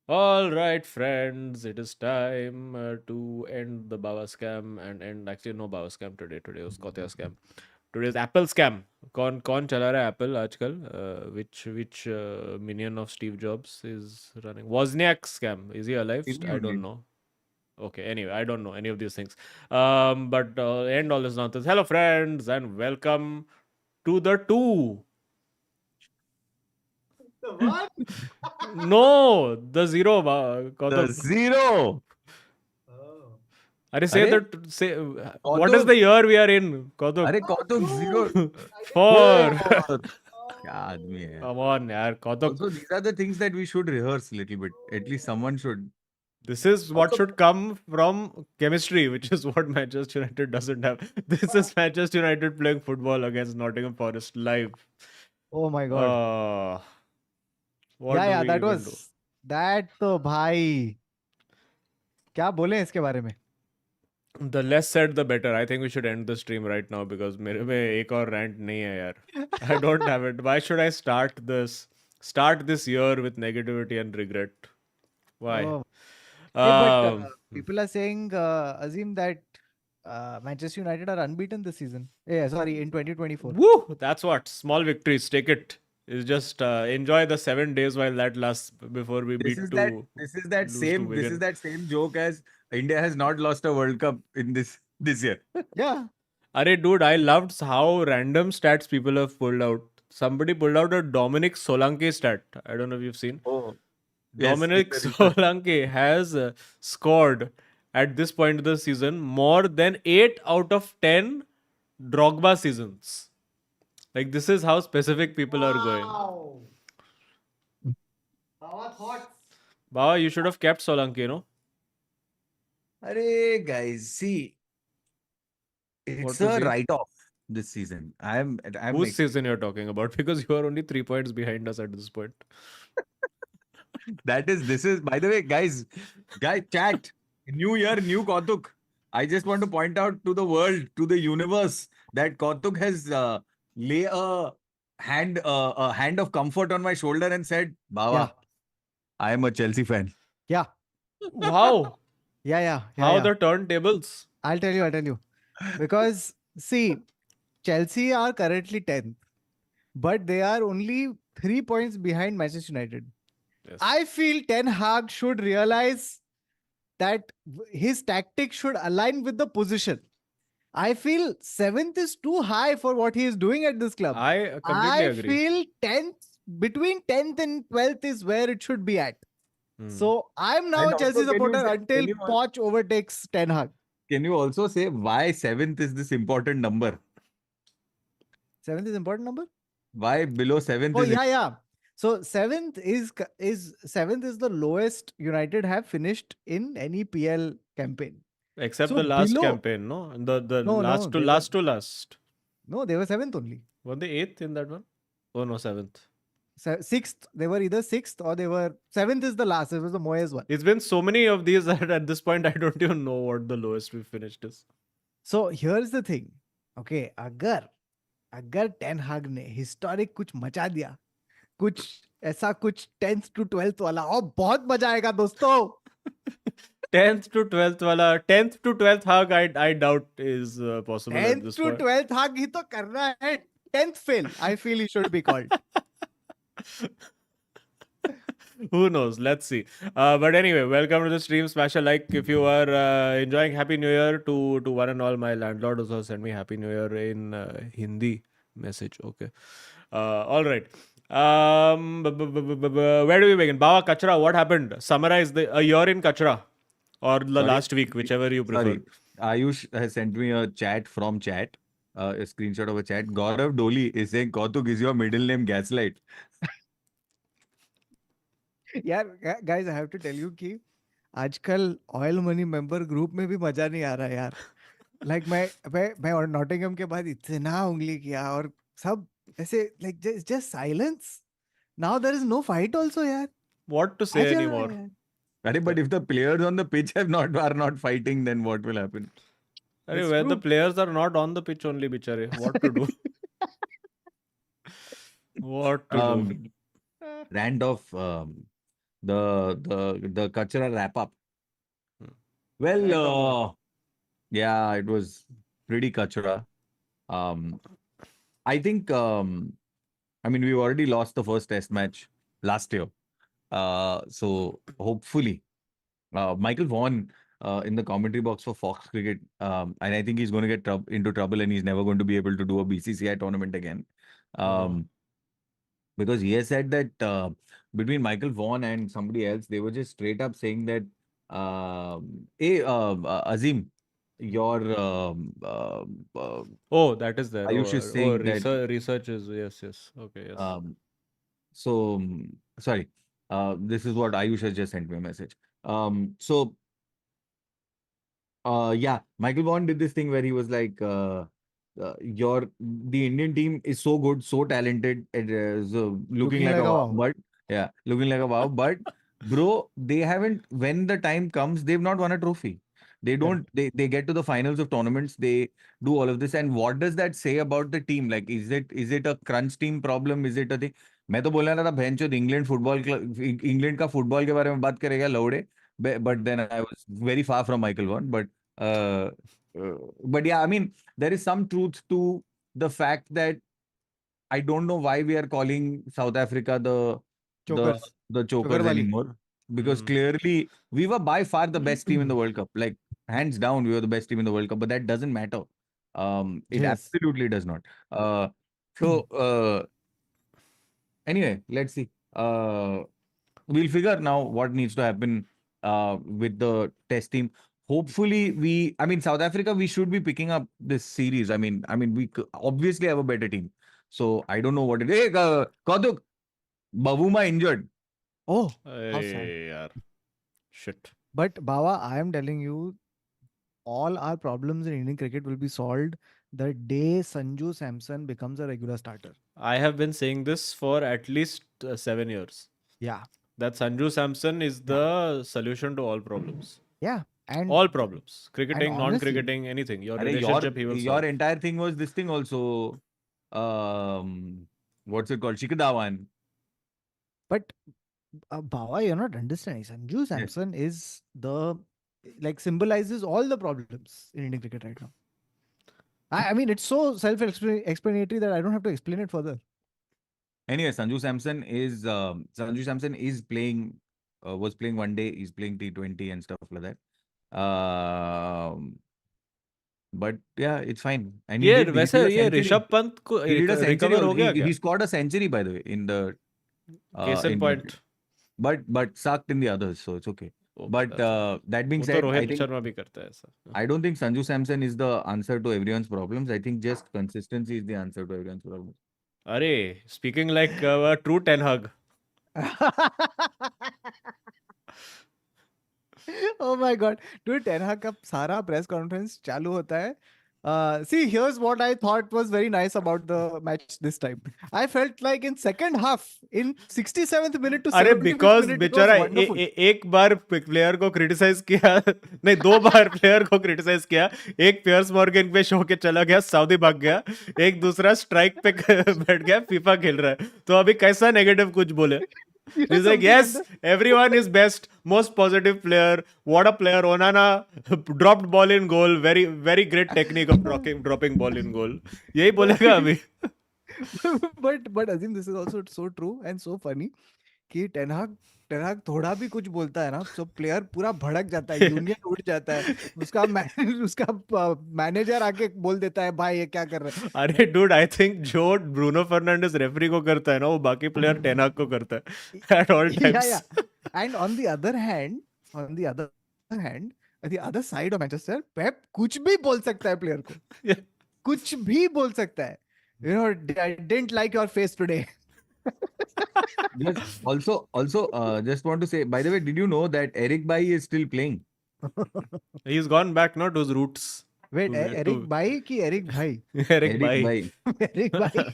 All right, friends, it is time to end the Baba scam and end actually no Baba scam today. Today was Kotia scam. Today is Apple scam. कौन चला रहा है Apple आजकल? Which minion of Steve Jobs is running? Wozniak scam. Is he alive? Is he I don't only? know. Okay, anyway, I don't know any of these things. But end all this nonsense. Hello, friends, and welcome to the two. The one? No, the zero. The Kautuk. zero. Oh. अरे say अरे that say what is कौतुक the year we are in? Kautuk. अरे कौतुक zero Two! I didn't Four. know. Four क्या Oh. आदमी है यार. Come on, yaar. Kautuk. Also, these are the things that we should rehearse a little bit. At least someone should. This is what Also, should come from chemistry, which is what Manchester United doesn't have. This is Manchester United playing football against Nottingham Forest live. Oh my god. Uh, what Yeah, do yeah, we that even do? was that तो भाई क्या बोले इसके बारे में? The less said, the better. I think we should end the stream right now because मेरे में एक और rant नहीं है यार. I don't have it. Why should I start this year with negativity and regret? Why? Oh. Hey, but Um, people are saying, Azim, that Manchester United are unbeaten this season. Yeah, sorry, in 2024. Woo! That's what. Small victories. Take it. Is just enjoy the 7 days while that lasts before we this beat is that to this is that lose to same this is Wigan. that same joke as India has not lost a World Cup in this year. Yeah. Arey, dude, I loved how random stats people have pulled out. Somebody pulled out a Dominic Solanke stat. I don't know if you've seen. Oh, yes, in Dominic the research. Solanke has scored at this point of the season more than 8 out of 10 Drogba seasons. Like, this is how specific people are going. Wow. Our thoughts. Baba, you should have kept Solanke, you know? Arey, guys, see, What it's was a he? write-off this season. I'm Whose season you're talking about? Because you are only 3 points behind us at this point. this is by the way, guys, chat. New year, new Kautuk. I just want to point out to the world, to the universe, that Kautuk has lay a hand of comfort on my shoulder and said, Baba, Yeah. I am a Chelsea fan. Yeah. Wow. Yeah. How the turntables? I'll tell you. Because, see, Chelsea are currently 10th, but they are only 3 points behind Manchester United. Yes. I feel Ten Hag should realize that his tactics should align with the position. I feel 7th is too high for what he is doing at this club. I completely I agree. feel 10th, between 10th and 12th is where it should be at. Hmm. So I'm now And a Chelsea also, supporter until can you Poch overtakes Ten Hag. Can you also say why 7th is this important number? 7th is important number? Why below 7th Oh is yeah. So 7th is 7th is the lowest United have finished in any PL campaign. Except So the last below- campaign, no? The No, last they to were- last to last. No, they were 7th only. Were they 8th in that one? Oh no, 7th. 6th. They were either 6th or they were 7th is the last. It was the Moyes one. It's been so many of these that at this point I don't even know what the lowest we finished is. So here's the thing. Okay, अगर ten हाग ने historic कुछ मचा दिया, कुछ ऐसा कुछ 10th to 12th वाला, और बहुत मजा आएगा दोस्तों. 10th to 12th wala 10th to 12th hug I doubt is possible at 10th this to point. 12th हाग ही तो करना है. 10th fail, I feel he should be called. Who knows? Let's see. But anyway, welcome to the stream. Smash a like if you are enjoying Happy New Year to one and all. My landlord also sent me Happy New Year in Hindi message. Okay. All right. Where do we begin? Bawa Kachra, what happened? Summarize a year in Kachra or the Sorry? last week, whichever you prefer. Sorry, Ayush has sent me a chat from chat, a screenshot of a chat. Gaurav Doli is saying, Kautuk, is your middle name Gaslight? यार guys, I have to tell you कि आजकल oil money member group में भी मजा नहीं आ रहा यार. Like मैं और नॉटिंघम के बाद इतना उंगली किया और सब ऐसे like just silence. Now there is no fight also यार. What to say क्या चल रहा है anymore? यार? Arey, but if the players on the pitch are not fighting, then what will happen? Arey, That's where the true. players are not on the pitch only, bichare. What to do? What to do? Rant of the Kachra wrap up. Hmm. Well, Come on. yeah, it was pretty Kachra. Um, I think I mean we've already lost the first Test match last year. So hopefully, Michael Vaughan in the commentary box for Fox Cricket, and I think he's going to get into trouble, and he's never going to be able to do a BCCI tournament again. Oh no. Um, because he has said that between Michael Vaughan and somebody else, they were just straight up saying that, hey, Azim, your Oh, that is there. Ayush is Oh, saying that. research is yes, yes. Okay, yes. Um, so sorry, this is what Ayush has just sent me a message. So yeah, Michael Vaughan did this thing where he was like, "Your the Indian team is so good, so talented, it is looking Looking like like a a wow, wow. but yeah, looking like a wow. But bro, they haven't. When the time comes, they've not won a trophy. They don't. Correct. They get to the finals of tournaments. They do all of this. And what does that say about the team? Like, is it a crunch team problem? Is it a thing? मैं तो बोलने वाला था भैंचोद England football England का football के बारे में बात करेगा लौड़े but Hmm. then I was very far from Michael Vaughan. Uh, but yeah, I mean, there is some truth to the fact that I don't know why we are calling South Africa the Chokers. the Choker chokers wali. anymore because Hmm. clearly we were by far the best team in the World Cup. Like hands down, we were the best team in the World Cup. But that doesn't matter. It Yes. absolutely does not. So anyway, let's see. We'll figure now what needs to happen with the test team. Hopefully, I mean, South Africa, we should be picking up this series. I mean, we obviously have a better team. So I don't know what it is. Hey, Kautuk, Bavuma injured. Oh, how sad. Hey, yaar. Shit. But Bawa, I am telling you, all our problems in Indian cricket will be solved the day Sanju Samson becomes a regular starter. I have been saying this for at least 7 years. Yeah. That Sanju Samson is Yeah. the solution to all problems. Yeah. All problems. And Cricketing, honestly, non-cricketing, anything. Your Arey, your relationship, he will your solve. entire thing was this thing also. What's it called? Shikadawan. but Bawa, you're not understanding. Sanju Yes. Samson is the like symbolizes all the problems in Indian cricket right now. I mean, it's so self-explanatory that I don't have to explain it further. Anyway, Sanju Samson is playing was playing one day. He's playing T20 and stuff like that. But yeah, it's fine. And ये he वैसे did a ये century. Rishabh Pant को He did a century recover also. हो गया क्या? He scored a century by the way in the case in in one day. Point. But sucked in the others, so it's okay. Okay, But that's okay. that being वो तो said, Rohit Sharma भी करता है ऐसा. I don't think Sanju Samson is the answer to everyone's problems. I think just consistency is the answer to everyone's problems. अरे, speaking like true ten hug. Oh my god, dude, Ten Hag का सारा press conference चालू होता है. See, here's what I thought was very nice about the match this time. I felt like in second half, in 67th minute to अरे 75th because minute, it was बेचारा wonderful. एक बार player को criticise किया. नहीं, 2 बार player को criticise किया. एक piers Morgan पे शो के चला गया, सऊदी भाग गया. एक दूसरा स्ट्राइक पे बैठ गया, फीफा खेल रहा है. तो अभी कैसा नेगेटिव कुछ बोले. You know He's like, something at yes, the everyone is best, most positive player. What a player! Onana dropped ball in goal. Very, very great technique of dropping ball in goal. यही बोलेगा अभी. but Azim, this is also so true and so funny कि टेनहाग थोड़ा भी कुछ बोलता है ना, तो प्लेयर पूरा भड़क जाता है, यूनियन उठ जाता है. उसका मैनेजर आके बोल देता है, भाई ये क्या कर रहे हैं. अरे डूड, आई थिंक जो ब्रूनो फर्नांडिस रेफरी को करता है ना, वो बाकी प्लेयर टेनहाग को करता है at all Yeah, times. yeah. And on the other side of Manchester, Pep कुछ भी बोल सकता है प्लेयर को, कुछ भी बोल सकता है. You know, I didn't like your face today. Just want to say, by the way, did you know that Eric Bailly is still playing? He's gone back not to his roots. Wait, Eric भाई कि Eric भाई? Eric Eric Bailly. Bailly. Eric भाई.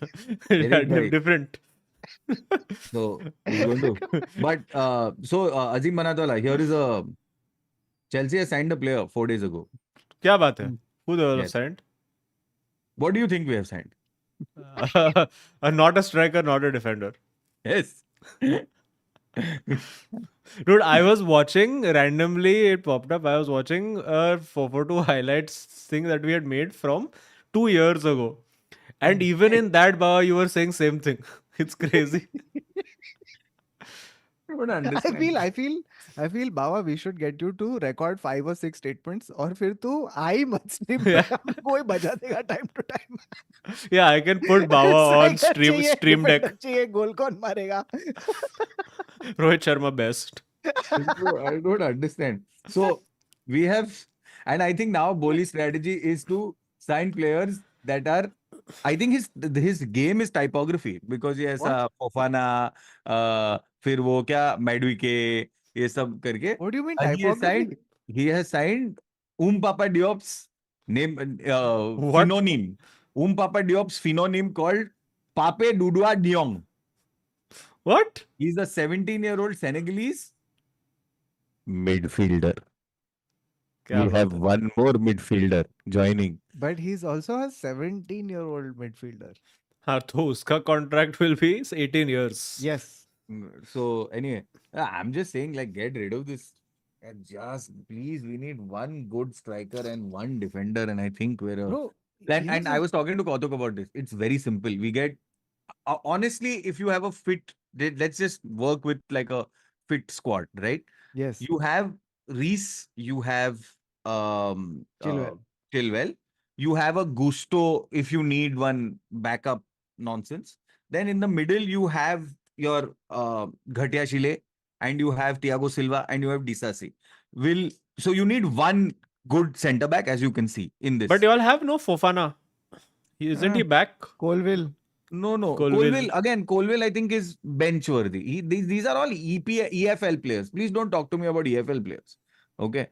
Eric Bailly. Different. So he's going to. But Azim Manatwala, here is a Chelsea has signed a player 4 days ago. क्या बात है? Who they have Yes. signed? What do you think we have signed? Not a striker, not a defender. Yes. Dude, I was watching randomly, it popped up. I was watching a 442 highlights thing that we had made from 2 years ago. And even in that, Baba, you were saying same thing. It's crazy. I don't I understand. feel, I feel, I feel, Baba, we should get you to record 5 or 6 statements और फिर तू आई मत stream पे Yeah. हम लोग को ही बजा देगा time to time. Yeah, I can put Baba on striker चाहिए, stream डिफेंडर deck. चाहिए, गोल कौन मारेगा? Rohit Sharma best. I don't understand. So we have, and I think now Boli's strategy is to sign players that are. I think his game is typography because he has What? Fofana, फिर वो क्या Madueke ये सब करके. What do you mean He has signed. typography? He has signed Papa Diop's name What? phenonym. Papa Diop's phenonym called Pape Dudua Diong. What? He's a 17-year-old Senegalese midfielder. क्या We have बात है. one more midfielder joining. But he's also a 17-year-old midfielder. हाँ तो उसका contract will be 18 years. Yes. So anyway, I'm just saying, like, get rid of this. And just please, we need one good striker and one defender. And I think we're a. Bro, And I was talking to Kautuk about this. It's very simple. We get honestly, if you have a fit, let's just work with like a fit squad, right? yes, You have Reese, you have Chilwell. Chilwell, you have a Gusto if you need one backup nonsense. Then in the middle, you have your Ghatia Chile, and you have Thiago Silva, and you have Disasi. Will so you need one good centre back, as you can see in But this. you all have no Fofana. Isn't he back? Colville. No. Colville. Colville, I think is bench worthy. These are all EFL players. Please don't talk to me about EFL players. Okay.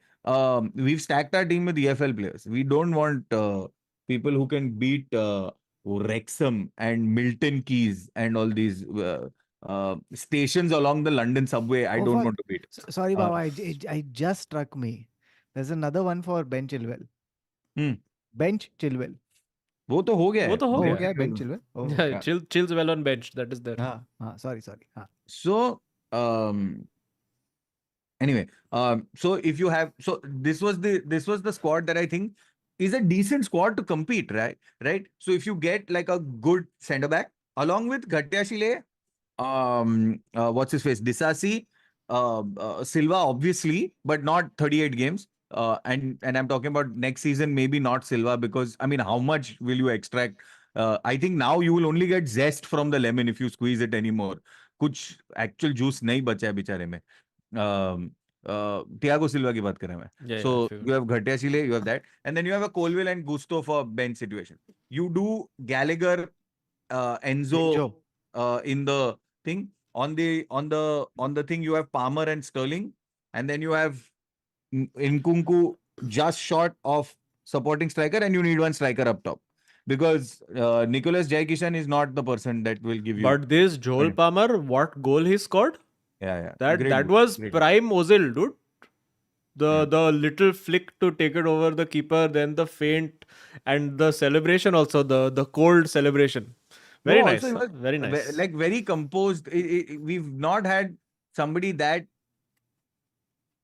We've stacked our team with EFL players. We don't want people who can beat Wrexham and Milton Keys and all these stations along the London subway. I Oh, don't fuck. want to beat. Sorry, Uh, Baba. I just struck me. There's another one for Ben Chilwell. Hmm. Bench Chilwell. वो तो हो गया वो है. तो हो Oh, गया. okay, Ben Chilwell. Oh, Yeah, Yeah. chills well on bench. That is there. sorry. So, anyway, so if you have, so this was the squad that I think is a decent squad to compete, right? Right. So if you get like a good centre back along with Ghatia Shile, what's his face, Disasi, Silva, obviously, but not 38 games. And I'm talking about next season, maybe not Silva, because I mean, how much will you extract? I think now you will only get zest from the lemon if you squeeze it anymore. कुछ actual juice नहीं बचा है बेचारे में. Thiago Silva की बात कर रहा मैं. Yeah, So I figured. you have Ghatia Chile, you have that, and then you have a Colville and Gusto for bench situation. You do Gallagher, Enzo, in the thing. On the thing you have Palmer and Sterling, and then you have Nkunku just short of supporting striker, and you need one striker up top because Nicholas Jaikishan is not the person that will give you. But this Joel Palmer, what goal he scored? Yeah. That was Great. prime Ozil, dude. Yeah. The little flick to take it over the keeper, then the feint and the celebration also, the cold celebration. Very No, nice. also he was Very nice. like very composed. We've not had somebody that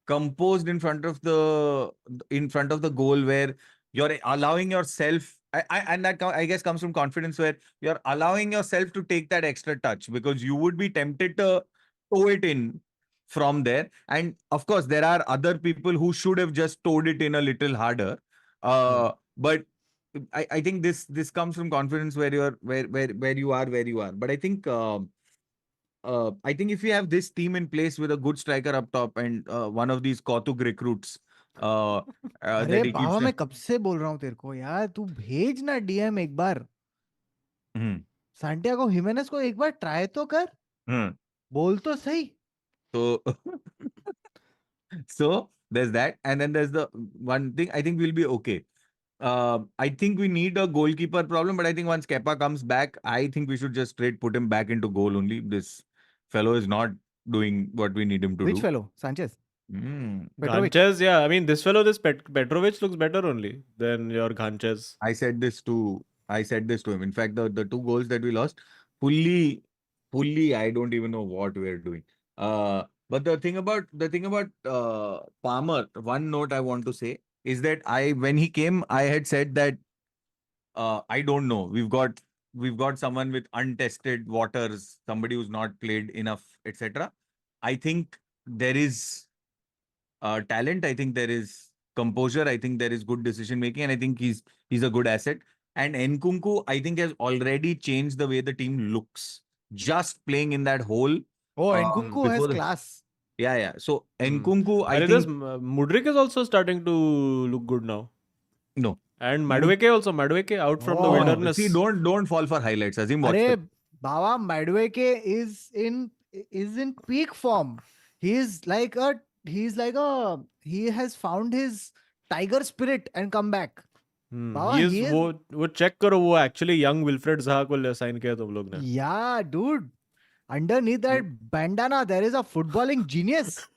composed in front of the goal where you're allowing yourself. And that I guess comes from confidence where you're allowing yourself to take that extra touch because you would be tempted to toe it in from there. And of course, there are other people who should have just towed it in a little harder. But I think this comes from confidence where you're where you are where you are. But I think if you have this team in place with a good striker up top and one of these Kautuk recruits अरे that he keeps. बाबा मैं कब से बोल रहा हूँ तेरे को यार तू भेज ना डीएम एक बार सांटियागो हिमेनेस को एक बार ट्राई तो कर बोल तो सही So so there's that, and then there's the one thing I think we'll be okay. I think we need a goalkeeper problem, but I think once Kepa comes back, I think we should just straight put him back into goal only. This fellow is not doing what we need him to which do. fellow Sanchez Petrovic Ganchez, yeah. I mean, this fellow, Petrovic looks better only than your Ganchez. I said this to him. In fact, the two goals that we lost, fully, I don't even know what we're doing. But the thing about Palmer, one note I want to say is that when he came, I had said that I don't know. We've got someone with untested waters, somebody who's not played enough, etc. I think there is talent. I think there is composure. I think there is good decision making, and I think he's a good asset. And Nkunku, I think, has already changed the way the team looks. Just playing in that hole Oh, Hmm. Nkunku has before the class. yeah. So Hmm. Nkunku, I And this think Mudrik is also starting to look good now. no. And Mud- Madueke also. Madueke out from the Oh, See, wilderness. don't fall for highlights. Azim, watch Arey, the Baba Madueke is in peak form. He has found his tiger spirit and come back. He Baba, is he is वो check करो वो actually young Wilfred Zaha को sign किया तुम लोग ने. yeah, dude. Underneath that bandana, there is a footballing genius.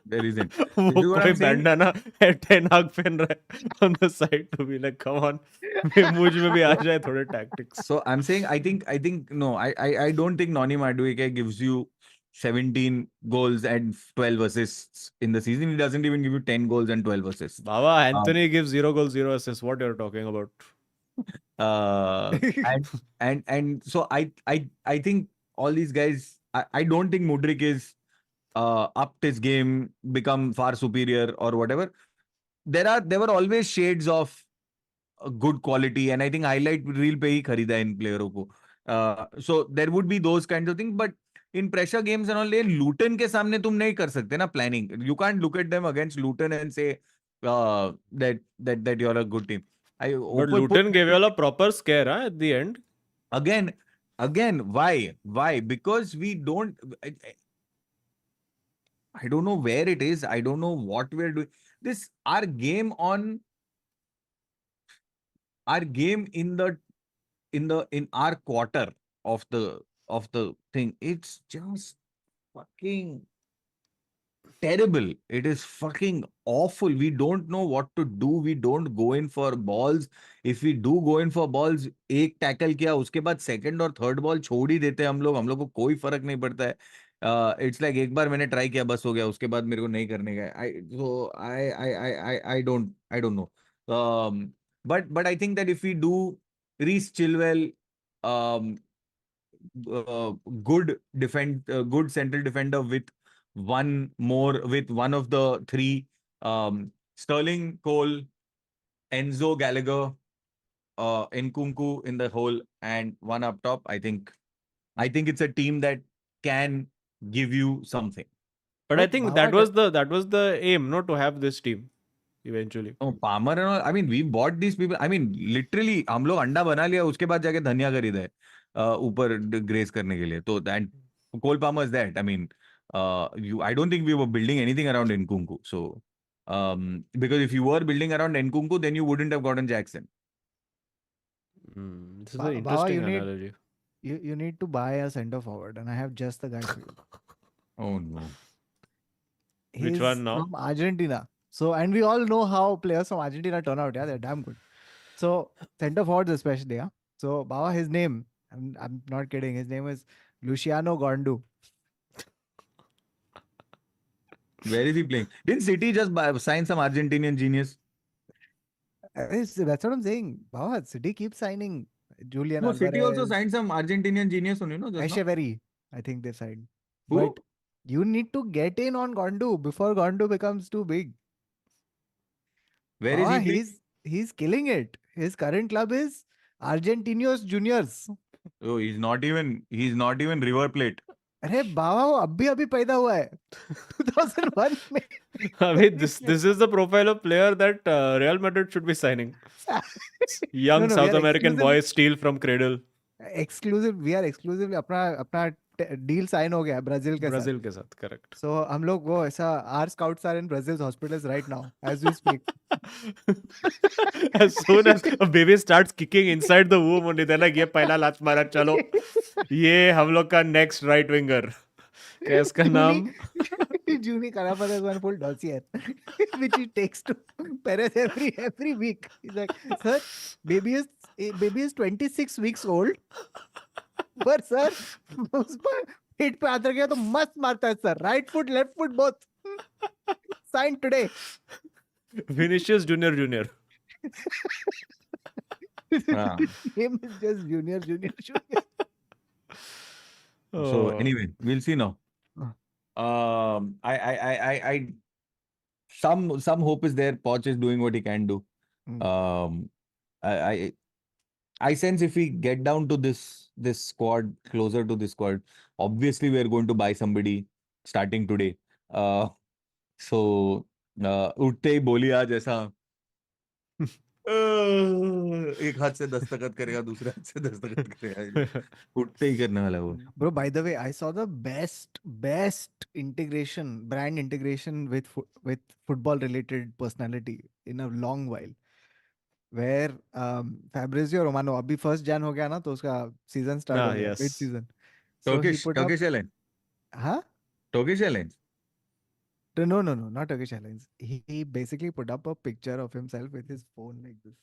there isn't. This वो is what कोई I'm saying. Bandana Ten Hag पहन रहा है on the side to be like come on मुझ में भी आ जाए थोड़े tactics. So I'm saying I think no, I don't think Noni Madueke gives you 17 goals and 12 assists in the season. He doesn't even give you 10 goals and 12 assists. Baba Um, Anthony gives 0 goals 0 assists. What you're talking about? uh, and so I think all these guys. I don't think Mudrik is upped his game, become far superior or whatever. There were always shades of good quality, and I think highlight reel पे ही खरीदा इन प्लेयरों को. So there would be those kinds of things, but in pressure games and all, ये Luton के सामने तुम नहीं कर सकते ना planning. You can't look at them against Luton and say that you're a good team. I But open put Luton gave you all a proper scare at the end. again, why? Because we don't. I don't know where it is. I don't know what we're doing. This our game in our quarter of the thing, it's just fucking terrible. It is fucking awful. We don't know what to do. We don't go in for balls. If we do go in for balls, एक tackle किया उसके बाद second और third ball छोड़ ही देते हैं हम लोग को कोई फर्क नहीं पड़ता है. इट्स लाइक एक बार मैंने ट्राई किया बस हो गया उसके बाद मेरे को नहीं करने का. I don't know. But I think that if we do Reece Chilwell, um, uh, good central defender with one of the three, Sterling, Cole, Enzo, Gallagher, Nkunku in the hole, and one up top. I think it's a team that can give you something. But I But think Baba, that was the aim, not to have this team eventually. Oh, Palmer and all. I mean, we bought these people. I mean, literally, हम लोग अंडा बना लिया उसके बाद जाके धनिया खरीदा है ऊपर ग्रेस करने के लिए. तो that Cole Palmer is that. I mean, I don't think we were building anything around Nkunku. So, because if you were building around Nkunku, then you wouldn't have gotten Jackson. This is an Baba, interesting analogy. you need to buy a center forward, and I have just the guy for you. Oh no. Which He's one now? from Argentina. So, and we all know how players from Argentina turn out. Yeah, they're damn good. So, center forwards especially. Yeah. So, Baba, his name, I'm not kidding. His name is Luciano Gondu. Where is he playing? Didn't City just sign some Argentinian genius? That's what I'm saying. Baba, City keeps signing Julian No, City also Alvarez, signed some Argentinian genius only, no? Just now. Echeverry. I think they signed. Who? But you need to get in on Gondu before Gondu becomes too big. Where is he Baba, playing? he's killing it. His current club is Argentinos Juniors. Oh, he's not even River Plate. अरे बाबा वो अभी अभी पैदा हुआ है 2001 में. I mean, this is the profile of player that Real Madrid should be signing. Young No, we South are American boys steal from cradle. we are exclusively अपना deal sign हो गया है ब्राजील के साथ. Brazil के साथ, correct. So हम लोग वो ऐसा our scouts are in Brazil's hospitals right now as we speak. As soon as a baby starts kicking inside the womb only, they're like, ये पहला लात मारा चलो ये हम लोग का next right winger. क्या है इसका नाम? Juni Carapaz has one full dossier which he takes to Perez every week. He's like, sir, baby is 26 weeks old. But sir, उस पर पीठ पे हाथ रखेगा तो मस्त मारता है sir, right foot left foot both, sign today. Vinicius Junior. हाँ. Name is just junior, junior, junior. So Oh. anyway, we'll see now. I some hope is there. Poch is doing what he can do. Hmm. Um, I I I sense if we get down to this squad, closer to this squad, obviously we are going to buy somebody starting today. Uh, so उठते ही बोली आज ऐसा एक हाथ से दस्तखत करेगा, दूसरे हाथ से दस्तखत करेगा, उठते ही करने वाला है वो. Bro, by the way, I saw the best integration, brand integration with with football related personality in a long while. Where Fabrizio Romano अभी first Jan हो गया ना, तो उसका season start हो Ah, गया, mid yes. season. So he Turkish put up, Turkish Airlines. huh? Turkish Airlines. No, not Turkish Airlines. He basically put up a picture of himself with his phone like this.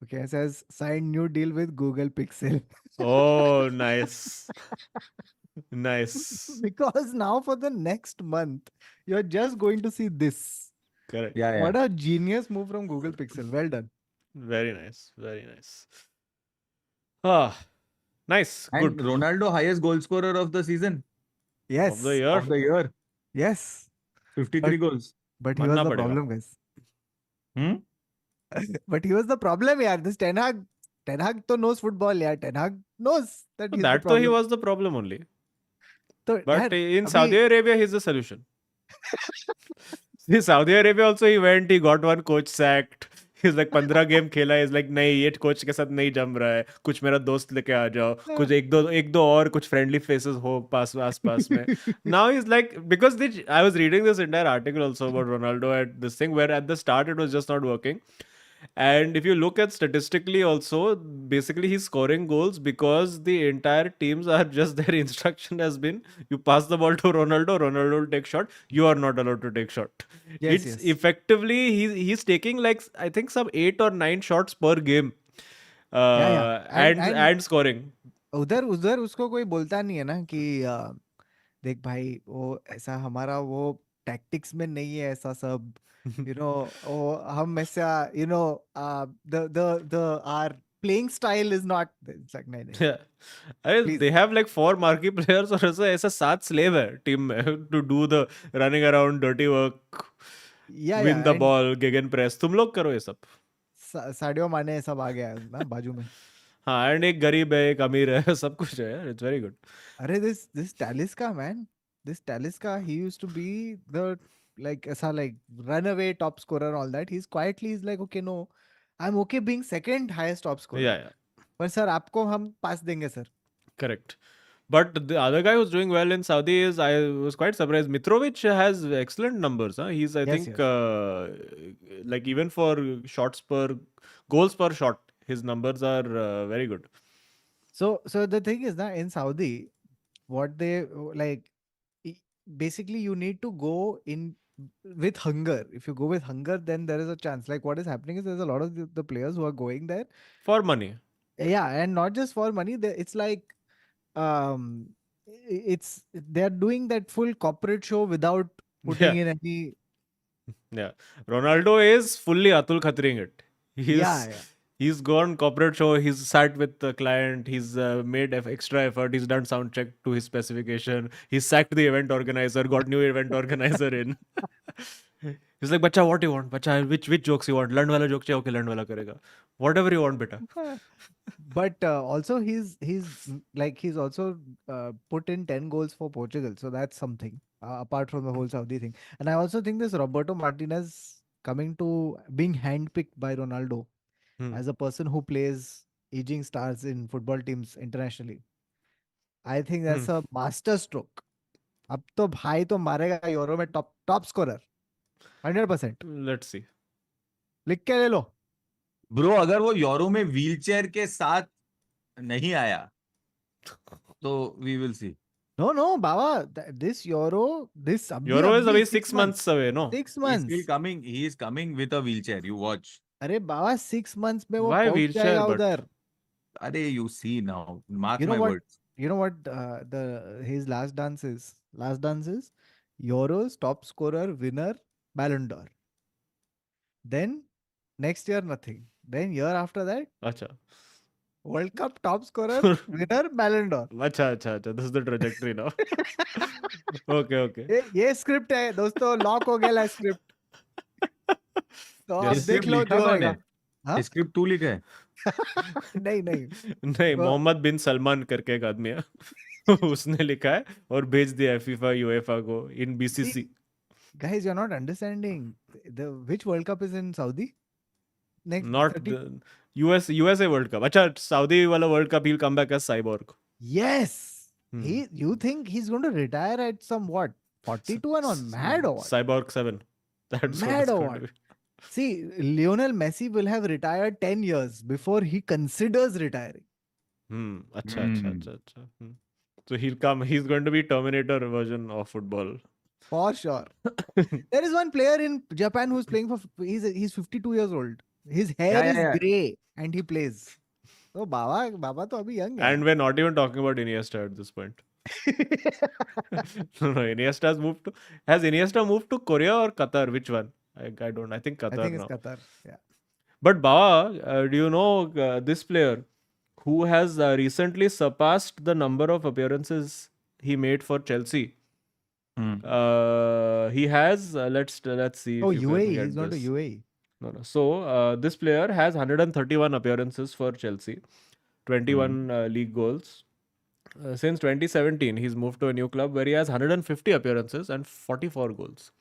Okay, it says signed new deal with Google Pixel. Oh, nice. Nice. Because now for the next month, you're just going to see this. Correct. Yeah, yeah. What a genius move from Google Pixel. Well done. Very nice. Very nice. Ah, nice. And Good. Ronaldo, highest goal scorer of the season, Of the Yes, year, of the year, yes. 53 But goals. but he was मानना the पड़ेगा. problem, guys. Hmm? But he was the problem, yaar. This Ten Hag to knows football, yaar. Ten Hag knows that he's the That though he problem. was the problem only. So, But yaar, in Saudi abhi, Arabia, he's the solution. See, Saudi Arabia also he went, he got one coach sacked. He's like 15 game खेला. He's like नहीं ये coach के साथ नहीं जम रहा है. कुछ मेरा दोस्त लेके आ जाओ. कुछ एक दो और कुछ friendly faces हो पास आस-पास में. Now he's like, because I was reading this entire article also about Ronaldo at this thing where at the start it was just not working. And if you look at statistically also, basically he's scoring goals because the entire teams are just their instruction has been you pass the ball to Ronaldo, Ronaldo will take shot, you are not allowed to take shot. yes, It's yes. effectively he's taking like I think some 8 or 9 shots per game. Yeah. And And scoring. उधर उधर उसको कोई बोलता नहीं है ना कि देख भाई वो ऐसा हमारा वो टैक्टिक्स में नहीं है ऐसा सब, वो हम ऐसा the are playing style is not, it's like नहीं नहीं Yeah. अरे please. they have like 4 marquee players और ऐसा 7 slave है टीम में to do the running around dirty work, या win the and ball, gegen press. तुम लोग करो ये सब. साडियो माने सब आ गया है ना बाजू में. हाँ एंड एक गरीब है एक अमीर है सब कुछ है यार. It's very good. अरे this Talisca man, this Talisca, he used to be the like ऐसा like runaway top scorer and all that. He's quietly is like okay, no, I'm okay being second highest top scorer, Yeah, पर sir आपको हम पास देंगे sir. correct. But the other guy who's doing well in Saudi is, I was quite surprised, Mitrovic has excellent numbers. Huh? He's I Yes, think yes. like even for shots per goals per shot, his numbers are very good. So the thing is that in Saudi, what they like, i- basically you need to go in with hunger. If you go with hunger, then there is a chance. Like what is happening is there's a lot of the players who are going there. For money. Yeah, and not just for money. It's like um it's they're doing that full corporate show without putting Yeah. in any. Yeah, Ronaldo is fully Atul Khatring it. Yeah, He's yeah. he's gone corporate show. He's sat with the client. He's made extra effort. He's done sound check to his specification. He sacked the event organizer. Got new event organizer in. He's like, "Bacha, what you want? Bacha, which jokes you want? Learn वाला joke चाहिए, okay, learn वाला करेगा. Whatever you want, beta." But also he's also put in 10 goals for Portugal, so that's something apart from the whole Saudi thing. And I also think this Roberto Martinez coming to being handpicked by Ronaldo Hmm. as a person who plays aging stars in football teams internationally, I think Hmm. that's a master stroke. अब तो भाई तो मारेगा euro में top top scorer 100%. Let's see. लिख के ले लो. Bro अगर वो यूरो में व्हीलचेयर के साथ नहीं आया तो we will see. No, Baba, this Euro, this Euro is away 6 6 months. months away, no? 6 He's still months. coming. He is coming with a wheelchair. You watch. अरे बाबा 6 months में वो Why पहुंच wheelchair? जाएगा But उधर. Are you see now? Mark You know my what? words. you know what his last dance is? Last dance is Euros top scorer winner Ballon d'Or. Then next year nothing. Then year after that Acha. World Cup top scorer winner Ballon d'Or. अच्छा अच्छा अच्छा, this is the trajectory now. Okay, okay. ये script है दोस्तों, lock हो गया script. तो ये अब देख स्क्रिप्ट लो लिखा जो कौन होएगा. है? हाँ. ये स्क्रिप्ट तू लिखा है? नहीं नहीं. नहीं, वो मोहम्मद बिन सलमान करके एक आदमी है. उसने लिखा है और भेज दिया है फीफा यूएफा को इन see, BCC. guys, you're not understanding. The which World Cup is in Saudi? Next Not 30. the USA World Cup. अच्छा, Saudi वाला World Cup he'll come back as cyborg. Yes. Hmm. You think he's going to retire at some what? 42 and on? Mad or what? Cyborg 7. That's what Mad it's or going to what? be. See, Lionel Messi will have retired 10 years before he considers retiring. अच्छा अच्छा अच्छा अच्छा. So he's going to be Terminator version of football. For sure. There is one player in Japan who's playing for, he's 52 years old. His hair is yeah. grey and he plays. So Baba to abhi young hai. And we're not even talking about Iniesta at this point. No, Iniesta has Iniesta moved to Korea or Qatar? Which one? I don't. I think I Qatar think it's now. Qatar. Yeah. But Bawa, do you know this player who has recently surpassed the number of appearances he made for Chelsea? He has. Let's see Oh, if you can UAE. get He's gone to this. UAE. No, no. So this player has 131 appearances for Chelsea, 21 league goals. Since 2017, he's moved to a new club where he has 150 appearances and 44 goals.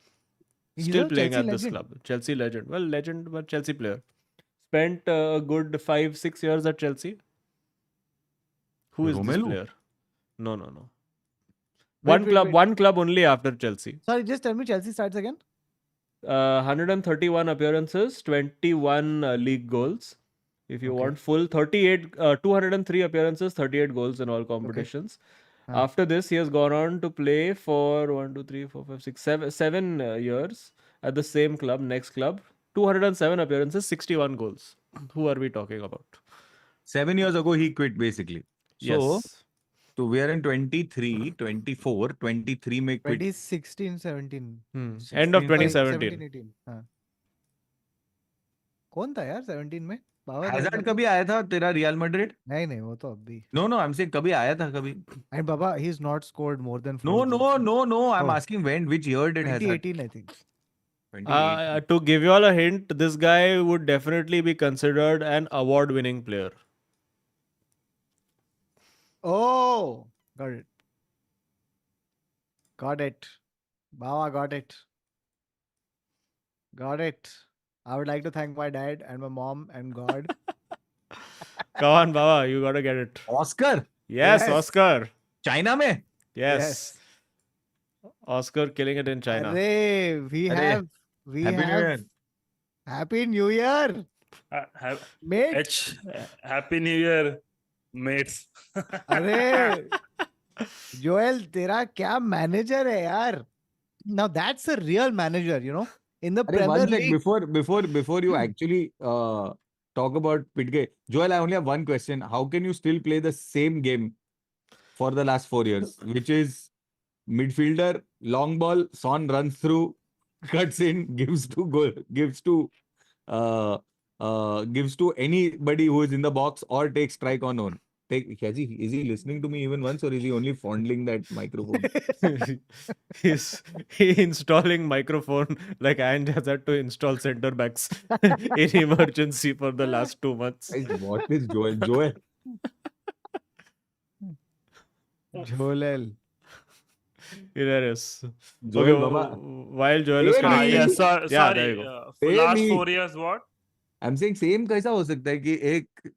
He's Still a playing Chelsea at this legend. club. Chelsea legend. Well, legend, but Chelsea player. Spent a good 5-6 years at Chelsea. Who is this Romelu? player? No, no, no. Wait, wait. One club only after Chelsea. Sorry, just tell me Chelsea starts again. 131 appearances, 21 league goals. If you Okay. want full 203 appearances, 38 goals in all competitions. Huh. After this, he has gone on to play for 7 years at the same club, next club. 207 appearances, 61 goals. Who are we talking about? 7 years ago, he quit basically. So, Yes. so we are in 23, 24, 23 में quit. 2016, 17. End of 16, 2017. 17, 18. हाँ. कौन था यार 17 में? बाबा Hazard था कभी आया था तेरा रियल मैड्रिड? नहीं नहीं वो तो अभी. No, no, I'm saying कभी आया था कभी? And Baba, he's not scored more than 4 No, goals. no, no, no. I'm Oh. asking when, which year did Hazard? 2018, I think. 2018. To give you all a hint, this guy would definitely be considered an award-winning player. Oh, got it. Got it. Baba, got it. Got it. I would like to thank my dad and my mom and God. Come on, Baba, you gotta get it. Oscar? Yes, Yes. Oscar. China में? Yes. Oscar killing it in China. Array, we Array, have Happy New Year. Happy New Year, Mate. Happy New Year, mates. अरे Joel, तेरा क्या manager है यार? Now that's a real manager, you know. In the Array, Premier one sec, League. before you actually talk about Pitgay. Joel, I only have one question. How can you still play the same game for the last 4 years, which is midfielder, long ball, Son runs through, cuts in, gives to goal, gives to anybody who is in the box or takes strike on own. Is he listening to me even once, or is he only fondling that microphone? He's installing microphone like Ange has had to install center backs in emergency for the last 2 months. Guys, what is Joel? Joel. Joel. Hilarious. Joel, Okay, Baba. while Joel is Hey, connecting. Yeah, Hey. Yeah, there sorry. you go. For Hey, last me. 4 years, what? I'm saying same कैसा हो सकता है कि एक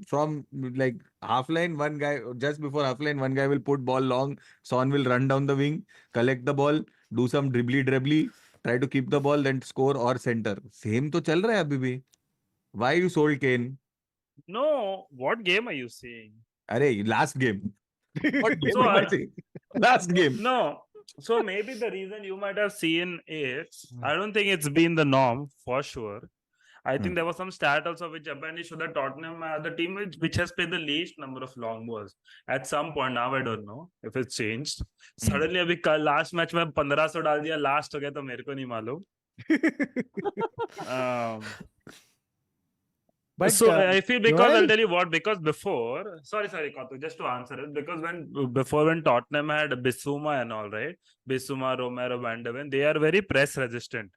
from like half line, one guy just before half line, one guy will put ball long, Son will run down the wing, collect the ball, do some dribbly, try to keep the ball, then score or center. Same तो चल रहा है अभी भी. Why you sold Kane? No, what game are you saying? अरे last game. What game So, am I saying? Last game. No. So maybe the reason you might have seen is, I don't think it's been the norm for sure. I think there was some stat also which apparently showed that Tottenham are the team which has played the least number of long balls at some point. Now I don't know if it's changed. Suddenly अभी कल last match में 1500 डाल दिया, last हो गया तो मेरे को नहीं मालूम. But So I feel because Joel, I'll tell you what, because before, sorry, Katu, just to answer it, because when Tottenham had Bissouma and all, right, Bissouma, Romero, Van de Ven, they are very press resistant.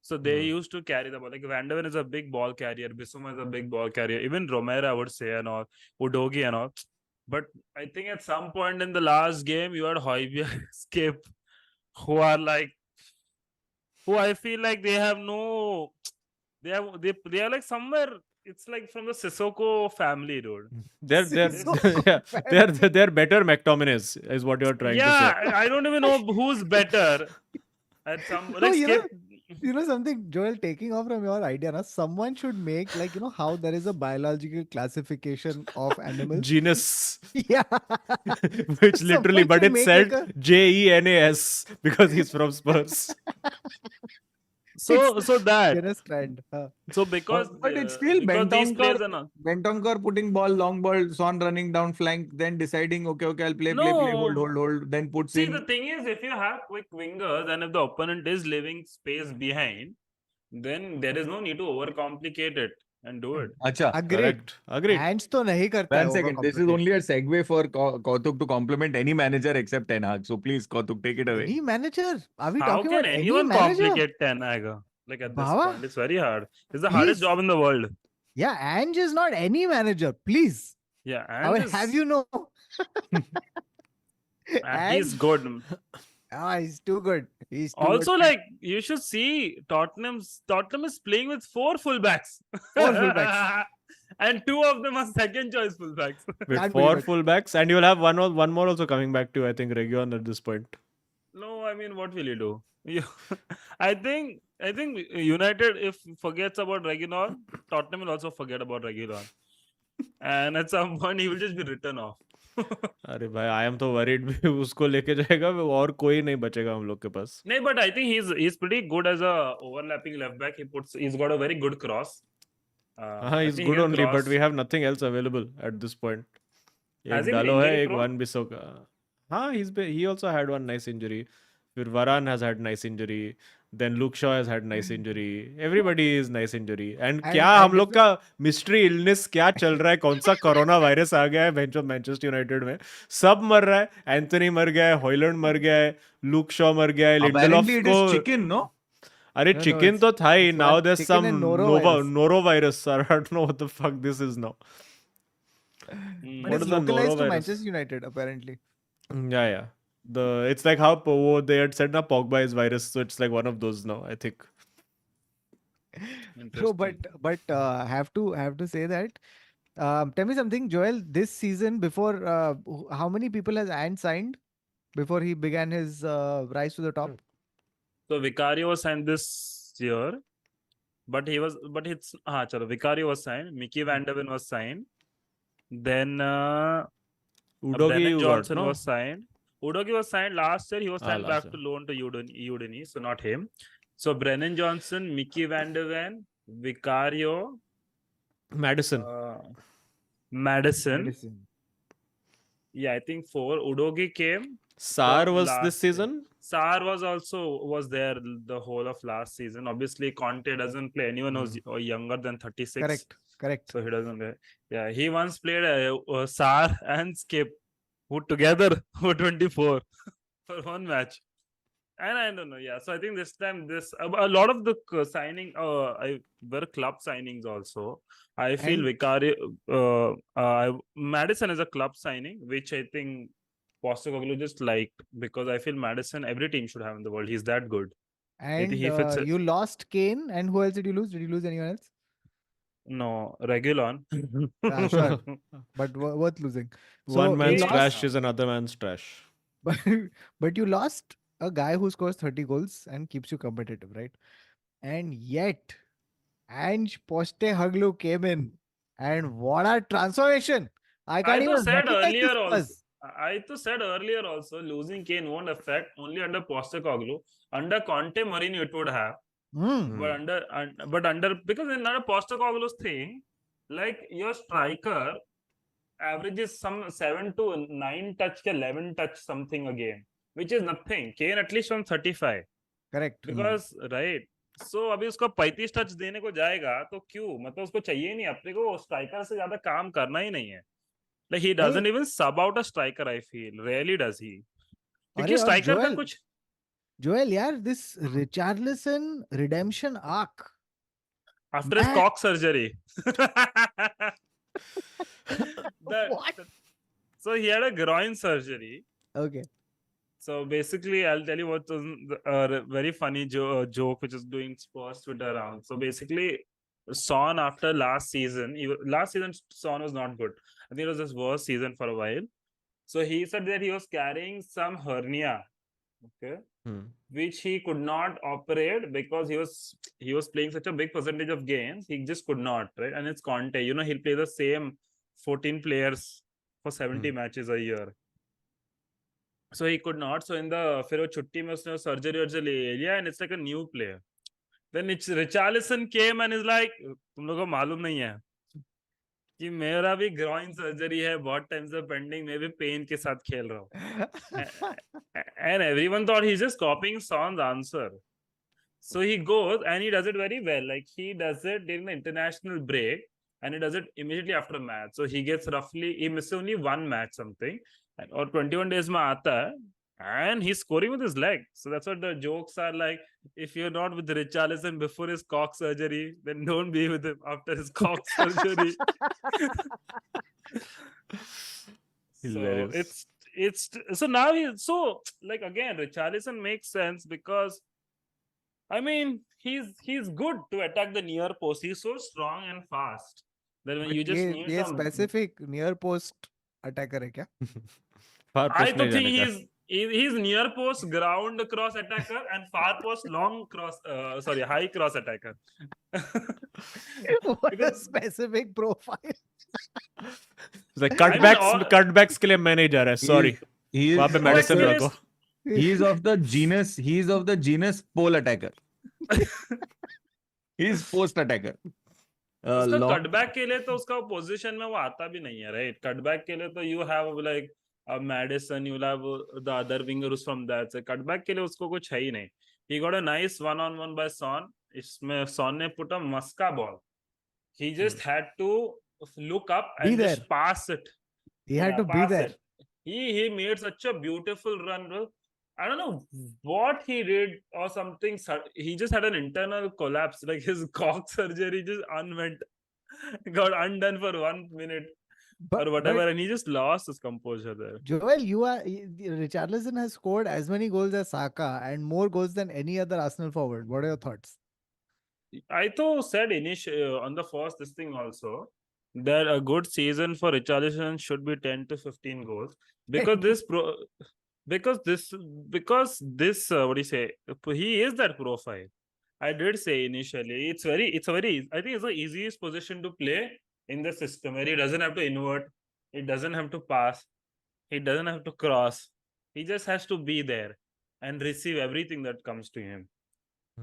So they used to carry the ball. Like Van de Ven is a big ball carrier, Bissouma is a big ball carrier, even Romero, I would say, and all, Udogi and all. But I think at some point in the last game, you had Højbjerg, Skip, who are like, who I feel like they have no, they are like somewhere. It's like from the Sissoko family, dude. They're Sissoko yeah, family. they're better McTominays, is what you're trying to say. Yeah, I don't even know who's better at some No, like Skip. you know something, Joel, taking off from your idea, na, someone should make, like, how there is a biological classification of animals. Genus, Yeah. which literally, Someone but should it's make said like a Jenas because he's from Spurs. So that genus trend. so because But it's still these players are not. Bentancur putting ball, long ball, Son running down flank, then deciding, okay, I'll play, hold, then puts See, in. the thing is, if you have quick wingers and if the opponent is leaving space behind, then there is no need to overcomplicate it and do it. Acha. Agreed. Agreed. Hands to nahi karta hai One second. This is overcomplicate. only a segue for Kautuk to compliment any manager except Ten Hag. So please, Kautuk, take it away. Any manager? Are we How talking can about any anyone manager? complicate Ten Hag? Like at this Baba, point, it's very hard. It's the hardest please. job in the world. Yeah, Ange is not any manager. Please. Yeah, I will have you know. and he's good. He's too good. He's too Also, good. like you should see Tottenham is playing with 4 fullbacks. 4 fullbacks. And 2 of them are second choice fullbacks. With Can't 4 believe it. fullbacks, and you'll have one more also coming back to, I think, Region at this point. No, I mean, what will you do? I think United, if forgets about Reguilon, Tottenham will also forget about Reguilon. And at some point, he will just be written off. अरे भाई, I am so worried उसको लेके जाएगा और कोई नहीं बचेगा हम लोग के पास. No, but I think he's pretty good as a overlapping left back. He's got a very good cross. He's good only, but we have nothing else available at this point. Has एक he been डालो है, injury एक prone? One बिसो का. हाँ, he also had one nice injury. फिर Varane has had nice injury. Then Luke Shaw has had nice injury. Everybody is nice injury. And क्या हम लोग का mystery illness क्या चल रहा है? कौन सा कोरोना वायरस आ गया है मैनचेस्टर यूनाइटेड में? सब मर रहा है. एंथनी मर गया है, हॉयलैंड मर गया है, लुक शॉ मर गया है, लिंडलॉफ Apparently, it को is chicken, no? अरे No, चिकन it's- तो था ही. it's Now what? there's Chicken some and norovirus. norovirus. I don't know what the fuck this is now. But What it's is the localized to norovirus? Manchester United, apparently. Yeah. It's like how they had said na Pogba is virus, so it's like one of those now, I think. No, but have to say that. Tell me something, Joel. This season, before how many people has Ant signed before he began his rise to the top? So Vicario was signed this year, but chalo, Vicario was signed. Mickey Van de Ven was signed. Then Udogi Brennan you got, Johnson no? was signed. Udogi was signed last year. He was signed last back to loan to Udine, so not him. So Brennan Johnson, Mickey Van de Ven, Vicario, Madison. Madison. Yeah, I think 4. Udogi came. Sar was last this year. season? Sar was there the whole of last season. Obviously, Conte doesn't play anyone who's younger than 36. Correct. So he doesn't play. Yeah, he once played Sar and Skip who together were 24 for one match. And I don't know. Yeah, so I think this time a lot of the signing were club signings also. I feel And- Vicario, Madison is a club signing, which I think Postecoglou just liked because I feel Madison every team should have in the world. He's that good. And he fits it. you lost Kane, and who else did you lose? Did you lose anyone else? No, Reguilon. Sure. But worth losing. So One man's you lost- trash is another man's trash. but you lost a guy who scores 30 goals and keeps you competitive, right? And yet, Ange Postecoglou came in, and what a transformation! I can't even said recognize earlier this also. buzz. I said earlier also, losing Kane won't affect only under Postecoglou. Under Conte, Mourinho it would have. But under because in a Postacoglu's thing, like your striker averages some 7 to 9 touch, 11 touch something a game, which is nothing. Kane at least on 35. Correct. Because right. So अभी उसको 35 touch देने को जाएगा तो क्यों, मतलब उसको चाहिए नहीं, अपने को स्ट्राइकर से ज्यादा काम करना ही नहीं है. Like he doesn't even sub out a striker, I feel. Rarely does he. अरे क्योंकि और स्ट्राइकर का कुछ जोएल यार, this Richarlison redemption arc after his Man. cock surgery. What? So he had a groin surgery. Okay. So basically, I'll tell you what was a very funny joke which is doing Spurs Twitter around. So basically, Son after last season, Son was not good. I think it was his worst season for a while. So he said that he was carrying some hernia, okay, which he could not operate because he was playing such a big percentage of games. He just could not, right? And it's Conte. You know, he'll play the same 14 players for 70 matches a year. So he could not. So in the फिर वो छुट्टी में उसने surgery ले लिया, and it's like a new player. Then it's Richarlison came and is like, तुम लोगों को मालूम नहीं है कि मेरा भी groin surgery है, बहुत टाइम से pending, मैं भी pain के साथ खेल रहा हूँ. And everyone thought he's just copying Son's answer. So he goes and he does it very well. Like he does it during the international break and he does it immediately after a match. So he misses only one match something, or 21 days में आता है, and he's scoring with his leg. So that's what the jokes are like. If you're not with Richarlison before his cock surgery, then don't be with him after his cock surgery. So it's so now so like again Richarlison makes sense because I mean he's good to attack the near post. He's so strong and fast that when you just need ये some specific near post attacker है क्या? I don't think he's near post ground cross attacker and far post long cross high cross attacker. What a specific profile. Like cutbacks के लिए मैं नहीं जा रहा, sorry. वहाँ पे medicine रखो. He is of the genus pole attacker. He is post attacker. उसका cutback के लिए तो उसका position में वो आता भी नहीं है, right? Cutback के लिए तो you have like a Madison, you'll have the other winger who's from that. So cutback के लिए उसको कुछ है ही नहीं. He got a nice one-on-one by Son. इसमें Son ने put a muska ball. He just had to look up and just pass it. He had to be there. He made such a beautiful run, bro. I don't know what he did or something. He just had an internal collapse, like his cock surgery just got undone for 1 minute or whatever, and he just lost his composure there. Joel, Richarlison has scored as many goals as Saka and more goals than any other Arsenal forward. What are your thoughts? I thought said on the first this thing also that a good season for Richarlison should be 10 to 15 goals because this what do you say, he is that profile. I did say initially it's very I think it's the easiest position to play in the system where he doesn't have to invert, he doesn't have to pass, he doesn't have to cross, he just has to be there and receive everything that comes to him.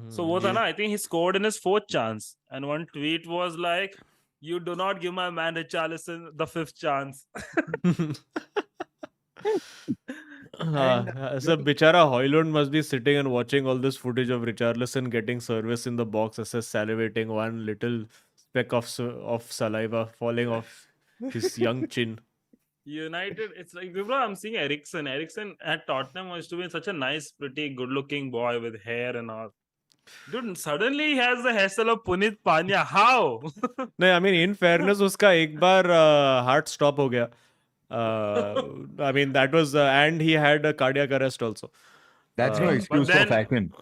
So I think he scored in his 4th chance, and one tweet was like, "You do not give my man Richarlison the 5th chance." So Bichara Højlund must be sitting and watching all this footage of Richarlison getting service in the box, as salivating, one little speck of saliva falling off his young chin. United, it's like, bro, I'm seeing Eriksen. Eriksen at Tottenham was to be such a nice, pretty, good-looking boy with hair and all. Dude, suddenly he has the hairstyle of Punit Panya. How? No, I mean, in fairness, उसका एक बार heart stop हो गया. I mean, that was and he had a cardiac arrest also. That's no excuse for fashion.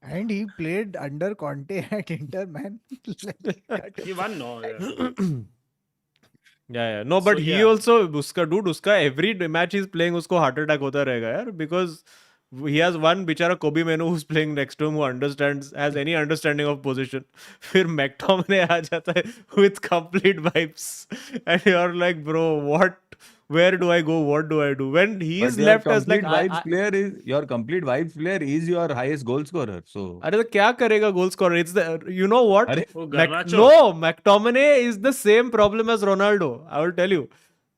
And he played under Conte at Inter, man. He won, no. Yeah. No, but so, he also, uska every match he's playing, usko heart attack hota rahega, yaar, because he has one bichara Kobe Menu who's playing next to him who has any understanding of position. फिर McTominay aa jata hai with complete vibes, and you're like, bro, Where do I go? What do I do? When But he's your left us like, complete vibes player is your highest goal scorer. So, अरे तो क्या करेगा goal scorer? It's the, you know what? अरे Oh, Garnacho. No, McTominay is the same problem as Ronaldo. I will tell you.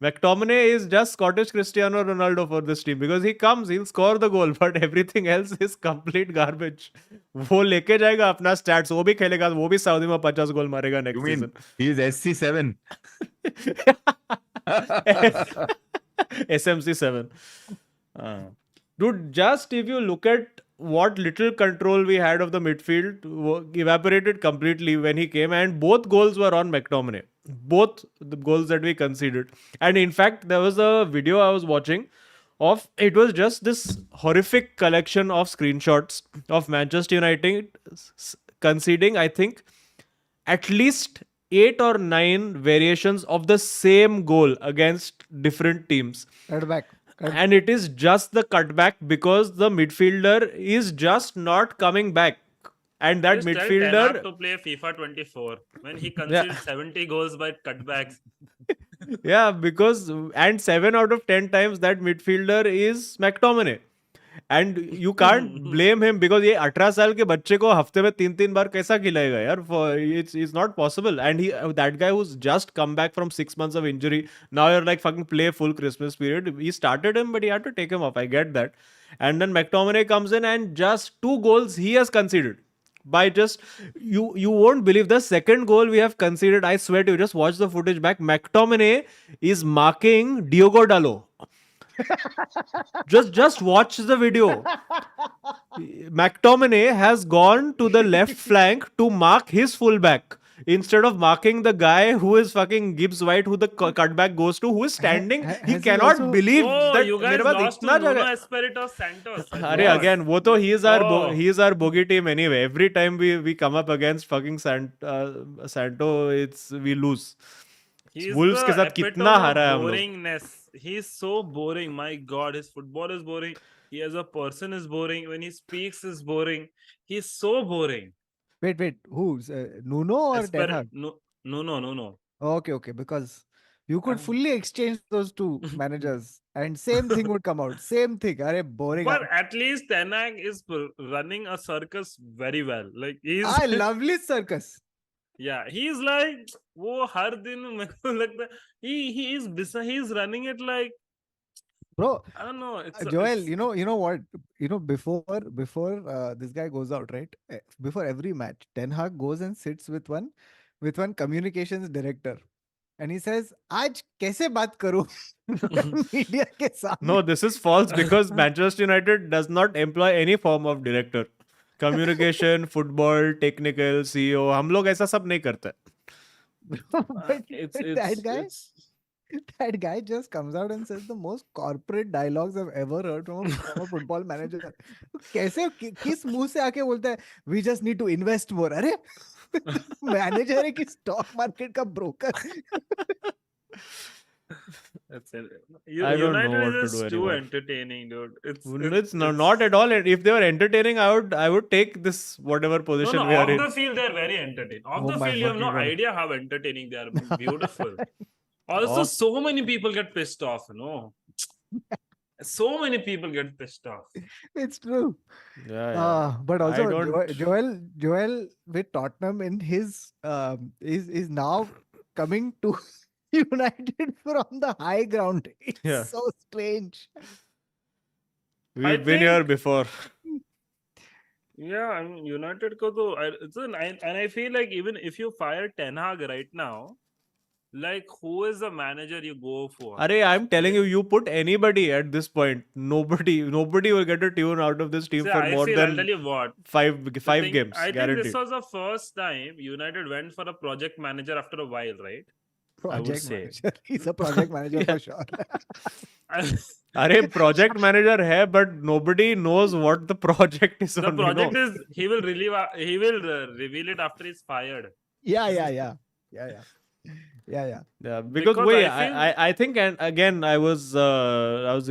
McTominay is just Scottish Cristiano Ronaldo for this team because he comes, he'll score the goal, but everything else is complete garbage. वो लेके जाएगा अपना stats, वो भी खेलेगा, वो भी Saudi में 50 गोल मारेगा you next mean season. he is SC7? SMC7. Uh, Dude, just if you look at what little control we had of the midfield, evaporated completely when he came, and both goals were on McTominay. Both the goals that we conceded. And in fact, there was a video I was watching of it was just this horrific collection of screenshots of Manchester United conceding, I think, at least 8 or 9 variations of the same goal against different teams. Cut back. And it is just the cutback because the midfielder is just not coming back. And that Just tell Ten Hag midfielder, to play FIFA 24 when he Yeah. concedes 70 goals by cutbacks. yeah, because and 7 out of 10 times that midfielder is McTominay. And you can't blame him because ये 18 साल के बच्चे को हफ्ते में 3-3 बार कैसा खिलाएगा यार? It's not possible. And that guy who's just come back from 6 months of injury, now you're like fucking play full Christmas period. He started him, but he had to take him off. I get that. And then McTominay comes in and just 2 goals he has conceded. By just you won't believe the second goal we have conceded. I swear to you, just watch the footage back. McTominay is marking Diogo Dalot. Just watch the video. McTominay has gone to the left flank to mark his fullback instead of marking the guy who is fucking Gibbs White, who the cutback goes to, who is standing. has He he cannot also- believe Oh, that you guys मेरे पास lost to इतना Nuno जगह. Espirito Santos. I अरे forgot. again, वो तो Oh. he is our bogey team anyway. Every time we come up against fucking Santo, we lose. He's Wolves के the साथ कितना epitome हारा है of हम लोग. boringness. He's so boring. My God, his football is boring. He as a person is boring. When he speaks, is boring. He's so boring. Wait. Who's Nuno or Ten Hag? No. Okay. Because you could fully exchange those two managers, and same thing would come out. Same thing. Are boring. But at least Ten Hag is running a circus very well. Like he's I lovely circus. yeah, he's like वो हर दिन मेरे को लगता है he's running it like Bro, I don't know. Joel, it's- you know what? Before this guy goes out, right? Before every match, Ten Hag goes and sits with one communications director, and he says, "आज कैसे बात करूं media के सामने?" No, this is false because Manchester United does not employ any form of director. Communication, football, technical, CEO, हम लोग ऐसा सब नहीं करते. But it's that guy just comes out and says the most corporate dialogues I've ever heard from a football manager. कैसे किस मुंह से आके बोलता है we just need to invest more. अरे मैनेजर है कि स्टॉक मार्केट का broker. That's it. I don't know United what to is do just too anymore. entertaining, dude. It's not at all. If they were entertaining, I would take this whatever position we are off in. the field they're very entertaining. Off Oh the my field, you have no fucking God. idea how entertaining they are. Beautiful. Also, Off- so many people get pissed off. No, so many people get pissed off. It's true. Yeah. But also I don't- Joel with Tottenham in his is now coming to United from the high ground. It's Yeah. so strange. We've been here before. Yeah, I mean, United ko to, I feel like even if you fire Ten Hag right now, like who is the manager you go for? Arey, I'm telling you, you put anybody at this point, nobody will get a tune out of this team See, for I more feel, I'll tell than you what. five the games, I think guaranteed. this was the first time United went for a project manager after a while, right? I would Project say. manager. He's a project manager for sure. Arey, project manager hai, but nobody knows what the project is. The on, project is he will reveal it after he's fired. Yeah. Yeah, because Because wait, I feel- I think, and again, I was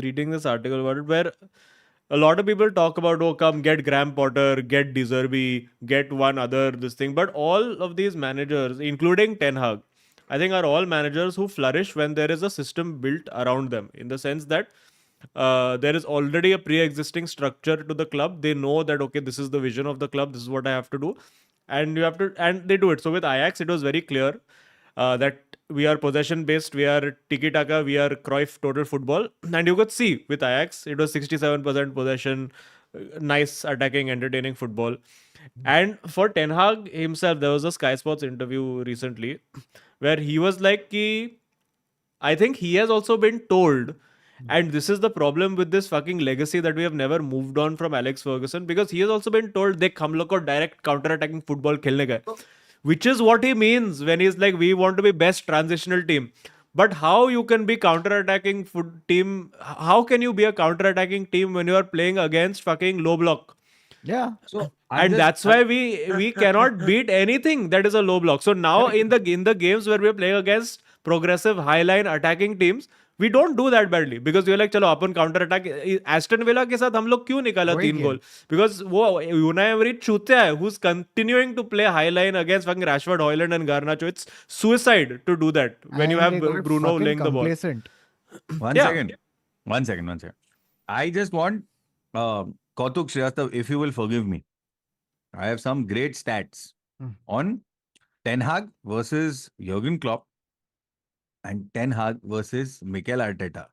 reading this article about it where a lot of people talk about, oh, come get Graham Potter, get De Zerbi, get one other this thing, but all of these managers, including Ten Hag, I think, are all managers who flourish when there is a system built around them, in the sense that there is already a pre-existing structure to the club. They know that, okay, this is the vision of the club, this is what I have to do, and you have to, and they do it. So with Ajax, it was very clear that we are possession based, we are tiki taka, we are Cruyff total football, and you could see with Ajax, it was 67% possession, nice attacking, entertaining football. And for Ten Hag himself, there was a Sky Sports interview recently where he was like, ki, I think he has also been told, and this is the problem with this fucking legacy that we have never moved on from Alex Ferguson, because he has also been told, देख हम लोग को direct counter-attacking football खेलने का है. Which is what he means when he's like, we want to be best transitional team. But how you can be counter-attacking team? How can you be a counter-attacking team when you are playing against fucking low block? Yeah. So And that's why we cannot beat anything that is a low block. So now in the games where we are playing against progressive high line attacking teams, we don't do that badly, because we're like, चलो अपन counter attack. Aston Villa के साथ हम लोग क्यों निकाला वही 3 किया. गोल? Because वो Unai Emery चूतिया है, who's continuing to play high line against fucking Rashford, Højlund and Garnacho. It's suicide to do that when you And have they got Bruno fucking laying the ball. complacent. One Yeah. second. One second. I just want Kautuk Shriyasthav, if you will forgive me. I have some great stats on Ten Hag versus Jurgen Klopp and Ten Hag versus Mikel Arteta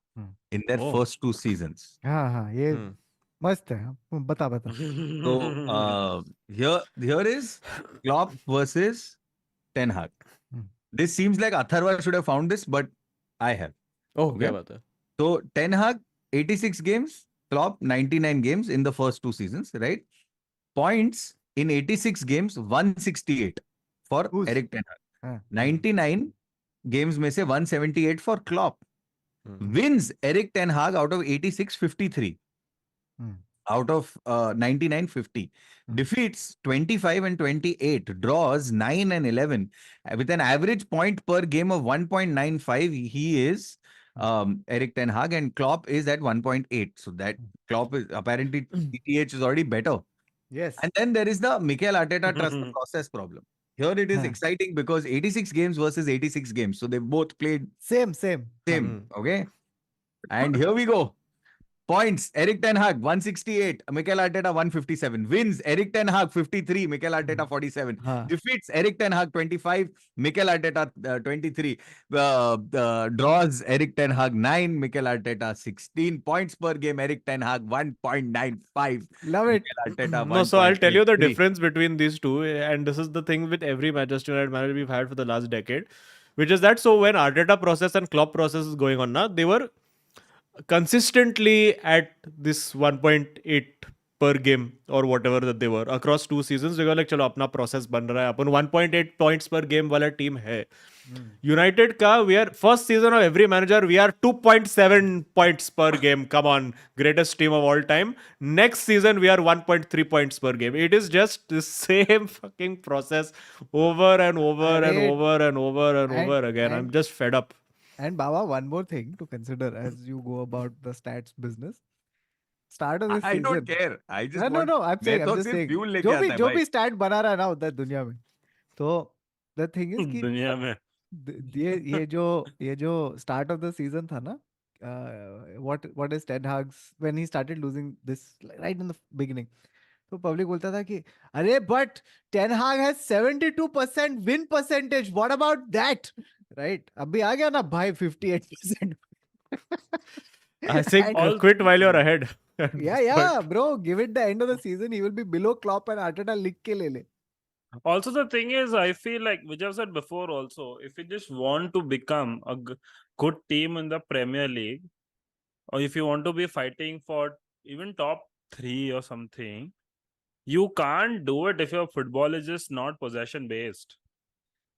in their first 2 seasons. हाँ हाँ ये मस्त है. बता. So here is Klopp versus Ten Hag. This seems like Atharva should have found this, but I have. Oh, Okay. क्या बात है? So Ten Hag 86 games, Klopp 99 games in the first 2 seasons, right? Points in 86 games 168 for Who's? Eric Ten Hag. हाँ. 99 games में से 178 for Klopp. Wins Eric Ten Hag out of 86 53. Out of 99 50. Defeats 25 and 28. Draws 9 and 11. With an average point per game of 1.95, he is Eric Ten Hag, and Klopp is at 1.8. So that Klopp is apparently TTH is already better. Yes. And then there is the Mikel Arteta trust the process problem. Here it is exciting because 86 games versus 86 games. So they both played Same. okay? And here we go. Points, Eric Ten Hag 168, Mikel Arteta 157. Wins, Eric Ten Hag 53, Mikel Arteta 47. Defeats, Eric Ten Hag 25, Mikel Arteta 23. Draws, Eric Ten Hag 9, Mikel Arteta 16. Points per game, Eric Ten Hag 1.95. Love it. Mikel Arteta No, so I'll tell you the 1.83. difference between these two, and this is the thing with every Manchester United manager we've had for the last decade, which is that, so when Arteta process and Klopp process is going on now, they were consistently at this 1.8 per game or whatever that they were across 2 seasons. They were like, चलो अपना process बन रहा है, अपन 1.8 points per game वाला team है. United का, we are first season of every manager, we are 2.7 points per game. Come on, greatest team of all time. Next season we are 1.3 points per game. It is just the same fucking process over and over and over and over and over again. I'm just fed up. And Baba, one more thing to consider as you go about the stats business. Start of this season. I don't care. I just No. I'm just saying. fuel लेके जो आता है भी भाई. stat बना रहा है ना उधर दुनिया में. तो the thing is कि दुनिया में ये जो start of the season था ना, what is Ten Hag's when he started losing this right in the beginning. तो पब्लिक बोलता था कि अरे but Ten Hag has 72% win percentage. What about that? Right? अभी आ गया ना भाई 58%. I think quit while you're ahead. Yeah, bro. Give it the end of the season. He will be below Klopp and Arteta. लिख के ले ले. Also, the thing is, I feel like, which I've said before also, if you just want to become a good team in the Premier League, or if you want to be fighting for even top 3 or something, you can't do it if your football is just not possession based.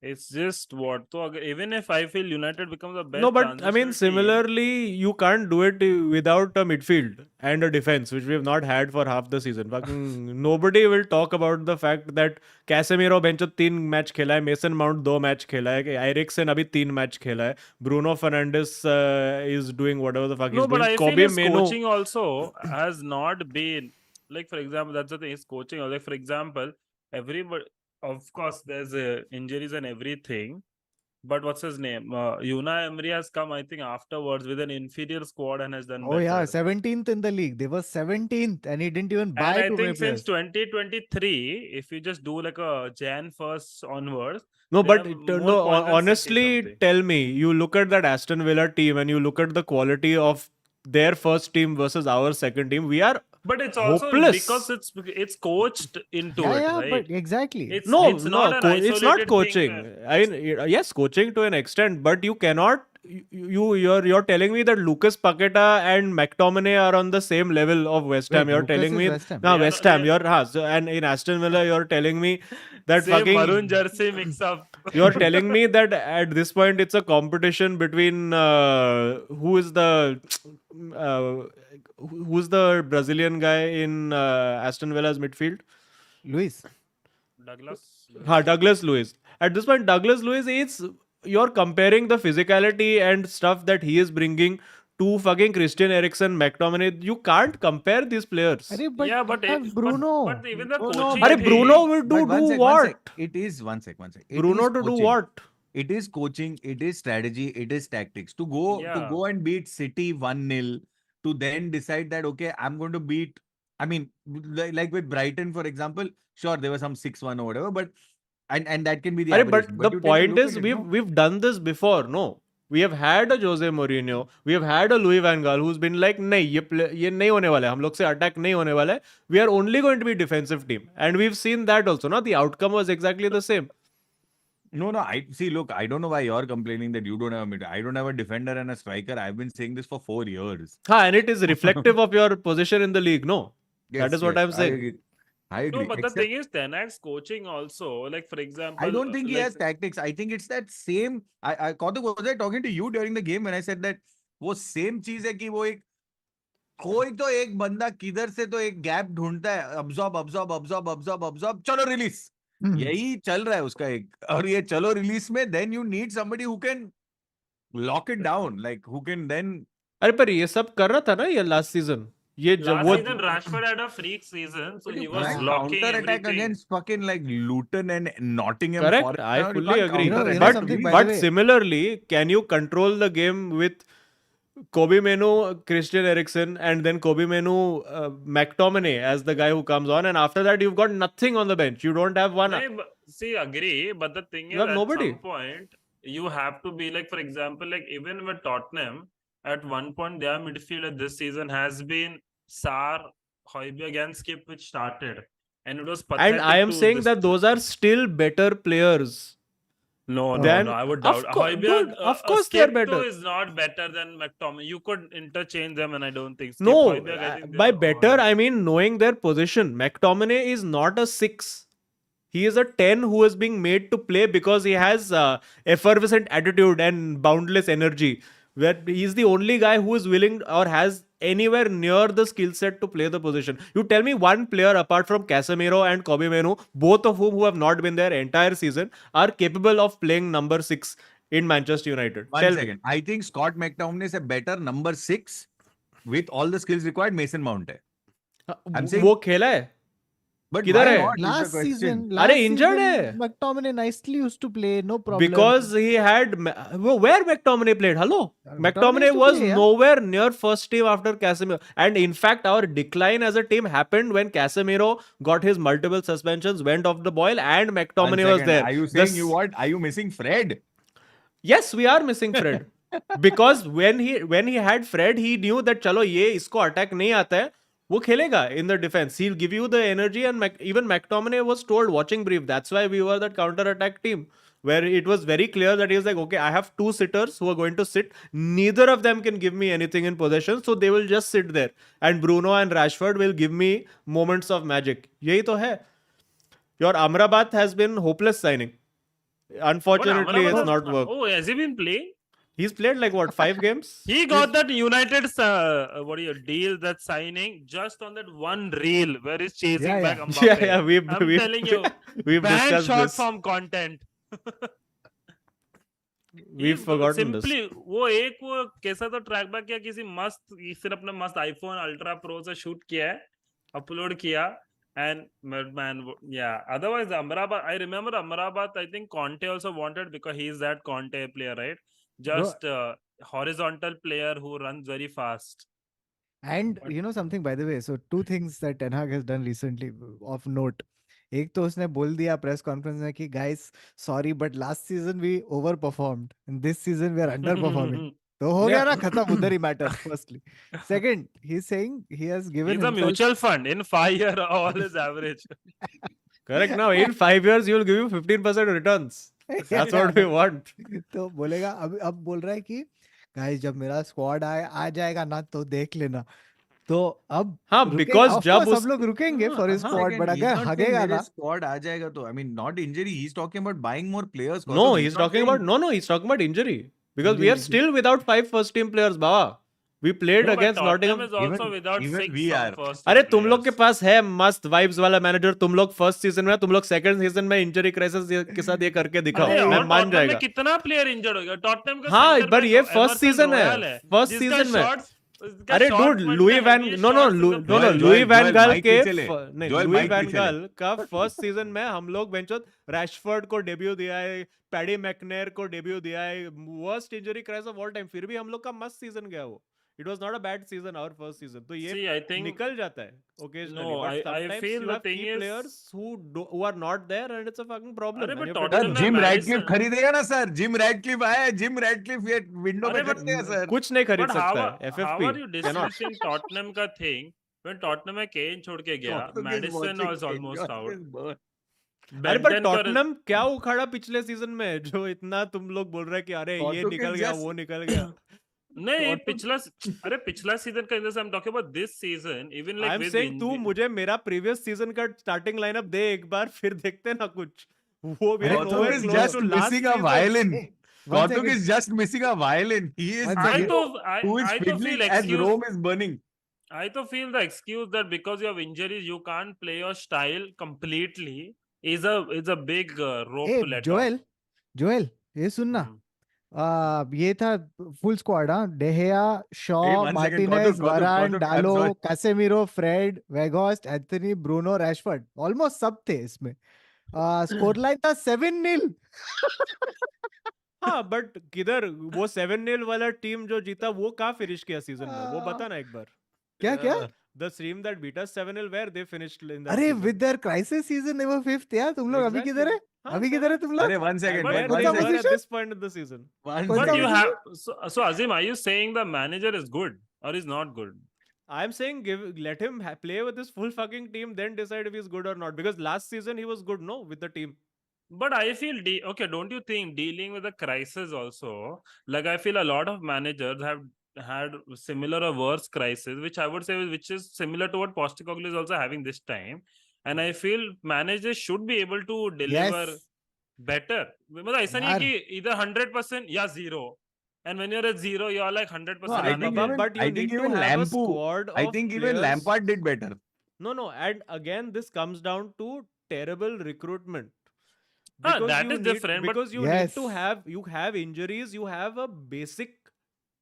It's just what. So even if I feel United becomes the best. No, but I mean, transitional team, similarly, you can't do it without a midfield and a defense, which we have not had for half the season. Fucking nobody will talk about the fact that Casemiro bench 3 match खेला है, Mason Mount 2 match खेला है, Eriksen अभी 3 match खेला है, Bruno Fernandes is doing whatever the fuck he's no, doing. but I feel Kobe his Mainoo, coaching also has not been, like, for example, that's the thing, his coaching, like, for example, everybody, of course, there's injuries and everything, But what's his name? Unai Emery has come, I think, afterwards with an inferior squad and has done Oh yeah, better. 17th in the league. They were 17th and he didn't even And buy I too many think since players. 2023, if you just do like a Jan 1st onwards, No, they but have more no, points than City honestly, something. tell me, you look at that Aston Villa team and you look at the quality of their first team versus our second team, we are But it's also because hopeless. it's coached into Yeah, it, yeah, right? but exactly. No, It's not no, an it's not isolated thing coaching. where I mean, yes, coaching to an extent, but you cannot. You're telling me that Lucas Paqueta and McTominay are on the same level of West Ham. Wait, You're Lucas telling is me West Ham. now they are West not, they Ham. are And in Aston Villa, you're telling me that same maroon fucking. jersey mix up. You're telling me that at this point it's a competition between uh, who's the Brazilian guy in Aston Villa's midfield? Luis. Douglas Lewis. Douglas Lewis. At this point, Douglas Lewis is you're comparing the physicality and stuff that he is bringing to fucking Christian Eriksen, McTominay. You can't compare these players. Arey, but Yeah, you but have Bruno. even the No, no, coaching Are but it is. Bruno thing. will But do one sec. what? It is one sec. It Bruno is to do coaching. what? It is coaching. It is strategy. It is tactics. To Yeah. go and beat City 1-0, to then decide that okay, I'm going to beat. I mean, like with Brighton, for example, sure there was some 6-1 or whatever, but and that can be the But aberration. the But you take a point look at is it, no? we've done this before. No, we have had a Jose Mourinho, we have had a Louis Van Gaal who's been like, नहीं ये नहीं होने वाला है, हम लोग से attack नहीं होने वाला है. We are only going to be defensive team, and we've seen that also. No, the outcome was exactly the same. No, no. I see. Look, I don't know why you're complaining that you don't have a mid. I don't have a defender and a striker. I've been saying this for 4 years. And it is reflective of your position in the league. No, that Yes, is what yes, I'm I saying. agree. I No, agree. but the Except thing is, Ten Hag's coaching also, like for I example, don't think he like has tactics. I think it's that same. Kautuk, was I talking to you during the game when I said that वो same चीज है कि वो एक कोई तो एक बंदा किधर से तो एक गैप ढूंढता है अब्सॉर्ब चलो रिलीज यही चल रहा है उसका एक और ये चलो रिलीज में then you need somebody who can lock it down, like who can then अरे पर ये सब कर रहा था ना ये लास्ट सीजन. ये जब last वो season, Rashford had a freak season, so but he you was can't locking counter attack everything. against fucking like Luton and Nottingham correct, Forest. I You fully can't agree. counter You know attack something, really. by the But way. similarly, can you control the game with Kobe Menu, Christian Eriksen, and then Kobe Menu, McTominay as the guy who comes on, and after that you've got nothing on the bench. You don't have one. No, see, agree, but the thing You is, have at nobody. some point, you have to be like, for example, like even with Tottenham, at one point, their midfielder this season has been Sar, Højbjerg, and Skip, which started, and it was And I pathetic am to saying this. that those are still better players No, than. I would doubt. Of course, Højbjerg, dude. Of course, they are Skip too better. is not better than McTominay. You could interchange them, and I don't think Skip, No, Højbjerg, I think they by are better on. I mean knowing their position. McTominay is not a 6. He is a 10 who is being made to play because he has effervescent attitude and boundless energy. Where he's the only guy who is willing or has anywhere near the skill set to play the position. You tell me one player apart from Casemiro and Kobe Menu, both of who have not been there entire season, are capable of playing number 6 in Manchester United. One Tell second. I think Scott McTominay is a better number 6 with all the skills required. Mason Mount hai. me. I'm saying, वो खेला है. but किधर why है? not? Is the Last question. season, अरे injured है. McTominay nicely used to play, no problem. Because he had where McTominay played. Hello, McTominay McTominay used to was play, yeah. nowhere near first team after Casemiro, and in fact, our decline as a team happened when Casemiro got his multiple suspensions, went off the boil, and One McTominay was second. there. Are you The saying you what? Are you missing Fred? Yes, we are missing Fred. Because when he had Fred, he knew that चलो ये इसको attack नहीं आता है, वो खेलेगा in the defense. He'll give you the energy, and even McTominay was told watching brief. That's why we were that counter attack team, where it was very clear that he was like, okay, I have 2 sitters who are going to sit. Neither of them can give me anything in possession, so they will just sit there. And Bruno and Rashford will give me moments of magic. यही तो है. Your Amrabat has been hopeless signing. Unfortunately, Amrabat it's has- not worked. Oh, has he been playing? He's played like what, 5 games? He got that United deal, that signing just on that one reel where he's chasing Yeah, back yeah. Mbappe. Yeah, we've telling you, we've banned discussed short this. form content. We've forgotten this. Simply वो कैसा तो track back किया किसी मस्त, सिर्फ अपने मस्त iPhone ultra pro से शूट किया है, अपलोड किया, And man, yeah. Otherwise, Amrabat. I remember Amrabat. I think Conte also wanted because he is that Conte player, right? Bro, Just horizontal player who runs very fast. and But you know something, by the way, so two things that Ten Hag has done recently of note. एक तो उसने बोल दिया press conference में कि guys sorry but last season we overperformed and this season we are underperforming. तो हो गया Yeah. ना खत्म, उधर ही matters. Firstly, second he is saying he has given he's a himself. mutual fund. In 5 years, all is average. Correct. Now, in 5 years, he will give you 15% returns. That's what we want. तो बोलेगा अब बोल रहा है कि guys जब मेरा squad आ जाएगा ना तो देख लेना. तो अब हाँ, रुके, because ऑफ जब कोर्स सब उस लोग रुकेंगे फॉर हिज हाँ, स्क्वाड, Second, बट he's अगर not saying हगेगा मेरे ना. squad आ जाएगा तो, I mean, not injury. He's talking about buying more players. no, Kautuk. he's not talking saying about he's talking about injury because we Injury, are still without 5 first team players, Baba. We played No, but against Tottenham Nottingham. is also even without even 6 we are. first अरे team तुम लोग के players. पास है मस्त vibes वाला manager. तुम लोग first season में, तुम लोग सेकंड सीजन में इंजरी क्राइसिस के साथ ये करके दिखाओ, अरे मैं और मान टॉटनहम में जाएगा. कितना प्लेयर इंजर्ड हो गया. टॉटनहम का हाँ, सेंटर पर बैक ये फर्स्ट एमरसन सीजन है. रॉयल है फर्स्ट जिसका सीजन में. शॉट्स अरे डूड, लुई वैन नो गाल Mic के पीछे ले. नहीं, Joel, लुई mic वैन पीछे ले. गाल का फर्स्ट सीजन में हम लोग बेंचोत रैशफोर्ड को डेब्यू दिया है, पैडी मैकनेर को डेब्यू दिया है, worst injury crisis of all time, फिर भी हम लोग का मस्त सीजन गया वो. It was not a bad season our first season. तो ये सी आई थिंक निकल जाता है occasionally, no but I sometimes feel you the have key thing is players who are not there and it's a fucking problem अरे and but you have to sir deal Tottenham with में it. Gym Radcliffe medicine खरीदेगा ना sir. Gym Radcliffe आया. Gym Radcliffe ये window पे अरे but खरीदेगा sir. कुछ नहीं खरीद but सकता है. how FFP are you cannot. dismissing Tottenham का thing when Tottenham में केन छोड़ के गया. Kautuk is Madison watching was almost Kautuk out. is burnt. अरे पर बेंटन का टॉटनहम क्या उखाड़ा पिछले सीजन में जो इतना तुम लोग बोल रहे हैं कि अरे ये Kautuk निकल is गया, just वो निकल गया. नहीं Kautuk. अरे पिछला सीजन का I'm talking about this season even I like am with saying तू मुझे मेरा प्रीवियस सीजन का स्टार्टिंग लाइनअप दे एक बार, फिर देखते ना कुछ. वो भी अरे Kautuk nowhere is close just to last missing a season. violin. One Kautuk second. is just missing a violin. He is One the second. hero who is I तो fiddling feel as excuse Rome is burning. I तो feel the excuse that because you have injuries you can't play your style completely is a big rope a to let Joel, Joel ये off. सुनना. ये था full squad. हाँ, De Gea, Shaw, Hey, 1 second. Martinez, Kautuk, Varane, I'm डालो, sorry. Casemiro, Fred, Weghorst, Antony, Bruno, Rashford, almost सब थे इसमें. Score line था 7-0. हाँ बट किधर वो 7-0 वाला टीम जो जीता वो कहाँ फिनिश किया सीजन में, वो बता ना एक बार. क्या क्या? The team that beat us 7-0 where they finished in that अरे season. With their crisis season they were 5th यार. तुम लोग अभी किधर है? हाँ, अभी किधर है तुम लोग? अरे 1 second. But where One they कौन सा were second. at position? this point in the season. One कौन But सा second. you position? have so Azim, are you saying the manager is good or is not good? I'm saying let him play with his full fucking team, then decide if he's good or not. Because last season he was good, no, with the team. But I feel okay, don't you think dealing with the crisis also, like I feel a lot of managers have had similar or worse crisis, which I would say which is similar to what Postecoglou is also having this time. And I feel managers should be able to deliver Yes. better. मतलब ऐसा नहीं है यार. कि either 100% या 0. And when you're at 0, you're like 100% I No, think but, even, but you I need think to even have a Lampu, squad I of think even players. Lampard did better. No, and again this comes down to terrible recruitment. Ah, Because that you is need, different, but because you Yes. need to have injuries, you have a basic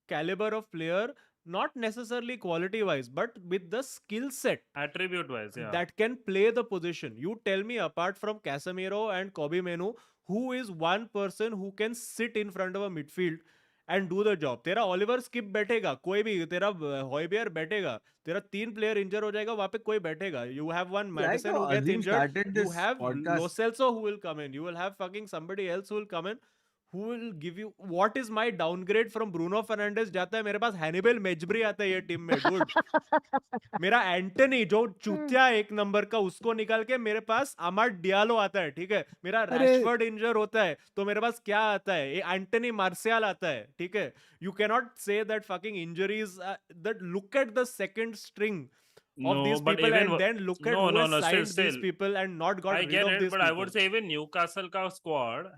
caliber of player, not necessarily quality wise, but with the skill set attribute wise, yeah. that can play the position. You tell me, apart from Casemiro and Kobe Menu, who is one person who can sit in front of a midfield and do the job. तेरा Oliver skip बैठेगा, कोई भी तेरा हॉयबियर बैठेगा, तेरा 3 player इंजर हो जाएगा, वहां पे कोई बैठेगा. You have one Like Madison how who gets Azim injured. started You this have podcast. Lo Celso who will come in. You will have fucking somebody else who will come in. Who will give you what is my downgrade from Bruno Fernandes जाता है मेरे पास Hannibal मेजबरी आता है ये team में dude. मेरा Antony जो चूतिया 1 नंबर का उसको निकाल के मेरे पास अमाड डियालो आता है, ठीक है. मेरा अरे. रैशफोर्ड इंजर होता है तो मेरे पास क्या आता है, एंटनी मार्शियल आता है, ठीक है. You cannot say that fucking injuries that look at the second string of No, these but people even and then look at no, who no, has no, signed still, these people and not got I rid get of it, these but people. I would say even Newcastle ka squad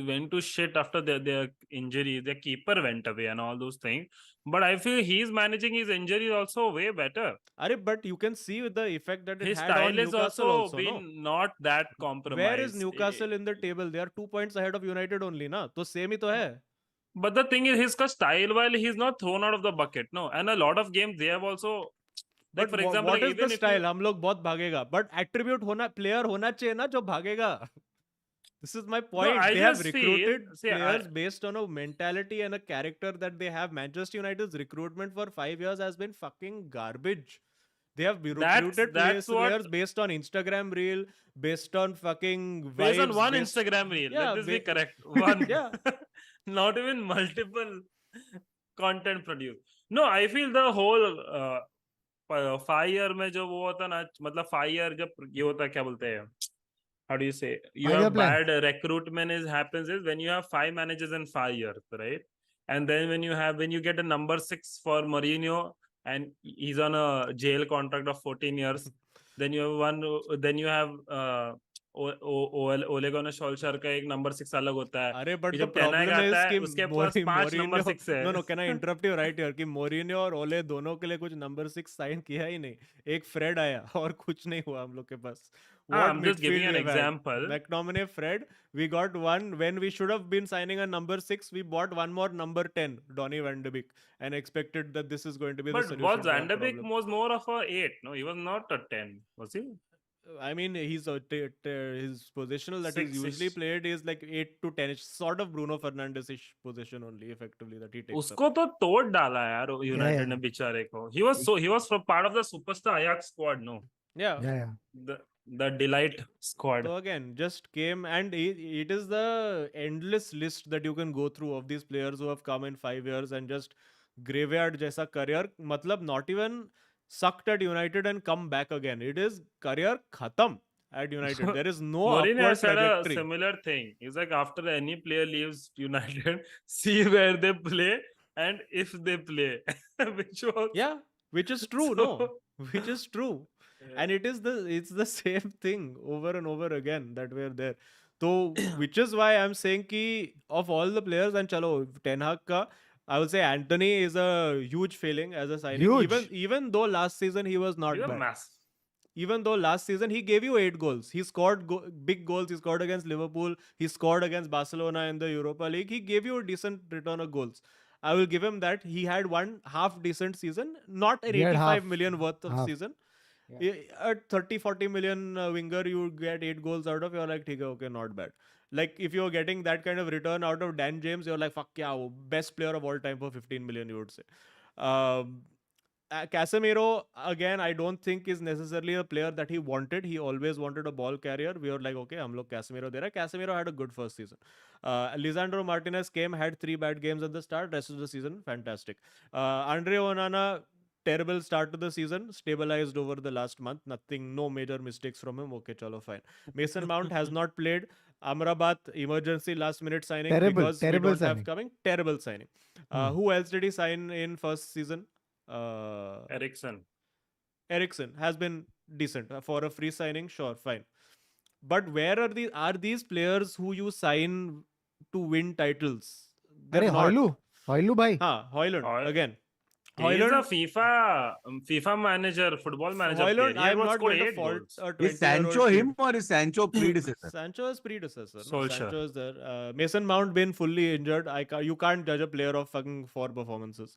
went to shit after their injuries. Their keeper went away and all those things. But I feel he's managing his injuries also way better. Arey, but you can see with the effect that it His had on style is Newcastle also also, no? been not that compromised. Where is Newcastle in the table? They are 2 points ahead of United only, na? तो same ही तो है. But the thing is, his style, while he's not thrown out of the bucket, no. And a lot of games they have also Like for example, what like, is the even if you style? हम लोग बहुत भागेगा, but attribute होना player होना चाहिए ना जो भागेगा. This is my no, point. I They have just feel recruited see I players based on a mentality and a character that they have. Manchester United's recruitment for 5 years has been fucking garbage. They have recruited that's what players based on Instagram reel, based on fucking based on vibes, one based Instagram reel. yeah, Let this be correct. One. yeah. Not even multiple content produced. No, I feel the whole 5 year में जो वो होता ना, मतलब 5 year जब ये होता क्या बोलते हैं, how do you say, you 5-year have plan. bad recruitment is happens is when you have 5 managers in 5 years, right? And then when you get a number 6 for Mourinho and he's on a jail contract of 14 years, then you have then you have Ole Gunnar Solskjaer का एक number 6 अलग होता है अरे कि but the जब ten हैग problem आता is है कि उसके पास 5 नंबर Mourinho 6 है. no can I interrupt you right here कि Mourinho और ओले दोनों के लिए कुछ नंबर 6 साइन किया ही नहीं. एक फ्रेड आया और कुछ नहीं हुआ हम लोग के पास. What I'm just giving midfield an we have had? example. McTominay, Fred. We got one when we should have been signing a number 6. We bought one more number 10, Donny Van de Beek, and expected that this is going to be the But solution was to our Van de Beek problem. was more of a 8? No, he was not a 10, was he? I mean, he's his positional that is 6-ish. usually played is like 8 to 10. It's sort of Bruno Fernandes-ish position only, effectively, that he takes up. उसको तो तोड़ डाला यार United ने yeah. बेचारे को. He was from part of the superstar Ajax squad, no? Yeah. Yeah. The delight squad. So again, just came and it is the endless list that you can go through of these players who have come in 5 years and just graveyard jaisa career. Matlab not even sucked at United and come back again. It is career khatam at United. There is no Mourinho upward has said a trajectory. similar thing. He's like, after any player leaves United, see where they play and if they play, which was Yeah, which is true, no, which is true. And it's the same thing over and over again that we're there. So which is why I'm saying ki of all the players and chalo Ten Hag ka, I would say Anthony is a huge failing as a signing. Huge. Even though last season he was not he's a bad. massive. Even though last season he gave you 8 goals, he scored big goals. He scored against Liverpool. He scored against Barcelona in the Europa League. He gave you a decent return of goals. I will give him that. He had one half decent season, not an He had 85 half- million worth of half. season. Yeah. At 30-40 million winger, you get 8 goals out of. You're like, okay, not bad. Like if you're getting that kind of return out of Dan James, you're like, fuck yeah, best player of all time for 15 million, you would say. Casemiro, again, I don't think is necessarily a player that he wanted. He always wanted a ball carrier. We were like, okay, hum log Casemiro de rahe. Casemiro had a good first season. Lisandro Martinez had 3 bad games at the start. Rest of the season, fantastic. Andre Onana, terrible start to the season. Stabilized over the last month. Nothing, no major mistakes from him. Okay, chalo, fine. Mason Mount has not played. Amrabat, emergency last minute signing because we terrible don't have signing. coming. Terrible signing. Who else did he sign in first season? Ericsson. Ericsson has been decent for a free signing, sure, fine. But where are these players who you sign to win titles? They're Arey, not. Hoylu bhai. Højlund again. He is a FIFA manager, football manager Højlund, player. He I'm was not scored going to 8 fault goals. a Is 20-year-old Sancho kid. him or is Sancho predecessor? Sancho is predecessor. No? Solskjaer. Sancho is there. Mason Mount been fully injured. You can't judge a player of fucking 4 performances.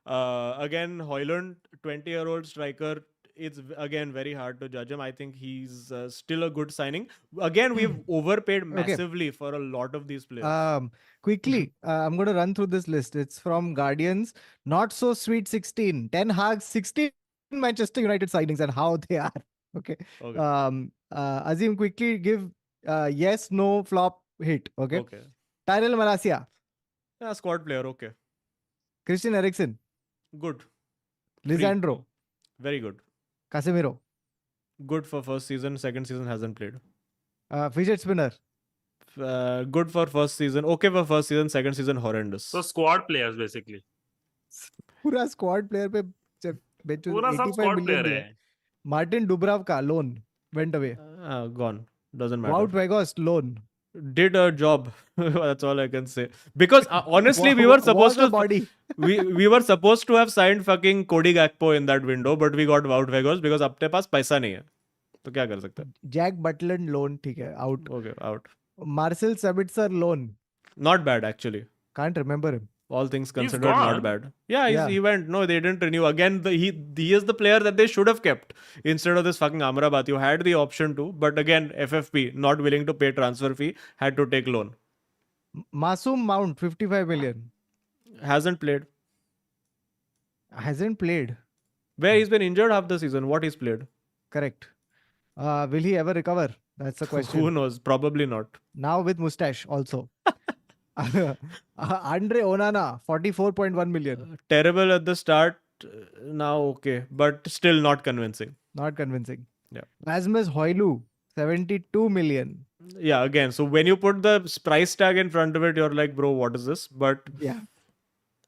Again, Højlund, 20-year-old striker. It's again very hard to judge him. I think he's still a good signing. Again, we've overpaid massively for a lot of these players. Quickly, I'm going to run through this list. It's from Guardians. Not so sweet 16. Ten Hag 16 Manchester United signings and how they are. Okay. Azim, quickly give yes, no, flop, hit. Okay. Tyrell Malacia. Yeah, squad player. Okay. Christian Eriksen. Good. Lisandro. Very good. Casemiro. Good for first season. Second season hasn't played. Fidget spinner. Good for first season. Okay for first season. Second season horrendous. So squad players basically. पूरा squad player पे बेचो पूरा सब 85 squad million player दिया. है. Martin Dubravka loan went away. Gone. Doesn't matter. Wout Weghorst loan. Did a job. That's all I can say. Because honestly, we were supposed to body. we were supposed to have signed fucking Cody Gakpo in that window, but we got Wout Weghorst because अपने पास पैसा नहीं है. तो क्या कर सकते हैं? Jack Butland loan ठीक है out. Okay, out. Marcel Sabitzer loan. Not bad actually. Can't remember him. All things considered, not gone. bad. Yeah, Yeah. he went. No, they didn't renew. Again, he is the player that they should have kept instead of this fucking Amrabat. You had the option to, but again, FFP not willing to pay transfer fee, had to take loan. Masoom Mount, 55 million. Hasn't played. Hasn't played. Where he's been injured half the season. What he's played. Correct. Will he ever recover? That's the Who question. knows? Probably not. Now with mustache also. Andre Onana, 44.1 million. Terrible at the start. Now okay, but still not convincing. Not convincing. Yeah. Rasmus Hoylu, 72 million. Yeah, again. So when you put the price tag in front of it, you're like, bro, what is this? But Yeah.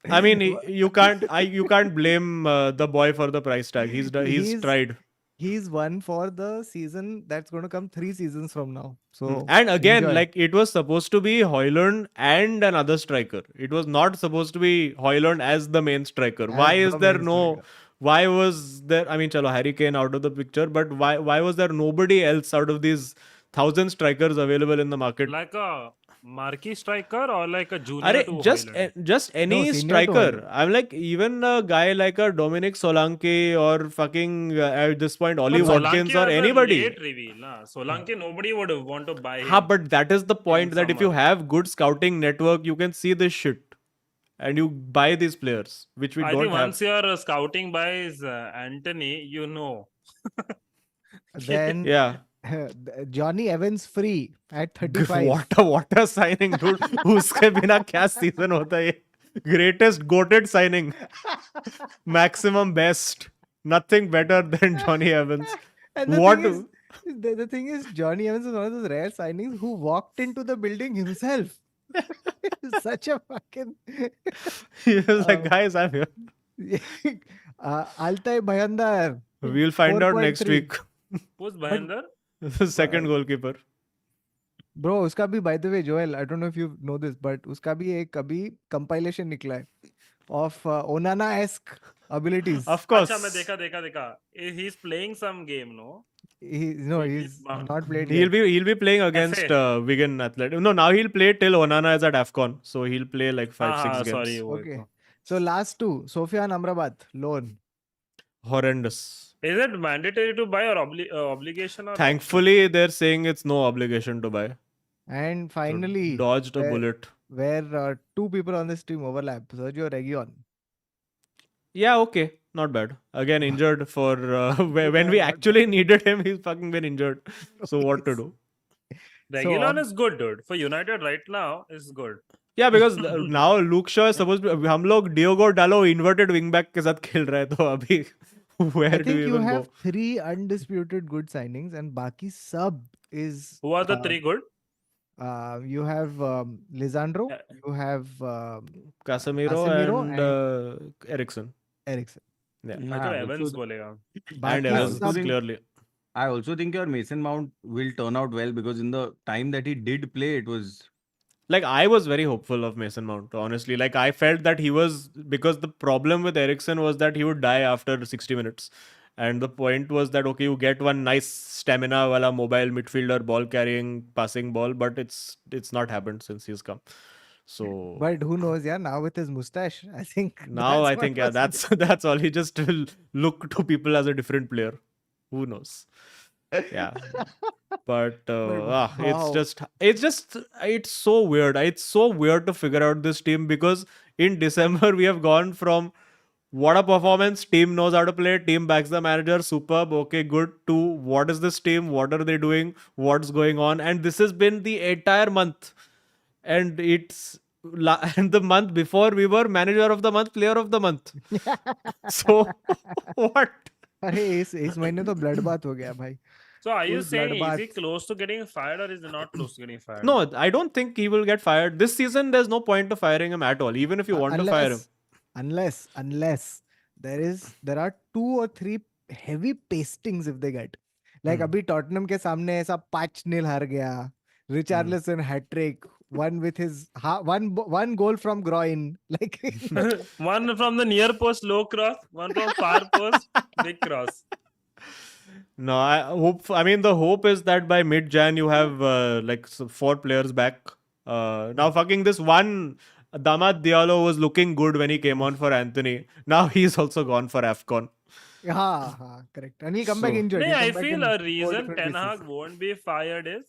I mean, you can't blame the boy for the price tag. He's He's- tried. He's one for the season that's going to come 3 seasons from now. So And again, enjoy. like it was supposed to be Højlund and another striker. It was not supposed to be Højlund as the main striker. As Why is the there main no? striker. Why was there? I mean, chalo, Harry Kane out of the picture, but why was there nobody else out of these 1,000 strikers available in the market? Like a marquee striker or like a junior Arey, to just Højlund? just any senior to striker. Højlund. I'm like even a guy like a Dominic Solanke or fucking at this point Ollie But Watkins Solanke or was a anybody. late reveal, nah. Solanke, nobody would want to buy Ha, him. but that is the point that if you summer. have good scouting network, you can see this shit and you buy these players, which we I don't think have. once your scouting buys Anthony, you know. Then Yeah. Johnny Evans free at 35. what a signing, dude. उसके बिना क्या season होता है ये? Greatest goated signing. Maximum best. Nothing better than Johnny Evans. And the What? thing is, the thing is, Johnny Evans is one of those rare signings who walked into the building himself. Such a fucking. He was like, guys, I'm here. Altay Bhayandar. We'll find out next 4.3. week. Who's Bhayandar? The second goalkeeper. Bro, उसका भी by the way, Joel, I don't know if you know this, but उसका भी एक अभी compilation निकला है of Onana-esque abilities. Of course. अच्छा, मैं देखा. He's playing some game, no? He's not played He'll yet. be playing against FA. Wigan Athletic. No, now he'll play till Onana is at AFCON. So he'll play like 5-6 games. Sorry. वो Okay. तो. So last two, Sofian Amrabat, loan. Horrendous. Is it mandatory to buy or obligation? Or Thankfully, they're saying it's no obligation to buy. And finally, Dodged a bullet. where two people on this team overlap, Sergio Reguilon. Yeah, okay. Not bad. Again, injured for when we actually needed him, he's fucking been injured. So what to do? Reguilon is good, dude. For United right now, is good. Yeah, because now Luke Shaw is supposed to be. हम लोग Diogo Dalot inverted wingback के साथ खेल रहे हैं तो अभी where I do think we you even have go? 3 undisputed good signings, and Baki sub is. Who are the three good? You have Lisandro, Yeah. you have Casemiro Casemiro and Eriksen. Ericsson. Yeah. मैं तो Evans बोलेगा. And Baki Evans sub, clearly. I also think your Mason Mount will turn out well because in the time that he did play, it was Like I was very hopeful of Mason Mount, honestly. Like I felt that he was, because the problem with Eriksen was that he would die after 60 minutes. And the point was that okay, you get one nice stamina wala mobile midfielder, ball carrying, passing ball, but it's not happened since he's come. So but who knows? Yeah, now with his mustache, I think. now I what think yeah, was- that's all. He just will look to people as a different player. Who knows? Yeah. But wow. it's so weird. It's so weird to figure out this team because in December we have gone from what a performance, team knows how to play, team backs the manager, superb, okay, good, to what is this team, what are they doing, what's going on, and this has been the entire month. And and the month before we were manager of the month, player of the month. So what? अरे इस महीने तो bloodbath हो गया भाई. So are you Full saying is he bloodbath. close to getting fired or is he not close to getting fired? No, I don't think he will get fired. This season, there's no point of firing him at all, even if you want to fire him. Unless there are 2 or 3 heavy pastings if they get. Like अभी Tottenham के सामने ऐसा 5-0 हार गया. Richarlison hat trick, one with his one goal from groin. Like One from the near post, low cross. One from far post, big cross. No, I mean, the hope is that by mid-Jan you have 4 players back. Now, fucking this one Damad Diallo was looking good when he came on for Anthony. Now he's also gone for AFCON. Correct. And he'll come back So injured. No, He'll come I back feel in a four reason different Ten pieces. Hag won't be fired is,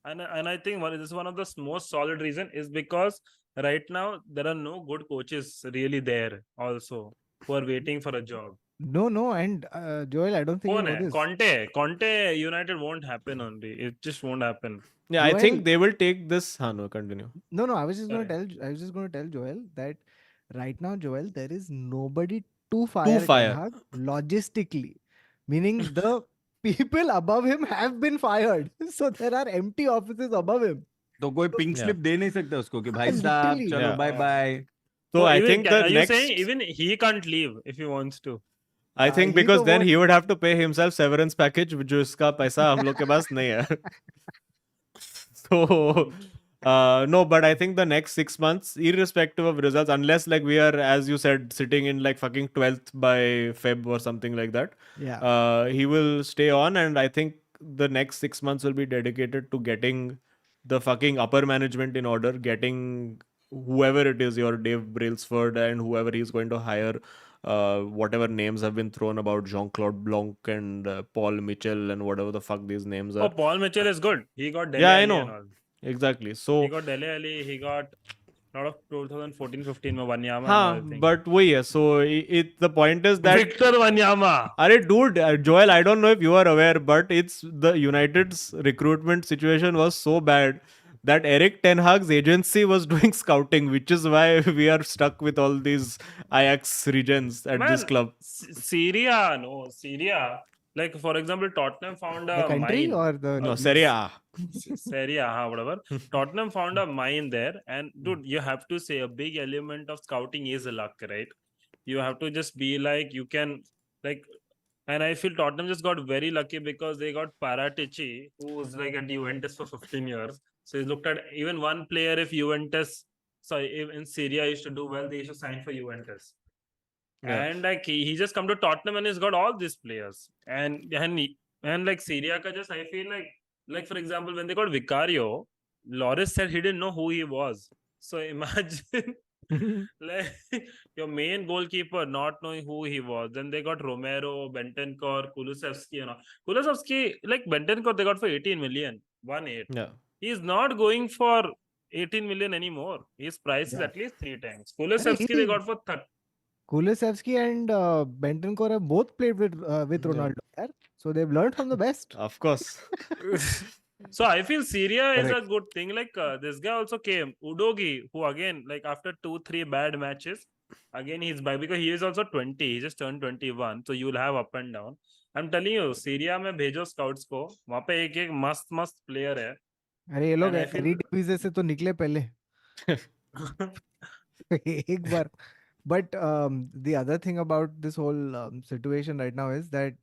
and I think this is one of the most solid reason is because right now there are no good coaches really there also who are waiting for a job. No, and Joel, I don't think you कौन know है? this. Conte United won't happen only. It just won't happen. yeah, I Joel, think they will take this. No, continue. no, I was just going to Sorry. tell. I was just going to tell Joel that right now, Joel, there is nobody to To fire Ten fire. Hag logistically, meaning the people above him have been fired, so there are empty offices above him. तो कोई pink Yeah. Slip दे नहीं सकता उसको कि भाई साहब Literally. चलो Yeah. Bye bye. So So I even think the are you saying next. even he can't leave if he wants to? I think He because तो then वो he would have to pay himself severance package, जो इसका पैसा हम लोग के पास नहीं है. So no, but I think the next 6 months, irrespective of results, unless like we are, as you said, sitting in like fucking 12th by Feb or something like that, yeah. he will stay on, and I think the next 6 months will be dedicated to getting the fucking upper management in order, getting whoever it is, your Dave Brailsford and whoever he's going to hire, whatever names have been thrown about Jean-Claude Blanc and Paul Mitchell and whatever the fuck these names Oh, are. Paul Mitchell is good. He got Dele Yeah, I Alli and know. all. Exactly. He So got Dele Alli. He got a lot of 2014-15 में Wanyama and हाँ, everything. but वही है. So the point is that Victor Wanyama. अरे dude, Joel, I don't know if you are aware, but it's the United's recruitment situation was so bad that Eric Ten Hag's agency was doing scouting, which is why we are stuck with all these Ajax regions at this Man, club. Syria. Like for example, Tottenham found The a country mine. or the No, league? Serie A. Serie A, whatever. Tottenham found a mine there, and dude, you have to say a big element of scouting is luck, right? You have to just be like you can like, and I feel Tottenham just got very lucky because they got Paratici, who was like at Juventus for 15 years. So he looked at even one player if Juventus, sorry, if in Syria used to do well, they used to sign for Juventus. Yeah. And like he just come to Tottenham and he's got all these players. And like Syria ka just I feel like for example when they got Vicario, Loris said he didn't know who he was. So imagine like your main goalkeeper not knowing who he was. Then they got Romero, Bentancur, Kulusevski, Kulusevski, like Bentancur, they got for 18 million, 1.8. Yeah. He's not going for 18 million anymore. His price is Yeah. at least 3 times. Kulusevski they got for Kulusevski and Bentancur have both played with Yeah. Ronaldo. Yeah? So they've learned from the best. Of course. So I feel Syria is a Correct. good thing. Like this guy also came, Udogi, who again, like after 2-3 bad matches, again he's back because he is also 20. He just turned 21. So you'll have up and down. I'm telling you, Syria में भेजो scouts को, वहाँ पे एक एक मस्त player है. अरे ये लोग And I feel एरिडिविज़े से तो निकले पहले एक बार. But the other thing about this whole situation right now is that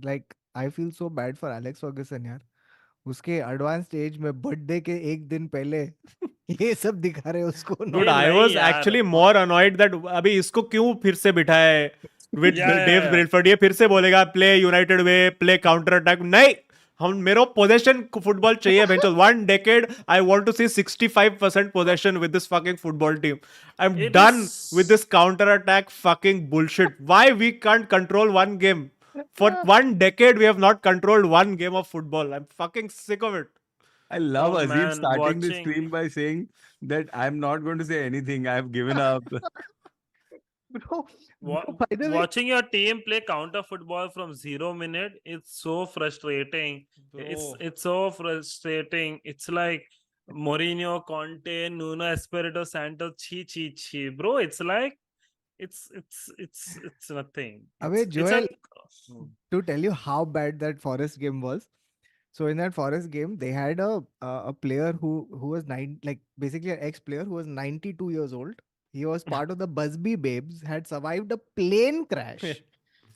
like I feel so bad for Alex Ferguson यार. उसके एडवांस स्टेज में बर्थडे के एक दिन पहले ये सब दिखा रहे उसको. Dude, ये I नहीं was यार. actually more annoyed that अभी इसको क्यों फिर से बिठाया है with Dave Brailsford. ये फिर से बोलेगा play United way, play counter attack. नहीं, हम मेरे पोजेशन फुटबॉल चाहिए बेंचो. 1 decade I want to see 65% possession with this fucking football team. I'm It done is- with this counter attack fucking bullshit. Why we can't control one game? For 1 decade we have not controlled one game of football. I'm fucking sick of it. I love Oh, Azim man, starting this watching- stream by saying that I'm not going to say anything. I have given up. Bro, Wa- by the way, watching your team play counter football from 0 minute, it's so frustrating. It's so frustrating. It's like Mourinho, Conte, Nuno Espirito Santo, chi. Bro, it's like it's nothing. Abey, It's Joel, Hmm. to tell you how bad that Forest game was. So in that Forest game, they had a player who was basically an ex-player who was 92 years old. He was part of the Busby Babes, had survived a plane crash,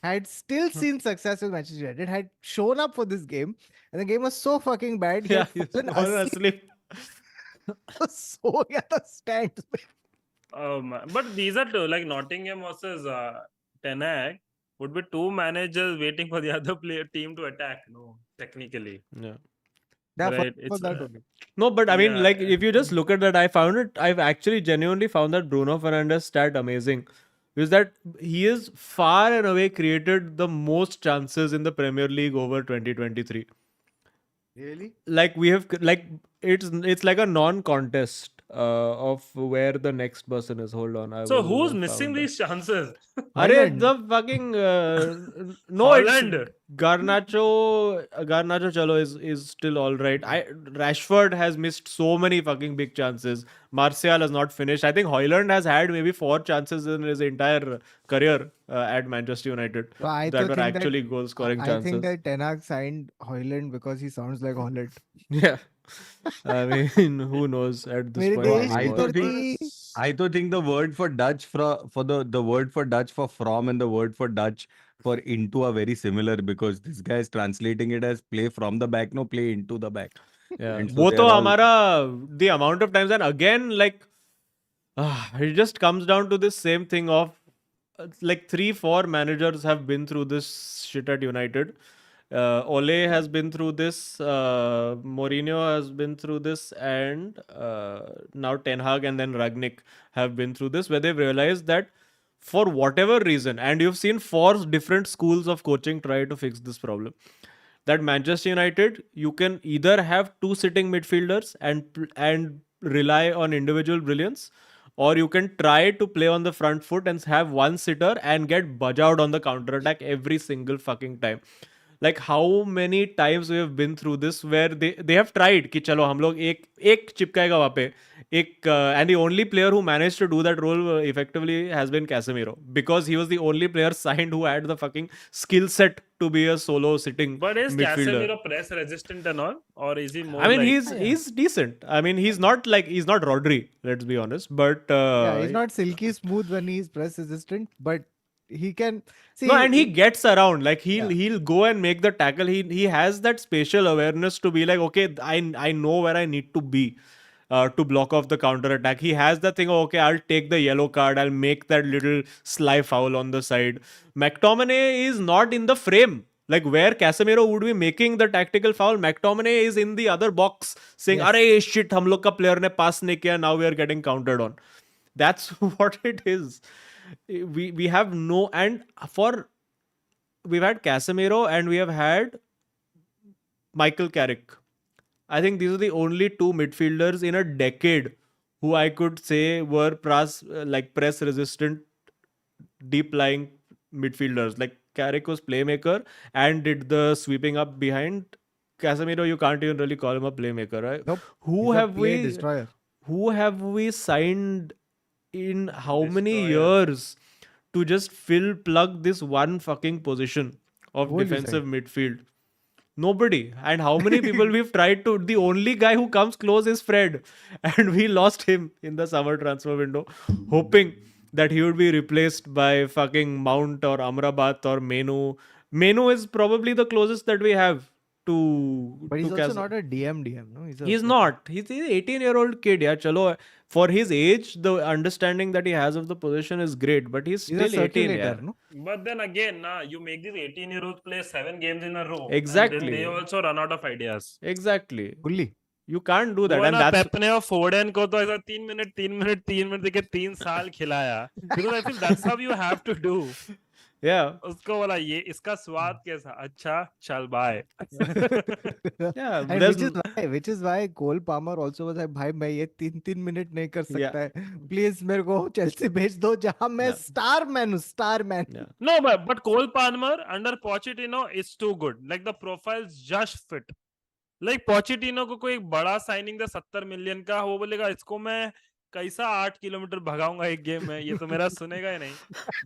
had still seen success with Manchester United, had shown up for this game, and the game was so fucking bad. He Yeah, had fallen asleep. So yeah, the stands. But these are two, like Nottingham versus Ten Hag would be two managers waiting for the other player team to attack. No, technically. Yeah. Yeah, right? for It's that only. No, but I mean, yeah, like, if you just look at that, I've actually genuinely found that Bruno Fernandes stat amazing. Is that he is far and away created the most chances in the Premier League over 2023. Really? Like, we have, like, it's like a non-contest of where the next person is. Hold on, I so will who's missing found that. these chances? Arey, Holland. the fucking no, it's Holland. Garnacho. Garnacho, chalo, is still all right. Rashford has missed so many fucking big chances. Martial has not finished. I think Hoyland has had maybe 4 chances in his entire career at Manchester United So I that to were think that actually goal scoring I think chances. that Ten Hag signed Hoyland because he sounds like Holland. Yeah, I mean, who knows at this मेरे point No, देश की I anymore. to think धरती. I to think the word for Dutch for the word for Dutch for from and the word for Dutch for into are very similar because this guy is translating it as play from the back, no play into the back. Yeah, And so वो they तो are all हमारा the amount of times, and again, like, it just comes down to this same thing of like 3-4 managers have been through this shit at United. Ole has been through this, Mourinho has been through this, and now Ten Hag and then Ragnick have been through this, where they've realized that for whatever reason, and you've seen 4 different schools of coaching try to fix this problem, that Manchester United, you can either have 2 sitting midfielders and rely on individual brilliance, or you can try to play on the front foot and have 1 sitter and get budge out on the counter attack every single fucking time. Like, how many times we have been through this where they have tried कि चलो हम लोग एक एक चिपकाएगा वहाँ पे एक and the only player who managed to do that role effectively has been Casemiro, because he was the only player signed who had the fucking skill set to be a solo sitting But is midfielder. Casemiro press resistant and all, or is he more I mean, like? he's decent. I mean, he's not Rodri, let's be honest, but Yeah, he's not silky smooth when he's press resistant, but he can no, see. and he gets around. Like, he'll Yeah. he'll go and make the tackle. He has that spatial awareness to be like, okay, I know where I need to be to block off the counter attack. He has the thing of, okay, I'll take the yellow card. I'll make that little sly foul on the side. McTominay is not in the frame. Like, where Casemiro would be making the tactical foul, McTominay is in the other box saying, Yes. "Arey shit, हम लोग का player ने pass नहीं किया. Now we are getting countered on." That's what it is. We have no, and for we've had Casemiro and we have had Michael Carrick. I think these are the only 2 midfielders in a decade who I could say were press resistant, deep lying midfielders. Like, Carrick was playmaker and did the sweeping up behind. Casemiro, you can't even really call him a playmaker, right? Nope. Who He's a have play we destroyer. who have we signed in how many Destroyer. years to just plug this one fucking position of Goal you defensive said. midfield? Nobody. And how many people we've tried to? The only guy who comes close is Fred, and we lost him in the summer transfer window, hoping that he would be replaced by fucking Mount or Amrabat or Menu. Menu is probably the closest that we have But he's to also not a DM, no? He's not. He's an 18-year-old kid. Yeah, chalo. For his age, the understanding that he has of the position is great, but he's He's a still 18. Yeah, circulator, no? But then again, you make these 18-year-olds play 7 games in a row. And then Exactly. they also run out of ideas. exactly. Fully. You can't do that, वो and ना that's पेप ने और फोर्डन को तो ऐसा 3 minute देके 3 साल खिलाया, because I feel that's how you have to do. yeah, उसको बोला ये इसका स्वाद कैसा, अच्छा चल bye. yeah. And There's which is why Cole Palmer also was like, भाई मैं ये 3 मिनट नहीं कर Yeah. सकता है, प्लीज मेरे को चेल्सी भेज दो जहां मैं Yeah. स्टार मैन हूँ, star man. yeah. No, but Cole Palmer under Pochettino is too good. Like the profiles just fit. Like Pochettino को कोई एक बड़ा साइनिंग था 70 मिलियन का, वो बोलेगा इसको मैं कैसा 8 किलोमीटर भगाऊंगा एक गेम में, ये तो मेरा सुनेगा ही नहीं.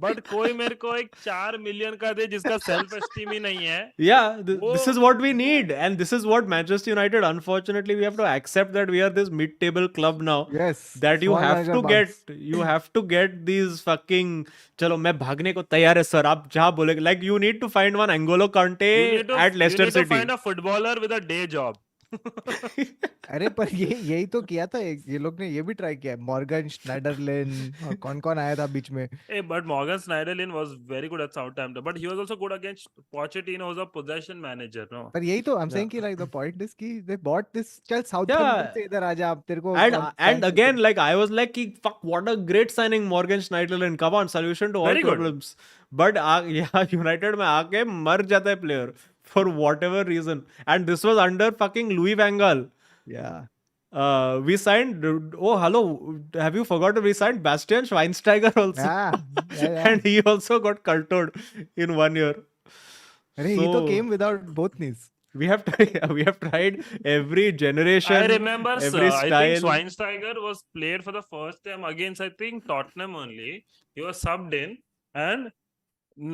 बट कोई मेरे को एक 4 मिलियन का दे जिसका सेल्फ एस्टीम ही नहीं है. Yeah, this वो- is what we need, and this is what Manchester United. Unfortunately, we have to accept that we are this mid-table club now. Yes. That you small have manager to bounce. get these fucking चलो मैं भागने को तैयार है sir, आप जहाँ बोलेगे. Like, you need to find one Angolo Kante You need to, at Leicester you need to City. find a footballer with a day job. अरे पर यही तो किया था, ये लोग ने ये भी ट्राई किया है, मॉर्गन स्नाइडरलिन और कौन कौन आया था बीच में. Hey, but Morgan Schneiderlin was very good at Southampton, but he was also good against Pochettino, who's a possession manager, no? पर यही तो I'm Yeah. saying कि like the point is कि they bought this. चल Yeah. Southampton से इधर आजा, अब तेरे को And again, like I was like, fuck, what a great signing, Morgan Schneiderlin. Come on, solution to all Very good. problems. But yeah, United में आके मर जाता है player for whatever reason. And this was under fucking Louis van Gaal. Yeah. We signed. Oh, hello. Have you forgotten? We signed Bastian Schweinsteiger also, Yeah. and he also got cultured in 1 year. अरे he तो came without both knees. We have tried every generation. I remember, every I think style. Schweinsteiger was played for the first time against, I think, Tottenham only. He was subbed in, and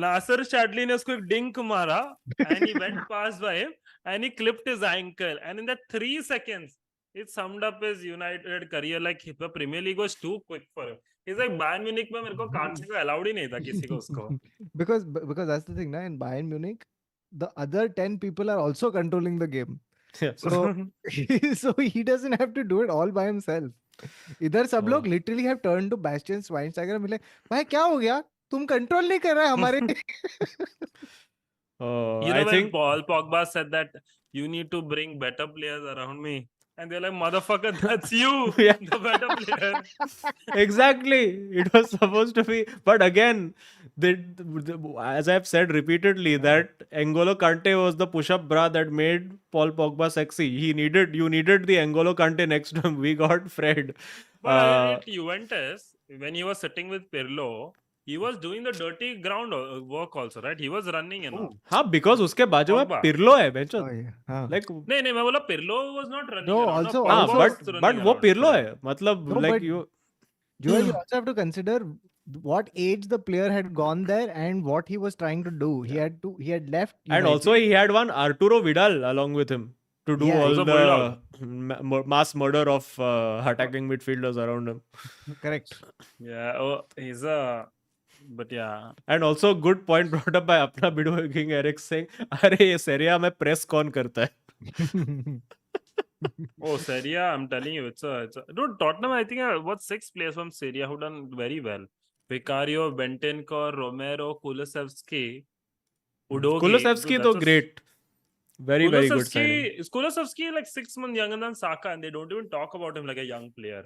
Nasser Chadli ने उसको एक dink मारा, and he went past by him, and he clipped his ankle, and in that 3 seconds, it summed up his United career. Like the Premier League was too quick for him. He's like Bayern Munich में मेरे को काटने को allowed ही नहीं था किसी को उसको. because that's the thing, na, in Bayern Munich, the other 10 people are also controlling the game. Yeah. So so he doesn't have to do it all by himself. इधर सब लोग literally have turned to Bastian Schweinsteiger, मिले भाई क्या हो गया, तुम control नहीं कर रहे हमारे. You know, I when think Paul Pogba said that you need to bring better players around me, and they're like, motherfucker, that's you, Yeah. the better player. exactly, it was supposed to be, but again, as I've said repeatedly, that N'Golo Kante was the push-up bra that made Paul Pogba sexy. You needed the N'Golo Kante next to him. We got Fred. But at Juventus, when he was sitting with Pirlo, he was doing the dirty ground work also, right? He was running and all. हाँ, because उसके बाजू में Pogba. Pirlo है बेंचो. Oh, yeah. हाँ. Like नहीं मैं बोला Pirlo was not running No, around. also- Pogba also- was but running वो around. Pirlo Correct. है, मतलब No, like but- you. Joel, you also have to consider what age the player had gone there and what he was trying to do. He had left. And United. also he had one Arturo Vidal along with him to do Yeah, all He's a the bulldog. mass murder of attacking midfielders around him. correct. Yeah, oh, he's a... But yeah. And also good point brought up by अपना Bido King Eric saying, अरे ये सेरिया में press कौन करता है? Oh, Serie A, I'm telling you, it's a dude. Tottenham, I think, what 6 players from Serie A who done very well. Vicario, Bentancur, Romero, Kulusevski, Udogie. Kulusevski Dude, though that's a- great, very good signing. Kulusevski like 6 months younger than Saka, and they don't even talk about him like a young player.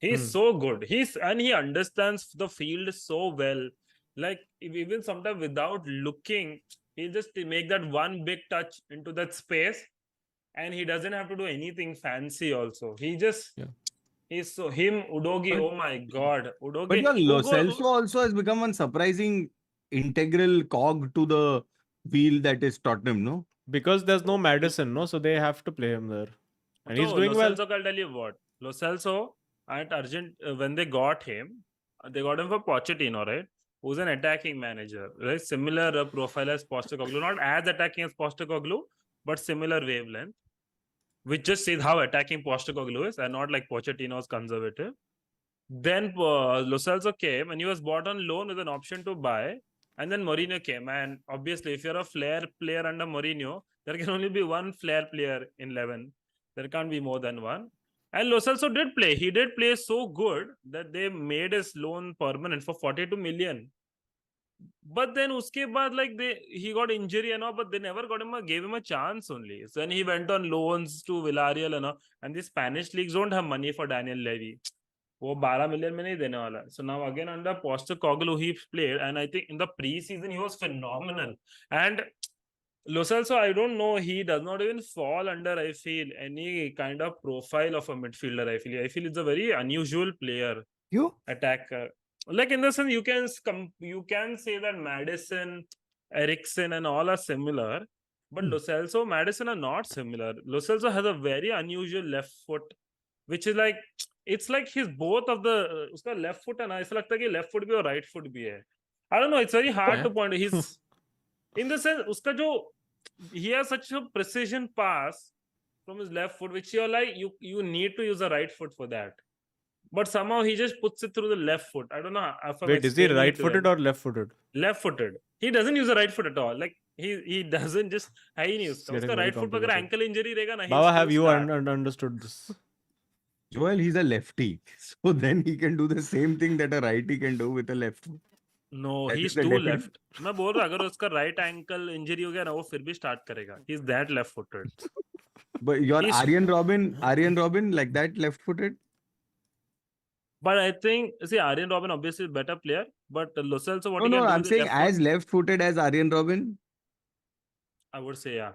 He's Hmm. so good. He understands the field so well. Like even sometimes without looking, he'll just make that one big touch into that space, and he doesn't have to do anything fancy. Also, he just Yeah. he's so him Udogie. But- Oh my god, Udogie. But your Lo Ugo- Celso also has become one surprising integral cog to the wheel that is Tottenham, no? Because there's no Madison, no, so they have to play him there, and he's So, doing Lo well. Celso, I'll tell you what. Lo Celso at when they got him for Pochettino, right? Who's an attacking manager, right? Similar profile as Postecoglou, not as attacking as Postecoglou, but similar wavelength. Which just says how attacking Postecoglou is, and not like Pochettino's conservative. Then Lo Celso came, and he was bought on loan with an option to buy. And then Mourinho came, and obviously, if you're a flair player under Mourinho, there can only be one flair player in 11. There can't be more than one. And Lo Celso did play. He did play so good that they made his loan permanent for 42 million. But then uske baad, like he got injury and all, but they never gave him a chance only. So then he went on loans to Villarreal and all. And the Spanish leagues don't have money for Daniel Levy. वो 12 million में नहीं देने वाला. So now again under Postecoglou he played, and I think in the preseason he was phenomenal. And Lo Celso, I don't know, he does not even fall under, I feel, any kind of profile of a midfielder. I feel it's a very unusual player. You? Attacker. Like in the sense, you can say that Madison, Ericsson, and all are similar, but Lo Celso, Madison are not similar. Lo Celso has a very unusual left foot, which is like, it's like he's both of the uska left foot and ऐसा लगता है कि left foot भी और right foot भी है. I don't know. It's very hard to point. He's in the sense uska jo he has such a precision pass from his left foot, which you're like you need to use a right foot for that. But somehow he just puts it through the left foot. I don't know if I'm Wait, is he explaining it right-footed well. or left-footed? Left-footed. He doesn't use the right foot at all. Like he doesn't just है ही नहीं It's उसका getting उसका very right foot पे अगर complicated. ankle injury रहेगा ना, he'll Baba, still have you start. understood this? Joel, he's a lefty, so then he can do the same thing that a righty can do with a left. No, That he's is the too definition. left. मैं बोल रहा हूँ अगर उसका right ankle injury हो गया ना, वो फिर भी start करेगा. He's that left footed. But your He's Aryan Robin, like that left-footed. But I think, see, Aryan Robin obviously is a better player, but Lo Celso, what No, he no, can do I'm with his saying left foot, as left-footed as Aryan Robin. I would say, yeah.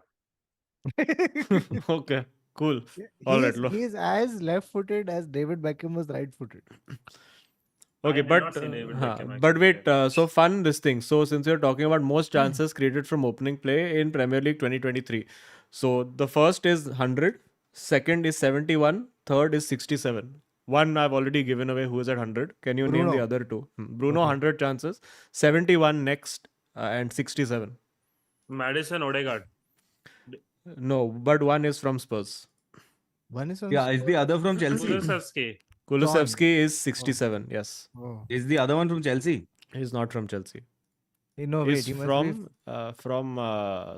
Okay, cool. All right, He is as left-footed as David Beckham was right-footed. Okay, I did not see David Beckham but actually wait, play. so fun this thing. So since you're talking about most chances created from opening play in Premier League 2023, so the first is 100, second is 71, third is 67. One I've already given away who is at 100. Can you name the Bruno. other two? Bruno Okay. 100 chances, 71 next, and 67. Madison Odegaard. No, but one is from Spurs. One is on Yeah, is the other from Chelsea? Kulusevski. Kulusevski is 67. Yes, Oh. Is the other one from Chelsea? he's not from Chelsea. No, wait, He's he must be from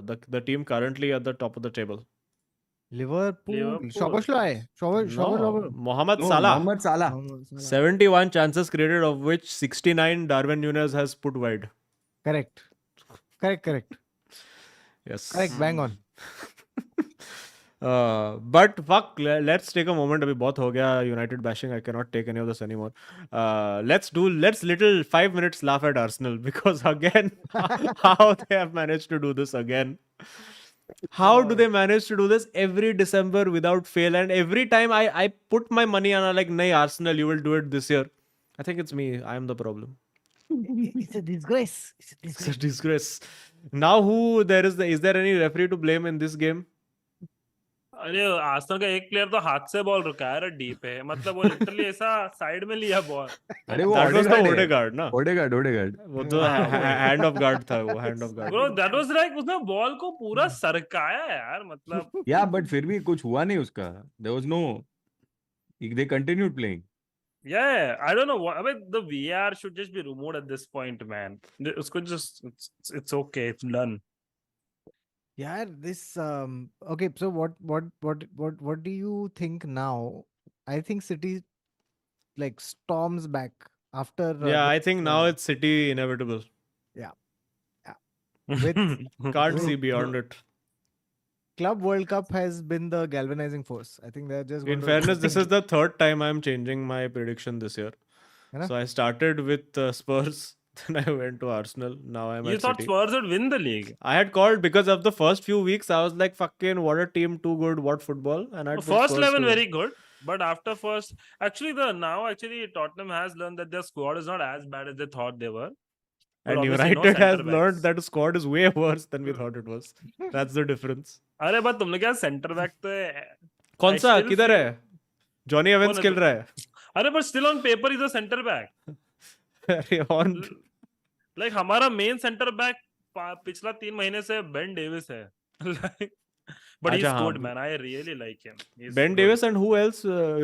the team currently at the top of the table. Liverpool. Liverpool. Szoboszlai. No, Mohamed No, Salah. Mohamed Salah. Salah. 71 chances created, of which 69 Darwin Núñez has put wide. Correct. Yes. Correct, bang on. But fuck, let's take a moment. अभी बहुत हो गया United bashing. I cannot take any of this anymore. Let's little 5 minutes laugh at Arsenal because again, how they have managed to do this again. How do they manage to do this every December without fail? And every time I put my money on, I'm like, nay, Arsenal, you will do it this year. I think it's me. I am the problem. It's a disgrace. It's a disgrace. Now is there any referee to blame in this game? अरे Arsenal का एक player तो हाथ से ball रुकाया रहा deep है, मतलब वो लिटरली ऐसा साइड में लिया बॉल. अरे वो That was the Odegaard है. Odegaard ना. Odegaard. वो तो hand of guard था वो hand of guard. Bro, that was like उसने बॉल को पूरा सरकाया यार, मतलब. Yeah, but फिर भी कुछ हुआ नहीं उसका. There was no. They continued playing. Yeah, I don't know what. I mean, the VR should just be removed at this point, man. It's okay. It's done. Yeah, this okay, so what do you think now? I think City like storms back after Yeah, I this, think now it's City inevitable. with Can't see beyond it. Club World Cup has been the galvanizing force. I think they're just going In to fairness, this is the third time I'm changing my prediction this year. है ना? So I started with Spurs, then I went to Arsenal. Now I'm You at thought City. Spurs would win the league? I had called because of the first few weeks. I was like, "Fucking what a team, too good, what football." And I First 11 very good, but after first, actually Tottenham has learned that their squad is not as bad as they thought they were. But And obviously no United has centre learned backs. that the squad is way worse than we thought it was. That's the difference. अरे but तुमने क्या centre back तो कौन सा still किधर feel- है? Johnny एवेंस कौन है खेल तो- रहा है. अरे but still on paper he's a center back. अरे on Like हमारा मेन सेंटर बैक पिछला 3 महीने से बेन डेविस है. Like, but he's अच्छा, हाँ. good, man. I really like him. He's Ben good. Davis and who else?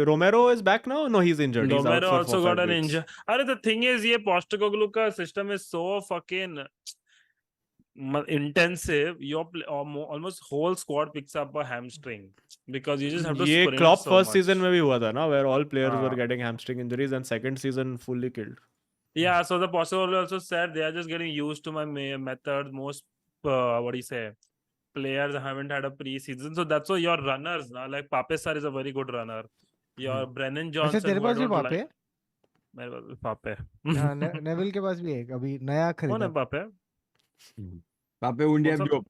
Romero is back now? No, he's injured. He's out Romero for also 4-5 got an weeks. injury. अरे the thing is ये Postecoglou का system is so fucking intensive. Your almost whole squad picks up a hamstring because you just have to ये sprint Klopp so first much. season में भी हुआ था ना, where all players were हाँ. getting hamstring injuries, and second season fully killed. Yeah, so the Postecoglou also said they are just getting used to my method. Most what do you say? Players haven't had a pre-season, so that's why your runners now, like Pape Sarr is a very good runner. Your Brennan अच्छा Johnson, तेरे who I पास भी don't पापे like. है? मेरे पास भी पापे. हाँ, Neville के पास भी है, अभी नया कौन खरीदा. है पापे? Pape Undia What's up?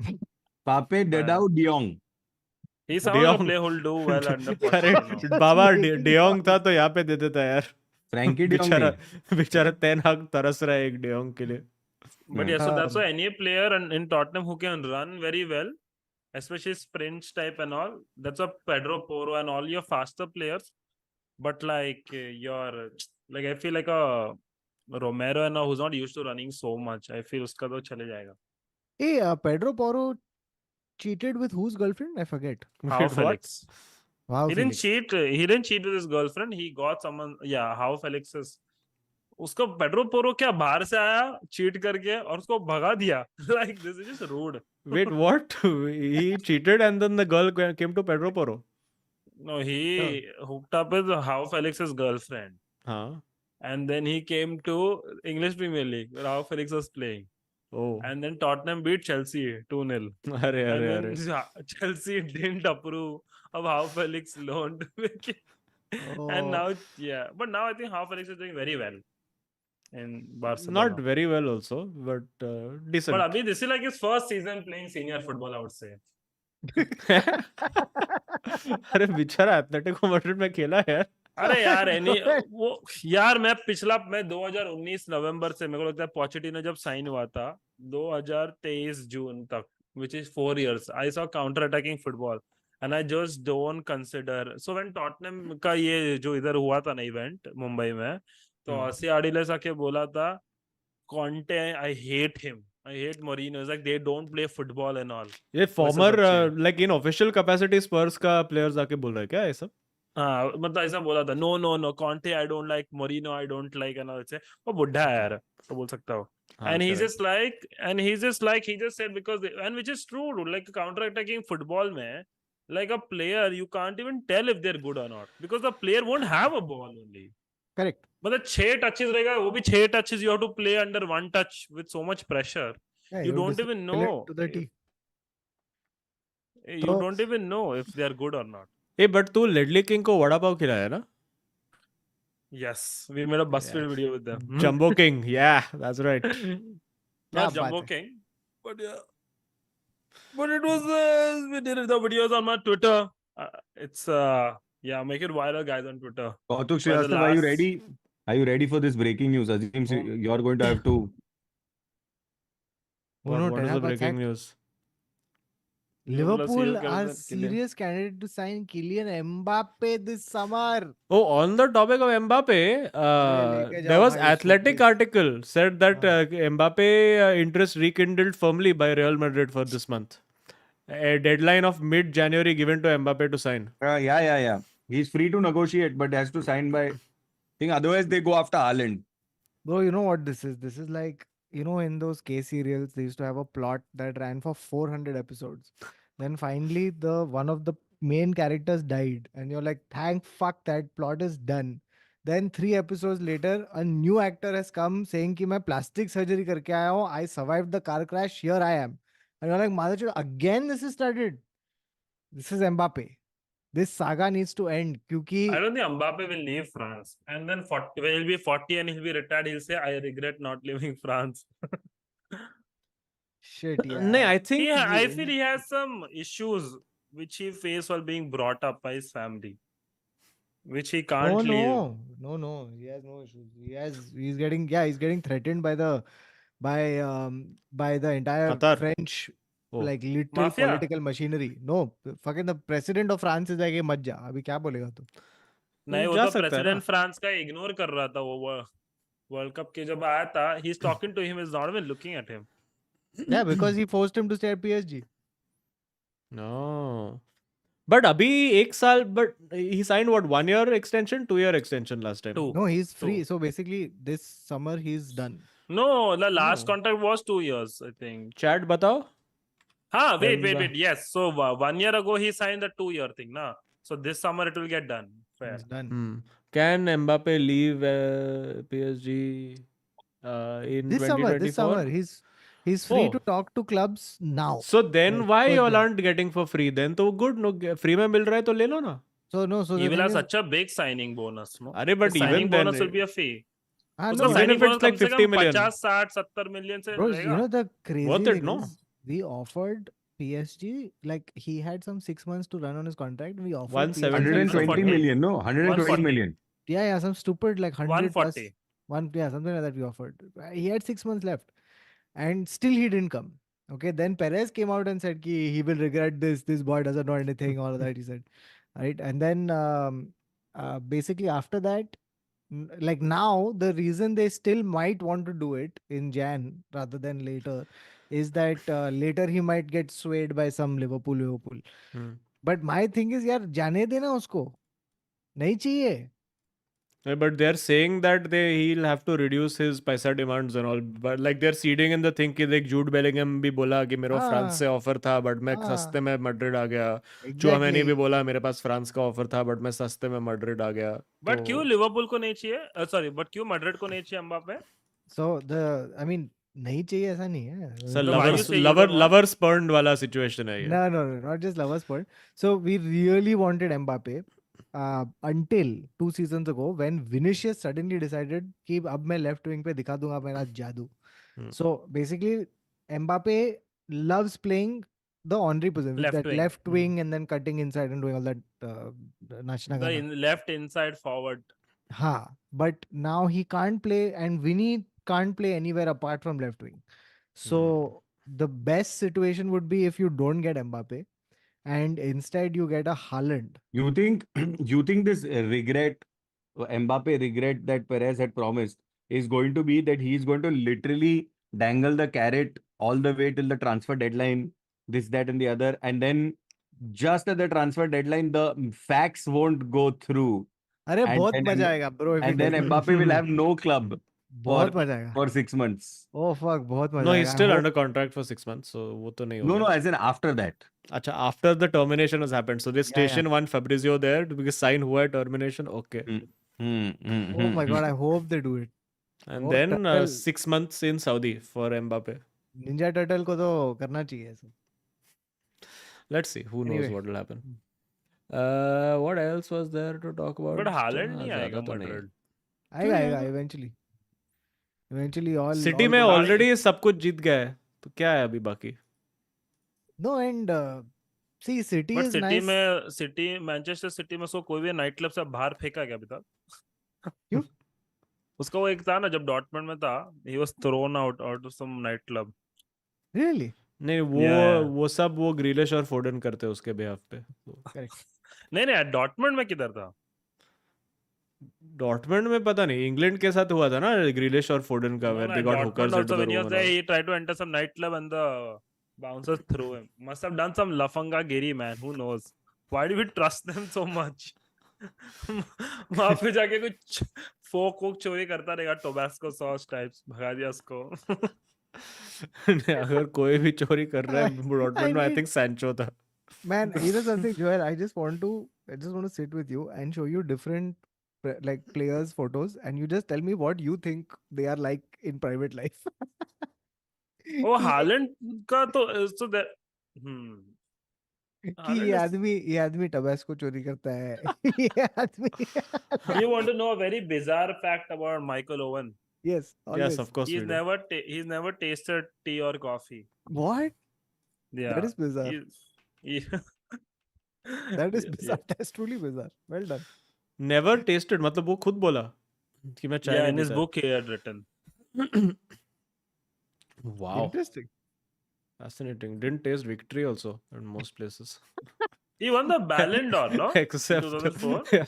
Diop. Pape Dedao Diong. He sounds like a De player who'll do well under अरे Pochettino. बाबा डियोंग था तो यहाँ पे दे देता यार. Frankie Diong बेचारा नहीं. बेचारा टेन हाग तरस रहा है एक डियोंग के लिए. But yeah, so that's why any player in Tottenham who can run very well, especially sprints type and all, that's why Pedro Porro and all your faster players. But like I feel like a Romero and all who's not used to running so much, I feel uska to chale jayega. Hey, Pedro Porro cheated with whose girlfriend? I forget. How Wait, what? Felix? Wow, He didn't cheat. He didn't cheat with his girlfriend. He got someone. Yeah, how Felix's उसको Pedro Porro क्या बाहर से आया cheat करके और उसको भगा दिया. Like this is just rude. Wait, what? He cheated and then the girl came to Pedro Porro. No, he hooked up with How Felix's girlfriend. Huh? And then he came to English Premier League where How Felix was playing. Oh. And then Tottenham beat Chelsea 2-0. Arre, And arre, then arre. Chelsea didn't approve of how Felix loaned. And now, yeah. But now I think how Felix is doing very well in Barcelona. Not very well also, but decent. But Abhi, this is like his first season playing senior football, I would say. अरे बेचारा Atletico Madrid में खेला है यार. अरे यार वो यार मैं 2019 नवंबर से मेरे को लगता है पोचेटिनो जब साइन हुआ था 2023 जून तक which is 4 years I saw counter attacking football and I just don't consider so when Tottenham का ये जो इधर हुआ था ना इवेंट मुंबई में तो ऑसी आडिलेस आके बोला था Conte I hate him I hate Mourinho it's like they don't play football and all ये former like in official capacity Spurs का प्लेयर्स आके बोल रहा है क्या ये सब. हाँ मतलब ऐसा बोला था no no no Conte I don't like Mourinho I don't like and से वो बुढ़ा है यार तो बोल सकता हो and he's just like he just said because and which is true like counter attacking football में like a player you can't even tell if they're good or not because the player won't have a ball only Correct. मतलब 6 touches रहेगा वो भी 6 touches you have to play under one touch with so much pressure Yeah, you have don't even discipline know to the T. you So- don't even know if they are good or not. A but तू Ledley king को वड़ा पाव खिलाया ना. Yes, we made a BuzzFeed Yes. video with them. Jumbo King, yeah, that's right. क्या Not Jumbo बात है. King, but yeah. But it was we did the videos on my Twitter. It's yeah, make it viral, guys, on Twitter. Kautuk But the Srivastava, are you last- ready? Are you ready for this breaking news? Azim, you're going to have to. Uno What is the Tenha breaking fact, news? Liverpool serious are candidate, Kylian. serious candidate to sign Kylian Mbappe this summer. Oh, on the topic of Mbappe, लेके there जाओ was भाई athletic showcase. article said that Mbappe interest rekindled firmly by Real Madrid for this month. A deadline of mid-January given to Mbappe to sign. Yeah. He's free to negotiate, but has to sign by. Think otherwise they go after Haaland. Bro, you know what this is? This is like, you know, in those K serials, they used to have a plot that ran for 400 episodes. Then finally, the one of the main characters died, and you're like, thank fuck that plot is done. Then 3 episodes later, a new actor has come saying कि मैं plastic surgery करके आया हूँ. I survived the car crash. Here I am. And you're like, mother, again this is started. This is Mbappe. This saga needs to end. क्योंकि I don't think Mbappe will leave France. And then 40, when he'll be 40 and he'll be retired, he'll say, I regret not leaving France. shit, yeah. No, I think Yeah, I feel he has some issues which he faced while being brought up by his family, which he can't leave. No. He has no issues. He's getting threatened by the entire Qatar. French Oh. like literal Mafia? political machinery. No, fucking the president of France is like, "Hey, मत जा." अभी क्या बोलेगा तू? नहीं वो जा तो सकता है ना. प्रेसिडेंट फ्रांस का इग्नोर कर रहा था वो वर्ल्ड कप के जब आया था he is talking to him is not even looking at him Yeah, because he forced him to stay at PSG. No. But अभी एक साल, but he signed what, 1 year extension, 2 year extension last time. 2 No, he's free. So- So basically, this summer he's done. no the last No. contract was 2 years I think Chat बताओ. wait Then the- yes so 1 year ago he signed the 2-year thing na so this summer it will get done fair He's done. Can Mbappe leave PSG in This 2024? summer, he's free to Oh. talk to clubs now. So then Like, why for you all them. aren't getting for free? Then तो good, no, free में मिल रहा है तो ले लो ना. So no, so he the will thing have is, such a big signing bonus no अरे but the even signing then bonus will be a fee no, उसका even signing if it's bonus like कम से 50 कम million. 50 60 70 million से bro, रहेगा you know the crazy Worth it, thing no? is we offered PSG like he had some 6 months to run on his contract. We offered 170. PSG 120 140. million, no? 120 140. million. yeah, some stupid like 100 plus 140 something like that we offered. He had 6 months left, and still he didn't come. Okay, then Perez came out and said ki he will regret this. This boy doesn't know anything. All of that he said, right? And then basically after that, like now the reason they still might want to do it in Jan rather than later is that later he might get swayed by some Liverpool. Hmm. But my thing is यार जाने देना उसको नहीं चाहिए But they're saying that he'll have to reduce his पैसा demands and all. But like they're seeding in the thing कि देख Jude Bellingham भी बोला कि मेरे को फ्रांस हाँ से ऑफर था बट मैं हाँ सस्ते में मैड्रिड आ गया. एग्जैक्टली. चुआमेनी भी बोला मेरे पास फ्रांस का ऑफर था बट मैं सस्ते में मैड्रिड आ गया. बट क्यों तो लिवरपूल को नहीं चाहिए? सॉरी, बट क्यों मैड्रिड को नहीं चाहिए Mbappe? So the I mean नहीं चाहिए ऐसा नहीं है. Sir So why you lovers say you don't want? Lover spurned वाला सिचुएशन है ये. No, not just lovers point. So we really wanted Mbappe until 2 seasons ago when Vinicius suddenly decided कि अब मैं left wing पे दिखा दूंगा मेरा जादू. So basically Mbappe loves playing the Henry position, with Left that wing. left wing and then cutting inside and doing all that nachna The gana. left inside forward. हाँ, but now he can't play and Vinny can't play anywhere apart from left wing. So the best situation would be if you don't get Mbappe and instead you get a Haaland. You think you think this regret, Mbappe regret that Perez had promised is going to be that he's going to literally dangle the carrot all the way till the transfer deadline, this, that, and the other, and then just at the transfer deadline, the facts won't go through. अरे And बहुत then मजा Em- आएगा bro if he And then does that. Mbappe will have no club for बहुत मजा आएगा. for 6 months. Oh fuck, बहुत मजा No, आएगा. he's I still hope- under contract for 6 months, so वो तो नहीं No, होगा. no, as in after that. अच्छा, after the termination has happened, so they Yeah, station one Fabrizio there to because sign हुआ है termination, okay. Oh my god, I hope they do it. And Oh, then Turtle. 6 months in Saudi for Mbappe. Ninja Turtle को तो करना चाहिए ऐसा. Let's see, who knows Anyway. what will happen. What else was there to talk about? But Haaland नहीं ज़्यादा आएगा तो नहीं. मैड्रिड. आएगा आएगा? eventually. Eventually all city all में goes- ऑलरेडी सब कुछ जीत गया है, तो क्या है अभी बाकी? No, and see City but is city nice. में मैनचेस्टर सिटी में उसको कोई भी नाइट क्लब से बाहर फेंका क्या अभी तक? क्यों? उसका वो एक था ना जब डॉर्टमंड में था, he was thrown out of some night club. Really? नहीं Yeah. वो सब वो ग्रिलिश और फोर्डन करते हैं उसके बेहाफ पे. नहीं डॉर्टमंड में किधर था? डॉर्टमंड में पता नहीं, इंग्लैंड के साथ हुआ था ना ग्रिलिश और फोर्डन का, where they got Dortmund hookers into also the when he room was and there, all. he tried to enter some nightclub and the bouncers threw him. Must have done some lafanga giri, man. Who knows? Why do we trust them so much? वहां पे जाके कुछ फोक वोक चोरी करता रहेगा, Tabasco sauce types, भगा दिया उसको. अगर कोई भी चोरी कर रहा है डॉर्टमंड में, आई need- थिंक सैंचो था. Man, you know something, Joel? I just want to sit with you and show you different like players' photos, and you just tell me what you think they are like in private life. वो कि Holland का तो so that कि Haaland is- ये आदमी Tabasco चोरी करता है. ये आदमी. You want to know a very bizarre fact about Michael Owen? Yes, always. Yes, of course we do. He's never tasted tea or coffee. What? Yeah, That is bizarre. That is bizarre. That's truly bizarre. Well done. Never tested मतलब वो खुद बोला कि मैं चाय Yeah, नहीं in his पीता. book he had written. Wow, Interesting. fascinating. Didn't taste victory also in most places. He won the Ballon d'Or, no? Except 2004? yeah,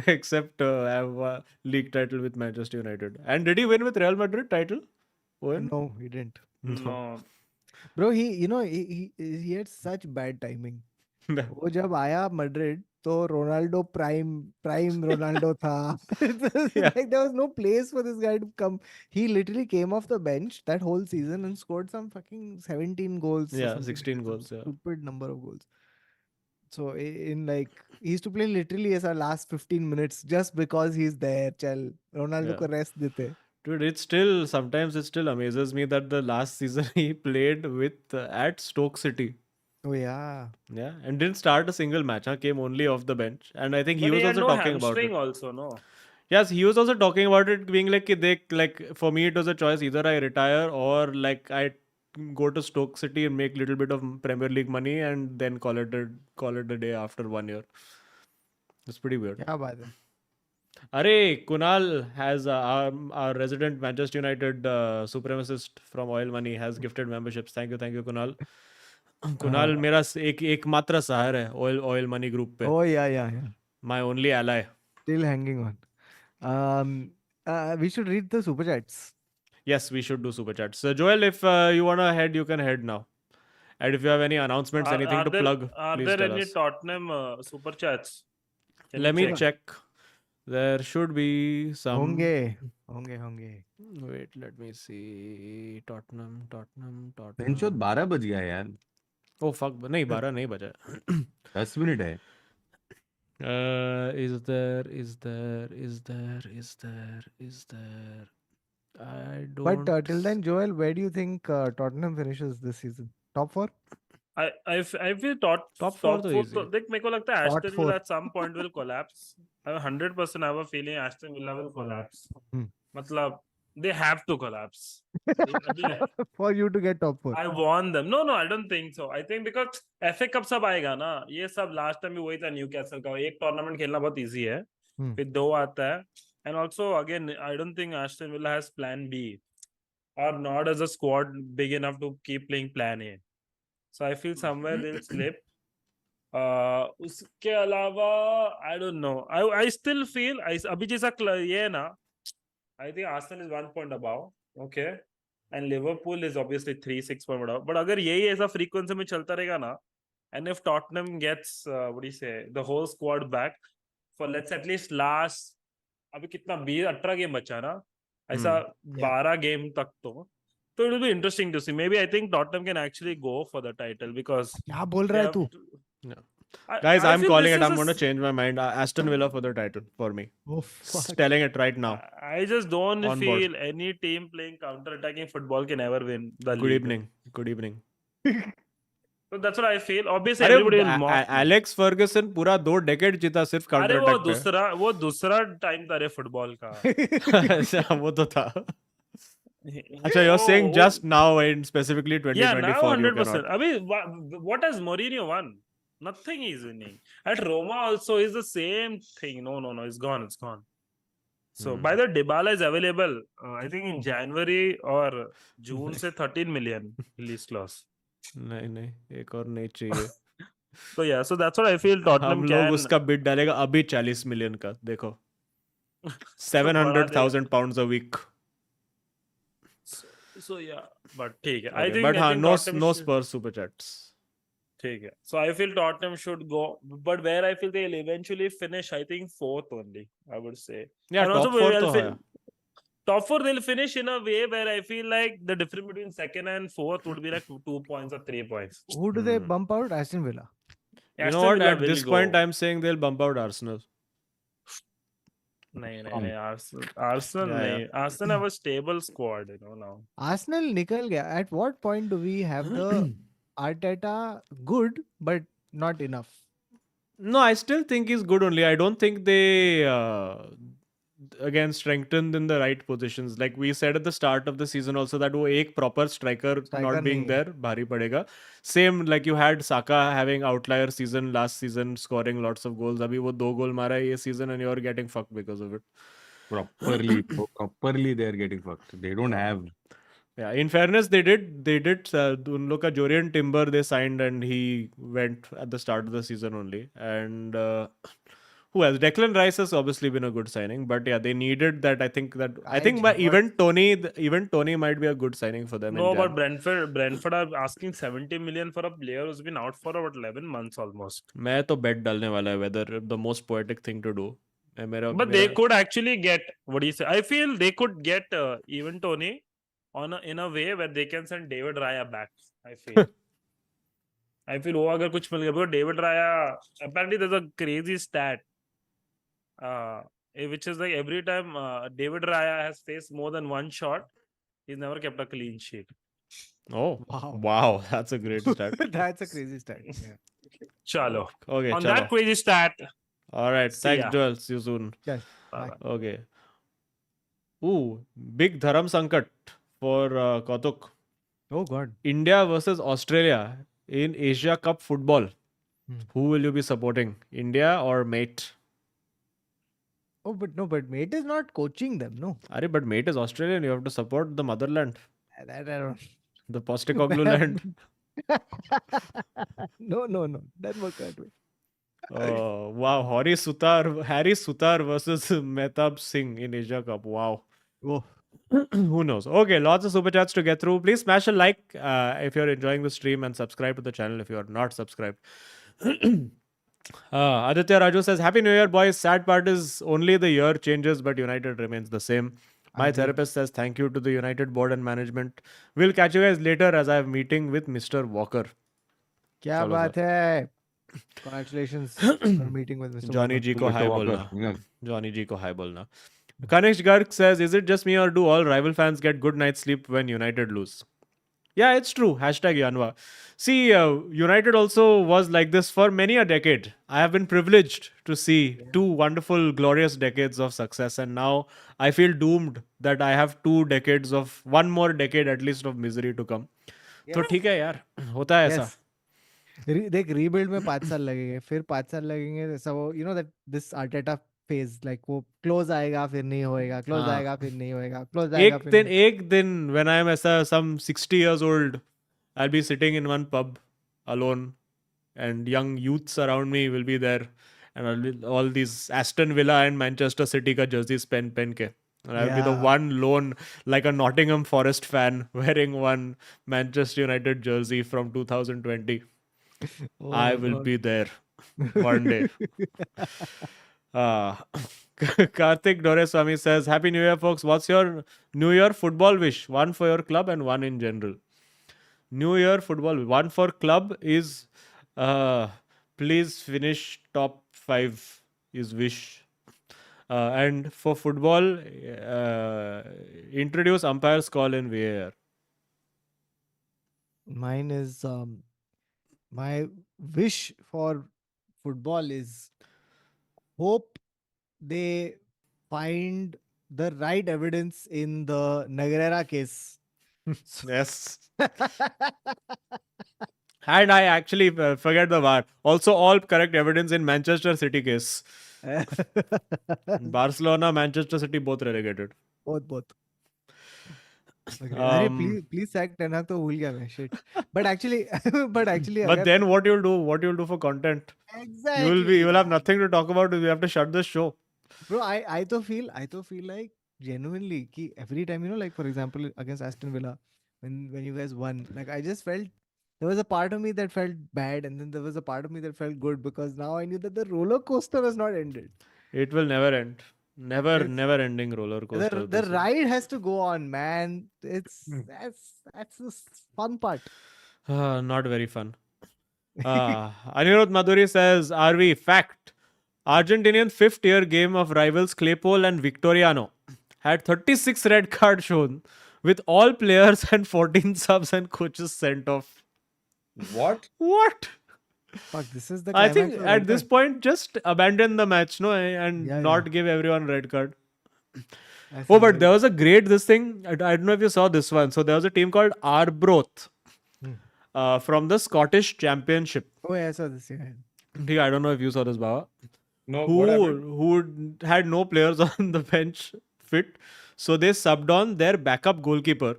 except have a league title with Manchester United. And did he win with Real Madrid title? Owen? No, he didn't. No. Bro, he had such bad timing. वो जब आया Madrid तो Ronaldo prime Ronaldo था. Like there was no place for this guy to come. He literally came off the bench that whole season and scored some fucking 17 goals. or Yeah, something 16 like that, goals, some yeah. stupid number of goals. So in like he used to play literally as our last 15 minutes just because he's there. चल Ronaldo को rest देते. Dude, sometimes it still amazes me that the last season he played with at Stoke City. Oh yeah. Yeah, and didn't start a single match. Came only off the bench, and I think he But was he had also no talking about hamstring it. also, no? Yes, he was also talking about it, being like, कि देख, like for me it was a choice: either I retire or like I go to Stoke City and make little bit of Premier League money and then call it a day after 1 year. It's pretty weird. क्या बात है. Arey, Kunal has our resident Manchester United supremacist from Oil Money has gifted memberships. Thank you, Kunal. Kunal मेरा एकमात्र सहारा है oil money group पे. Oh yeah. My only ally. Still hanging on. We should read the super chats. Yes, we should do super chats. So Joel, if you wanna head, you can head now. And if you have any announcements, anything to plug, Are please there tell any us. Tottenham super chats? Can Let you me check. There should be some. होंगे. Wait, let me see. Tottenham. पेंचोद 12 बज गया यार. Oh fuck, नहीं 12 नहीं बजा. 10 minute है. Is there? I But don't. till then, Joel, where do you think Tottenham finishes this season? Top 4? I feel top Top four top तो four. easy. तो देख मेरे को लगता है Top Aston four. Villa at some point will collapse. I 100% have a feeling Aston Villa will collapse. Hmm. मतलब they have to collapse. For you to get top 4. I want them. No, I don't think so. I think because FA cup सब आएगा ना, ये सब last time भी वही था Newcastle का. एक टूर्नामेंट खेलना बहुत इजी है, फिर 2 आता है. And also again, I don't think Aston Villa has plan B or not as a squad big enough to keep playing plan A. So I feel somewhere they'll slip. उसके अलावा I don't know. I still feel अभी जैसा ये है ना, I think Arsenal is 1 point above. Okay. And Liverpool is obviously 3-6 point above. But अगर यही ऐसा frequency में चलता रहेगा ना, and if Tottenham gets what do you say, the whole squad back for let's at least last, अभी कितना 20-18 game बचा ना, ऐसा 12 गेम तक तो it will be interesting to see. Maybe I think Tottenham can actually go for the title because क्या बोल रहा है तू? Guys, I'm feel calling this it. is I'm a going to change my mind. Aston Villa for the title for me. Oh fuck. Telling it right now. I just don't On board. feel any team playing counter-attacking football can ever win the Good league. evening. Good evening. So that's what I feel. Obviously, अरे everybody will mock me. Alex Ferguson पूरा 2 decade जीता सिर्फ अरे counter वो attack दूसरा time था रे football का. पे. अच्छा वो तो था. अच्छा, you're saying just now in specifically Yeah, now 2024 you 100%. cannot. I mean, what has Mourinho won? Nothing is winning. At Roma also is the same thing. No, it's gone. It's gone. So by the Dybala is available. I think in January or June से 13 million release clause. नहीं एक और नहीं चाहिए. So yeah, so that's what I feel Tottenham हम लोग can. उसका bid डालेगा अभी 40 मिलियन का. देखो 700,000 pounds a week. So yeah, but ठीक है. Okay, I think but हाँ, no Tottenham no should- Spurs super chats. ठीक है. So I feel Tottenham should go, but where I feel they'll eventually finish, I think 4th only. I would say. Yeah, And top also 4 they'll तो है. top 4 they'll finish in a way where I feel like the difference between 2nd and 4th would be like 2 points or 3 points. Who do they bump out? Aston Villa. You know Aston what? Villa At will this go. point, I'm saying they'll bump out Arsenal. नहीं Arsenal Yeah, नहीं. Arsenal have a stable squad, now. Arsenal निकल गया. At what point do we have the Arteta good but not enough? No, I still think he's good only. I don't think they again strengthened in the right positions. Like we said at the start of the season also that वो एक proper striker not being नहीं है. there भारी पड़ेगा. Same like you had Saka having outlier season last season, scoring lots of goals. अभी वो 2 गोल मारा है ये season and you're getting fucked because of it. Properly they are getting fucked. They don't have. Yeah, in fairness, they did. उन लोग का Jorian Timber they signed and he went at the start of the season only. And who else? Declan Rice has obviously been a good signing, but yeah, they needed that. I think even Tony might be a good signing for them. No, in but Jan. Brentford are asking 70 million for a player who's been out for about 11 months almost. मैं तो bet डालने वाला है whether the most poetic thing to do. But they could actually get, what do you say? I feel they could get even Tony in a way where they can send David Raya back. I feel. I feel वो अगर कुछ मिल गया, because David Raya, apparently there's a crazy stat, which is like every time David Raya has faced more than one shot, he's never kept a clean sheet. Oh wow, that's a great stat. That's a crazy stat. Yeah. Chalo. Okay, On chalo. that crazy stat. All right, See thanks ya. Joel. See you soon. Yes. Bye. Okay. Ooh, big dharam sankat for Kautuk. Oh God. India versus Australia in Asia Cup football. Who will you be supporting? India or Mate? Oh, but mate is not coaching them. No. Arey, but Mate is Australian. You have to support the motherland, That I don't. the Postecoglou land. No. That work that way. Oh wow, Harry Sutar versus Mehtab Singh in Asia Cup. Wow. Oh. Who knows? Okay, lots of super chats to get through. Please smash a like if you're enjoying the stream and subscribe to the channel if you are not subscribed. Aditya Raju says, Happy New Year, boys. Sad part is only the year changes, but United remains the same. My Agreed. therapist says, Thank you to the United board and management. We'll catch you guys later as I have meeting with Mr. Walker. क्या Chalo, बात है? Congratulations for meeting with Mr. Johnny Walker. G ko Mr. hi Walker. bolna. Yeah. Johnny G ko hi bolna. Kanish Garg says, Is it just me or do all rival fans get good night's sleep when United lose? Yeah, it's true. Hashtag Yanwa. See, United also was like this for many a decade. I have been privileged to see two wonderful, glorious decades of success, and now I feel doomed that I have 2 decades of one more decade at least of misery to come. तो Yes. ठीक है यार, होता है ऐसा. Yes. देख rebuild में 5 साल लगेंगे, फिर 5 साल लगेंगे, ऐसा वो that this Arteta phase, like वो क्लोज आएगा फिर नहीं होएगा, क्लोज हाँ. आएगा फिर नहीं होएगा, क्लोज आएगा फिर नहीं. एक दिन when I am ऐसा some 60 years old, I'll be sitting in one pub alone and young youths around me will be there, and all these Aston Villa and Manchester City ka jerseys pen ke, and I'll be the Yeah. one lone, like a Nottingham Forest fan, wearing one Manchester United jersey from 2020. Oh I my will God. be there one day. uh, Karthik Doreswamy says, Happy New Year, folks. What's your New Year football wish? One for your club and one in general. New Year football. One for club is uh, please finish top 5 is wish. And for football, introduce umpire's call in VAR. Mine is my wish for football is hope they find the right evidence in the Nagarera case. Yes. And I actually forget the VAR. Also, all correct evidence in Manchester City case. Barcelona, Manchester City both relegated. both. Okay. अरे please sack Ten Hag तो भूल गया मैं, shit. But actually But अगर then what you'll do? What you'll do for content? exactly You will have nothing to talk about. You have to shut the show. bro, I तो feel like genuinely कि every time, like for example against Aston Villa, when you guys won, like I just felt there was a part of me that felt bad, and then there was a part of me that felt good, because now I knew that the roller coaster was not ended. It will never end. It's- Never ending roller coaster. The this is. ride has to go on, man. It's that's the fun part. Not very fun. Anirudh Madhuri says, RV, fact. Argentinian fifth tier game of rivals Claypole and Victoriano had 36 red cards shown with all players and 14 subs and coaches sent off. What? What? Fuck, this is the I climax think of at World this Cup. point, just abandon the match, no, and Yeah, not yeah. give everyone red card. I Oh, feel but like- there was a great this thing. I don't know if you saw this one. So there was a team called Arbroath Hmm. from the Scottish Championship. Oh yeah, I saw this. Yeah. I don't know if you saw this, Baba. No, what happened? Who had no players on the bench fit, so they subbed on their backup goalkeeper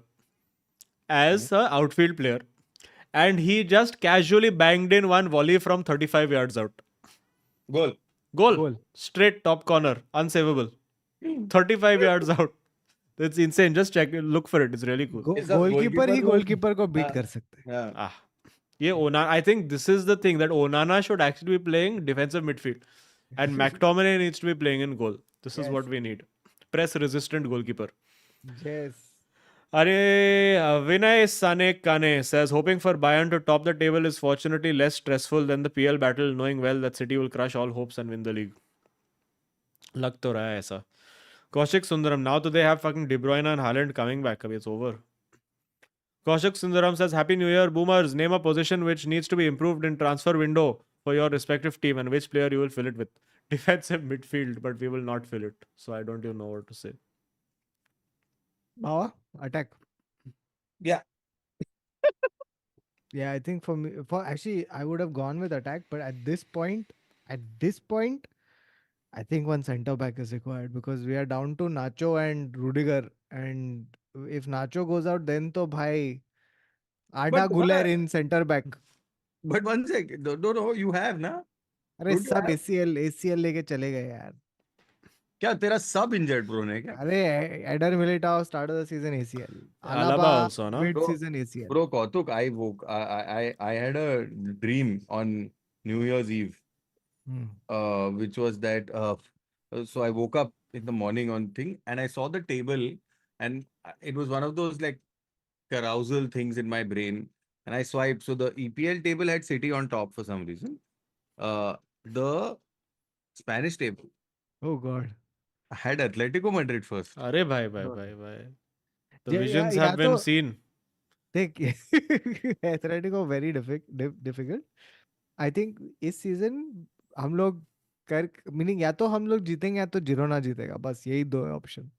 as a outfield player, and he just casually banged in one volley from 35 yards out. Goal. Goal. Straight top corner, unsavable. 35 yards out. That's insane. Just check, look for it. It's really cool. Is the goalkeeper he goalkeeper goalkeeper को beat हाँ. कर सकते हैं. Yeah. Ah. Yeah, I think this is the thing that Onana should actually be playing defensive midfield, and McTominay needs to be playing in goal. This is Yes. what we need. Press resistant goalkeeper. Yes. Are Vinay Sane Kane says, hoping for Bayern to top the table is fortunately less stressful than the PL battle, knowing well that City will crush all hopes and win the league. Lag to raha hai aisa. Kaushik Sundaram, now do they have fucking De Bruyne and Haaland coming back? Abhi it's over. Kaushik Sundaram says, Happy New Year, boomers. Name a position which needs to be improved in transfer window for your respective team and which player you will fill it with. Defensive midfield, but we will not fill it. So I don't even know what to say. Bawa, attack. Yeah. Yeah, I think for me, actually, I would have gone with attack, but at this point, I think one centre back is required, because we are down to Nacho and Rudiger, and if Nacho goes out, then to bhai, Arda But Güler in centre back. But one sec. No, you have na? अरे Don't you सब have? ACL लेके चले गए यार. क्या तेरा सब injured prone है क्या? अरे Eder Militao started the season ACL. Alaba also, no? Mid-season ACL. Bro, Kautuk, I had a dream on New Year's Eve which was that so I woke up in the morning on thing and I saw the table and it was one of those like carousal things in my brain and I swiped. So the EPL table had City on top for some reason. The Spanish table Oh God. had Atletico Madrid first. अरे भाई भाई No. भाई भाई. The या, visions या have been तो seen. देख Atletico very difficult. I think इस सीजन हम लोग कर मीनिंग या तो हम लोग जीतेंगे या तो जिरोना जीतेगा, बस यही दो ऑप्शन.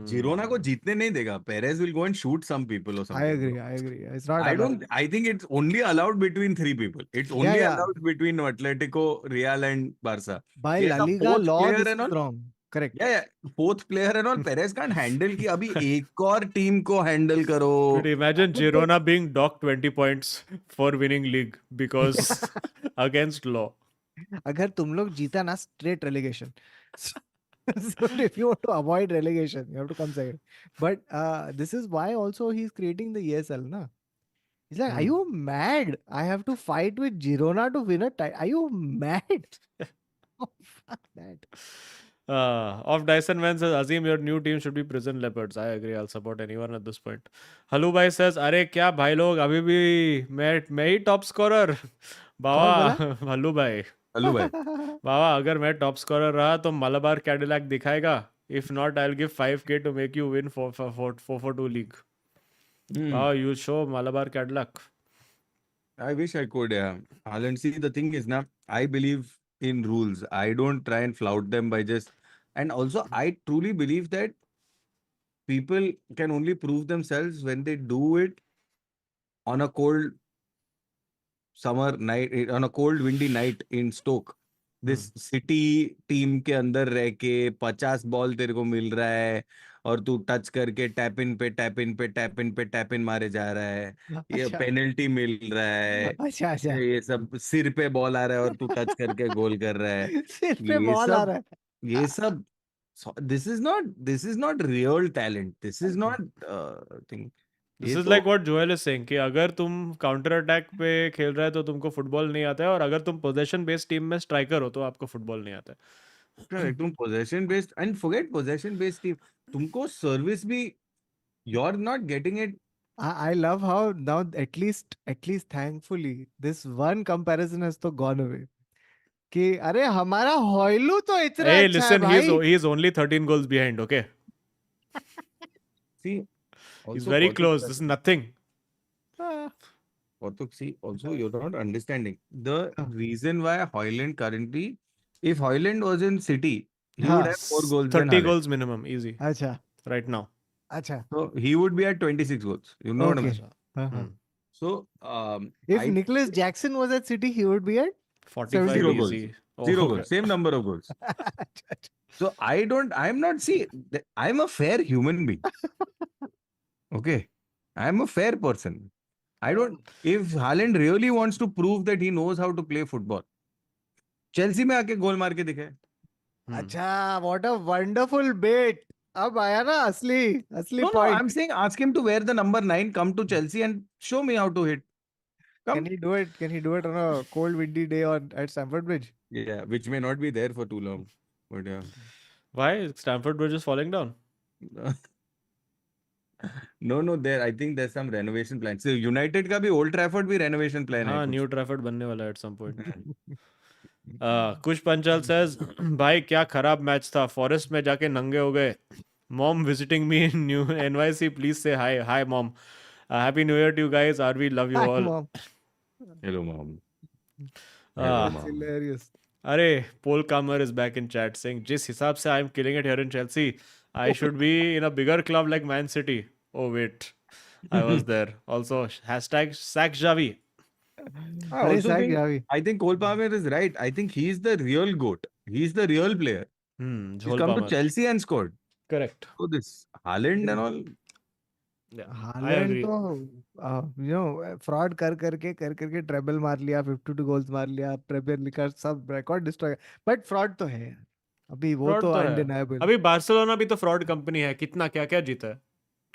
Girona को Hmm. जीतने नहीं देगा. Perez will go and shoot some people or something, bro. I agree it's not I allowed. don't. I think it's only allowed between three people. It's only या allowed between Atletico, Real, and Barca. Bye Yeah, La the Liga fourth law player this and is all. Wrong. Correct. Yeah, yeah. Fourth player and all. Perez can't handle कि अभी एक और team को handle करो. Dude, imagine Girona being docked 20 points for winning league because against law. अगर तुम लोग जीता ना straight relegation. So if you want to avoid relegation, you have to come second. But this is why also he's creating the ESL, na? He's like, are Hmm. you mad? I have to fight with Girona to win a title. Are you mad? Oh, fuck that. Of Dyson Man says, Azim, your new team should be Prison Leopards. I agree. I'll support anyone at this point. Halu Bhai says, अरे क्या भाई लोग अभी भी मैं ही top scorer. कौन बोला? बाबा हल्लू भाई. हेलो भाई. बाबा अगर मैं टॉप स्कोरर रहा तो मलाबार कैडिलैक दिखाएगा. If not, I'll give 5K to make you win 4-4-2 league. Hmm. Wow, you show Malabar Cadillac. I wish I could. Yeah. Haaland. See, the thing is now, I believe in rules. I don't try and flout them by just. And also, I truly believe that people can only prove themselves when they do it on a cold summer night, on a cold windy night in Stoke. Hmm. This City team के अंदर रह के 50 ball तेरे को मिल रहा है और तू टच करके टैप इन पे टैप इन पे टैप इन पे टैप इन मारे जा रहा है. ये अच्छा पेनल्टी मिल रहा है. अच्छा अच्छा. ये सब सिर पे बॉल आ रहा है और तू टच करके गोल कर रहा है. सिर पे ये बॉल आ सब रहा है. ये सब this is not real talent. This is not thing. This ये इज तो like what Joel is saying कि अगर तुम काउंटर अटैक पे खेल रहे हो तो तुमको फुटबॉल नहीं आता है और अगर तुम पोजीशन बेस्ड टीम में स्ट्राइकर हो तो आपको फुटबॉल नहीं आता है. correct. तुम possession based and forget possession based team. तुमको सर्विस भी you're not getting it. I love how now at least thankfully this one comparison has तो gone away. कि अरे हमारा हॉयलू तो इतना Hey, अच्छा है listen, भाई. he is only 13 goals behind, okay? See, He's also very Kautuk, close. This is nothing. Ah, Kautuk, see, also you're not understanding the ah, reason why Hoyland currently, if Hoyland was in City, he would have more goals than 30 Haaland. goals minimum, easy, अच्छा right now. अच्छा. So he would be at 26 goals. You know what I'm Okay. saying? अच्छा. Uh-huh. So If I Nicholas Jackson was at City, he would be at 45 zero 70 goals, easy. Oh, zero okay. goals, same number of goals. अच्छा, अच्छा. So I'm not, see, I'm a fair human being. Okay. I'm a fair person. If Haaland really wants to prove that he knows how to play football, Chelsea में आके गोल मार के दिखाए. Hmm. अच्छा, what a wonderful bait. अब आया ना असली No, point. I'm saying ask him to wear the number 9, come to Chelsea and show me how to hit. Can Come. he do it? Can he do it on a cold, windy day at Stamford Bridge? Yeah, which may not be there for too long. But yeah. Why? Stamford Bridge is falling down. No, there. I think there's some renovation plan. So United का भी Old Trafford भी renovation plan है हाँ, कुछ. New Trafford बनने वाला है at some point. कुछ पंचाल says, भाई क्या खराब मैच था. फॉरेस्ट में जाके नंगे हो गए. Mom visiting me in New NYC. Please say hi. Hi, mom. Happy New Year to you guys. RV, love you Hi, all. mom. Hello, mom. Hello, Ah, That's mom. hilarious. अरे Paul Kammer is back in chat saying जिस हिसाब से I'm killing it here in Chelsea, I should be in a bigger club like Man City. Oh wait, I was there. Also hashtag sack Javi. I अरे also साहब think यावी. Cole Palmer is right. I think he's the real goat. He's the real player. He's Joel come to Palmer. Chelsea and scored. Correct. So this Haaland and all. Yeah, I Holland agree. तो fraud कर करके treble मार लिया, 52 goals मार लिया, premiere league का सब record destroy. But fraud तो है यार. अभी वो फ्रॉड तो तो है. अनडिनायबल. अभी बार्सिलोना भी तो फ्रॉड कंपनी है. कितना क्या क्या जीता है.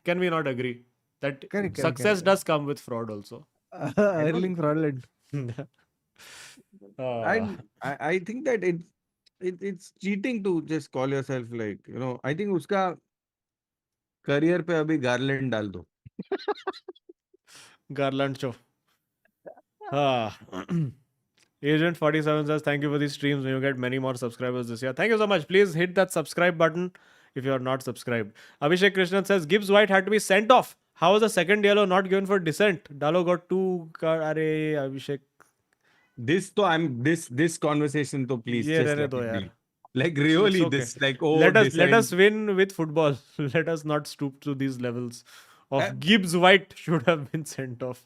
Can we not agree that correct success does come with fraud also? I don't. Erling Fraudland. Uh, I think that it's cheating to just call yourself like, I think उसका career पे अभी garland डाल दो. Garland show. Ah. Agent 47 says, thank you for these streams. May you get many more subscribers this year. Thank you so much. Please hit that subscribe button if you are not subscribed. Abhishek Krishnan says, Gibbs White had to be sent off. How was the second yellow not given for dissent? Dalo got two. Are Abhishek. This conversation to please ये just रहने let दो it यार. be. Like It's really okay. this like, oh, Let us dissent. win with football. Let us not stoop to these levels Uh, of Gibbs White should have been sent off.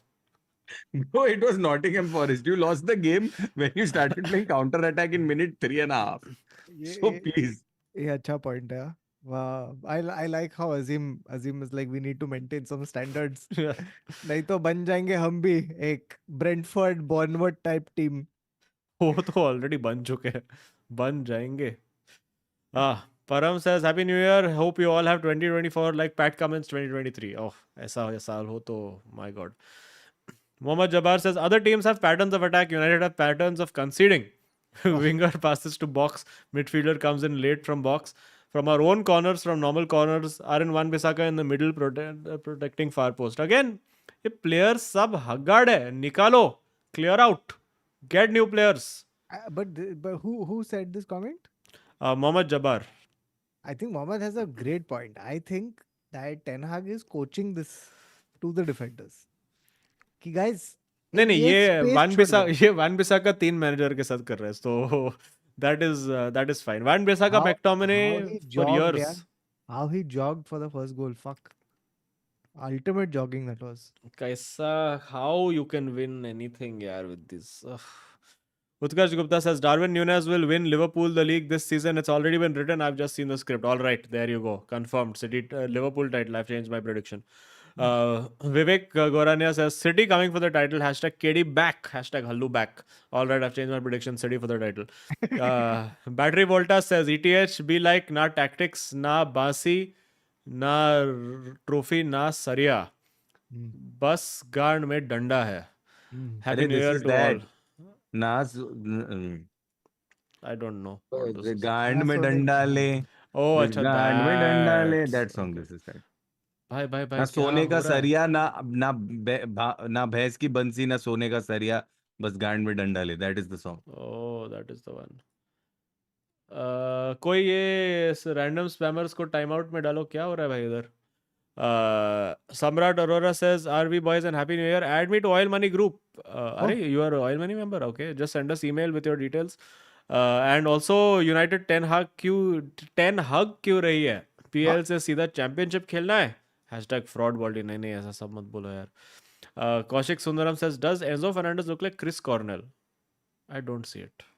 No, it was Nottingham Forest. You lost the game when you started playing counter attack in minute 3.5. ये So ये please. ये अच्छा point है. Wow, I like how Azim is like we need to maintain some standards. नहीं तो बन जाएंगे हम भी एक Brentford Bournemouth type team. वो तो ऑलरेडी बन चुके हैं बन जाएंगे Param says happy new year hope you all have 2024 like Pat Cummins 2023 oh ऐसा साल हो तो my god Mohammad Jabbar says other teams have patterns of attack United have patterns of conceding winger passes to box midfielder comes in late from box from our own corners from normal corners Aaron Wan Bissaka in the middle protecting far post again ये players सब हगाड़ है निकालो clear out get new players But who said this comment? Mohammad Jabbar I think Mohammed has a great point. I think that Ten Hag is coaching this to the defenders. कि guys नहीं नहीं ये ये space छोड़ दो. वान बिसाका 3 manager के साथ कर रहा है तो that is fine one बिसाका How McTominay he for jogged, yeah. Years How he jogged for the first goal. Fuck. Ultimate jogging that was. कैसा how you can win anything यार with this Utkarsh Gupta says Darwin Nunes will win Liverpool the league this season. It's already been written. I've just seen the script. All right, there you go. Confirmed. City Liverpool title. I've changed my prediction. Vivek Gorania says City coming for the title. Hashtag KD back. Hashtag Hallu back. All right, I've changed my prediction. City for the title. Battery Volta says ETH be like na tactics, na basi, na trophy, na saria. बस गांड में डंडा है. Happy अरे New this Year is to that. all. नास I don't know what this is. गांड हाँ, में so डंडा ले. Oh, जिस अच्छा गांड में डंडा ले. that. That song Okay. this is that. भाई भाई ना भाई क्या सोने का हो रहा है? सरिया ना भैंस की बंसी ना सोने का सरिया बस गांड में डंडा ले. That is the song. Oh, that is the one. कोई ये रैंडम स्पैमर्स को टाइम आउट में डालो क्या हो रहा है भाई इधर Samrat Aurora says RV boys and happy new year add me to oil money group अरे you are a oil money member okay just send us email with your details and also United 10 hug क्यों रही है PL से सीधा championship खेलना है hashtag fraud baldy नहीं नहीं ऐसा सब मत बोलो यार Kaushik Sundaram says does Enzo Fernandez look like Chris Cornell I don't see it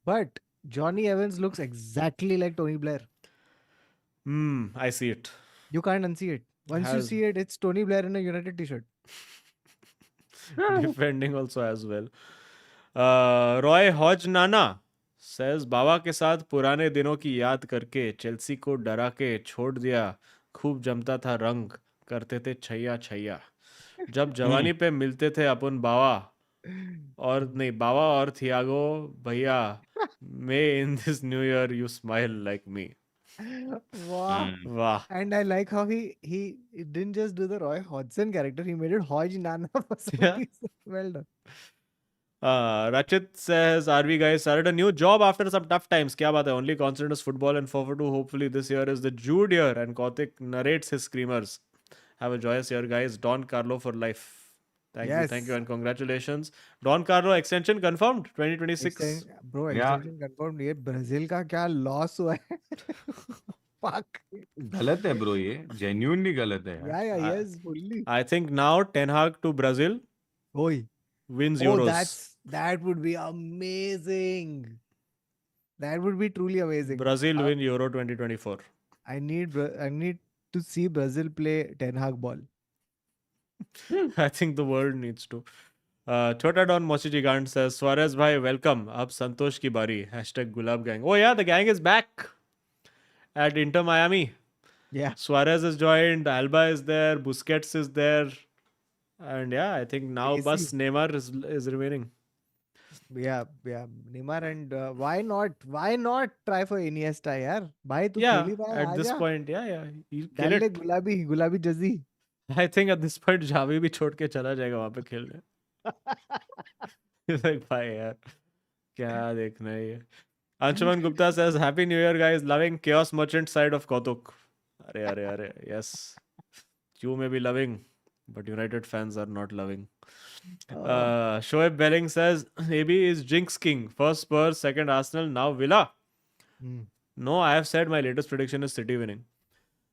But Johnny Evans looks exactly like Tony Blair. I see it You can't unsee it. Once you Has- see it, it's Tony Blair in a United t-shirt. defending also as well. Roy Hodge Nana says बाबा के साथ पुराने दिनों की याद करके Chelsea को डरा के छोड़ दिया खूब जमता था रंग करते थे छैया छैया जब जवानी पे मिलते थे अपन बाबा और नहीं बाबा और थियागो भैया may in this new year you smile like me Wow. वाह And I like how he didn't just do the Roy Hodgson character, he made it Hodge Nana for some Yeah. reason. Well done. Rachit says, RV guys started a new job after some tough times. Kya baat hai? Only constant is football and forward to hopefully this year is the Jude year and Kautik narrates his screamers. Have a joyous year, guys. Don Carlo for life. Thank Yes. you, and congratulations. Don Carlo extension confirmed 2026. Bro, Yeah. extension confirmed. ये Brazil का क्या loss हुआ है? Fuck. गलत है bro ये genuinely गलत है यार. Yeah, yes, fully. I think now Ten Hag to Brazil Oi. wins Oh, Euros. that would be amazing. That would be truly amazing. Brazil win Euro 2024. I need to see Brazil play Ten Hag ball. I think the world needs to. Chota Don Mochi Gigant says, Suarez bhai, welcome. Ab Santosh ki bari. Hashtag Gulab Gang. Oh yeah, the gang is back at Inter Miami. Yeah. Suarez is joined. Alba is there. Busquets is there. And yeah, I think now AC. bus Neymar is remaining. Yeah, Neymar and why not try for Iniesta यार? भाई तू खेल Yeah, ही रहा है, at this आजा point, yeah, you kill डाल ले it. गुलाबी Jersey. I think at this point Javi भी छोड़ के चला जाएगा वहां पे खेलने. Like भाई यार क्या देखना है ये. Anshuman Gupta says Happy New Year guys, loving Chaos Merchant side of Kautuk. Are, yes. You may be loving, but United fans are not loving. Shoaib Belling says AB is Jinx King. First Spurs, second Arsenal, now Villa. Hmm. No, I have said my latest prediction is City winning.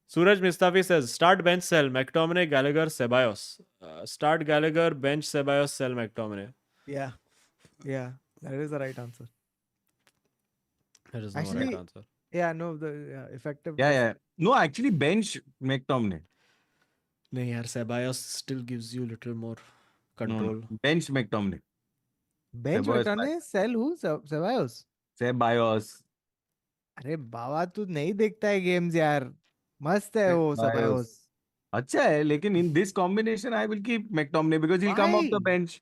Suraj Mistafi says start bench sell McTominay, Gallagher, Ceballos. Start Gallagher, bench Ceballos, sell McTominay. Yeah, that is the right answer. There is no right Actually, answer. yeah, no, the effective. Yeah. No, actually, bench McTominay. नहीं यार Ceballos still gives you little more No, control. bench McTominay. Bench Ceballos McTominay, sell who? Ceballos. Ceballos. अरे बाबा तू नहीं देखता है games यार, मस्त है वो Ceballos. Ceballos. अच्छा है, लेकिन in this combination, I will keep McTominay because he'll come off the Why? bench.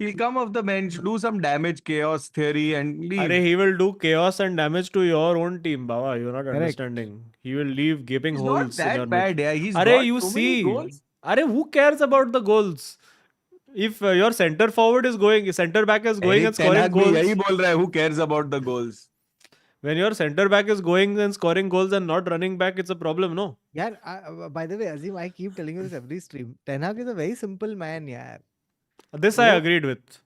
He'll come off the bench, do some damage, chaos theory, and leave. Arey, he will do chaos and damage to your own team, Baba. You're not Correct. understanding. He will leave gaping He's not holes in your that bad. mid. Yeah, he's Arey, got you so many see. goals. Arey, who cares about the goals? If your center forward is going, center back is going Eric and Ten scoring Hag भी goals. यही बोल रहा है. Who cares about the goals? When your center back is going and scoring goals and not running back, it's a problem, no? यार, by the way, Azim, I keep telling you this every stream. Ten Hag is a very simple man, यार. This I वो- agreed with.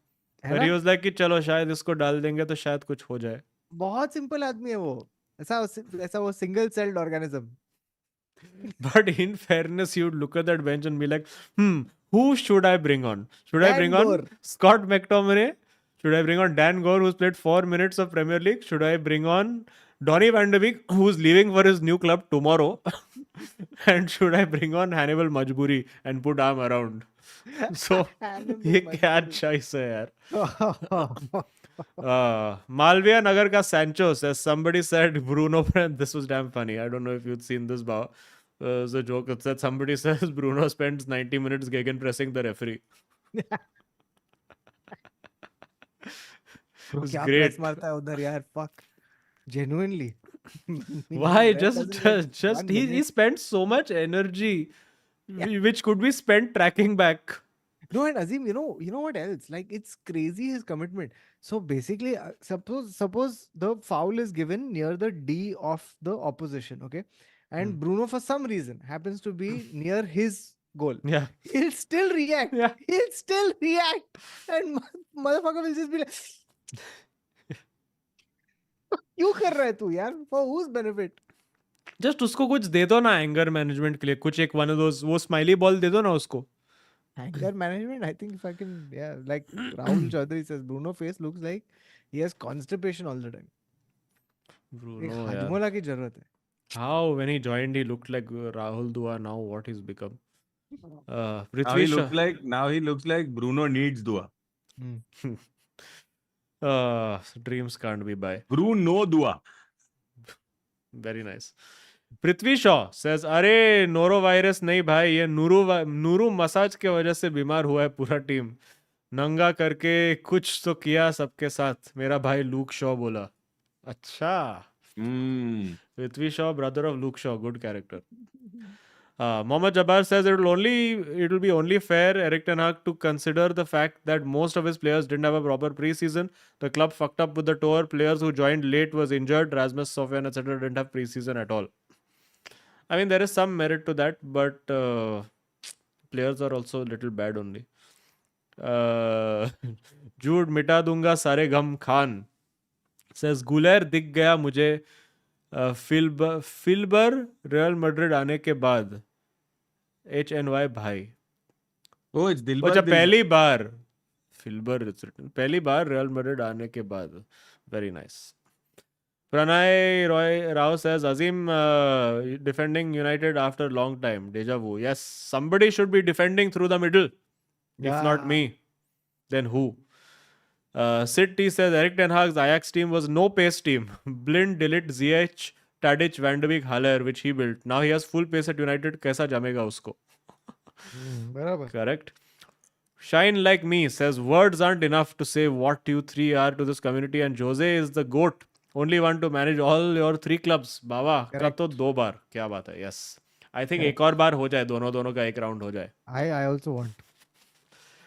है Where ना? he was like कि चलो शायद इसको डाल देंगे तो शायद कुछ हो जाए. बहुत सिंपल आदमी है वो. ऐसा वो single celled organism. But in fairness, you'd look at that bench and be like, who should I bring on? Should I Dan bring Gore. on Scott McTominay? Should I bring on Dan Gore, who's played 4 minutes of Premier League? Should I bring on Donny van de Beek, who's leaving for his new club tomorrow? And should I bring on Hannibal Majburi and put arm around? So, ये क्या choice है यार? Malviya Nagar ka Sancho says somebody said Bruno. This was damn funny. I don't know if you'd seen this. It's a joke. It said somebody says Bruno spends 90 minutes gegen pressing the referee. Bro, It's क्या great. press मारता है उधर यार, fuck. Genuinely. Why? That Just doesn't get just 1 he minute. spent so much energy, Yeah. which could be spent tracking back. No, and Azim, you know what else? Like, it's crazy his commitment. So basically, suppose the foul is given near the D of the opposition, okay, and Bruno for some reason happens to be near his goal. Yeah. He'll still react. Yeah. He'll still react, and motherfucker will just be like, "क्यों कर रहा है तू यार? For whose benefit?" Just उसको कुछ दे दो ना anger management के लिए कुछ एक one of those वो smiley ball दे दो ना उसको. Anger management, I think if I can, yeah, like Rahul Chaudhary says, Bruno face looks like he has constipation all the time. एक Bruno, यार. हाजमोला की जरूरत है. How when he joined he looked like Rahul Dua. Now what he's become. Now Prithvi he Shaw. looks like Bruno needs dua. Dreams can't be buy. Bruno dua. Very nice. Prithvi Shaw says अरे noro virus नहीं भाई ये Nuru massage के वजह से बीमार हुआ है पूरा टीम नंगा करके कुछ तो किया सबके साथ मेरा भाई लूक शॉ बोला अच्छा Prithvi Shaw brother of Luke Shaw good character Mohammad Jabbar says it will be only fair Eric Ten Hag to consider the fact that most of his players didn't have a proper preseason. The club fucked up with the tour. Players who joined late was injured. Rasmus, Sofyan, etc. didn't have preseason at all. I mean, there is some merit to that, but players are also a little bad only. Jude मिटा दूंगा सारे गम Khan says Guler दिख गया मुझे फिल्बर real Madrid आने के बाद HNY भाई Oh, it's Dilbar. अच्छा पहली बार फिल्बर पहली बार रियल मैड्रिड आने के बाद very nice Pranay Roy Rao says Azim defending United after long time. Deja vu. Yes, somebody should be defending through the middle. If not me, then who? Sid T says Eric Ten Hag's Ajax team was no pace team. Blind, Dillit, Ziyech, Tadic, Van de Beek, Haller, which he built. Now he has full pace at United. कैसा जमेगा उसको? बराबर. Correct. Shine Like Me says words aren't enough to say what you three are to this community, and Jose is the goat. Only one to manage all your three clubs. बाबा का तो Correct. 2 बार क्या बात है. Yes. I think एक Correct. और बार हो जाए दोनों दोनों का एक राउंड हो जाए. I also want.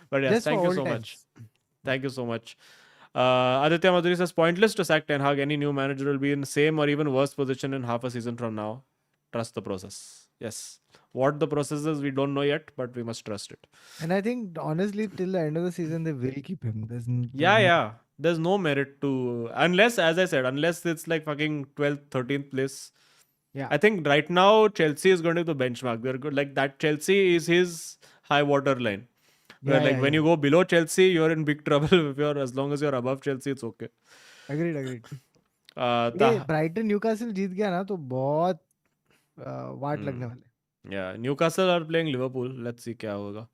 But yes, Just for thank you old so much. times. Thank you so much. Aditya Madhuri says pointless to sack Ten Hag. Any new manager will be in the same or even worse position in half a season from now. Trust the process. Yes. What the process is, we don't know yet, but we must trust it. And I think honestly, till the end of the season, they will keep him. There's Yeah, no. yeah. There's no merit to unless, as I said, unless it's like fucking 12th, 13th place. Yeah. I think right now Chelsea is going to be the benchmark. They're good. Like that Chelsea is his high water line. Where Yeah, like yeah, when yeah. you go below Chelsea, you're in big trouble. If you're as long as you're above Chelsea, it's okay. Agreed. ये The Brighton Newcastle जीत गया ना तो बहुत वाट लगने hmm. वाले. Yeah, Newcastle are playing Liverpool. Let's see क्या होगा.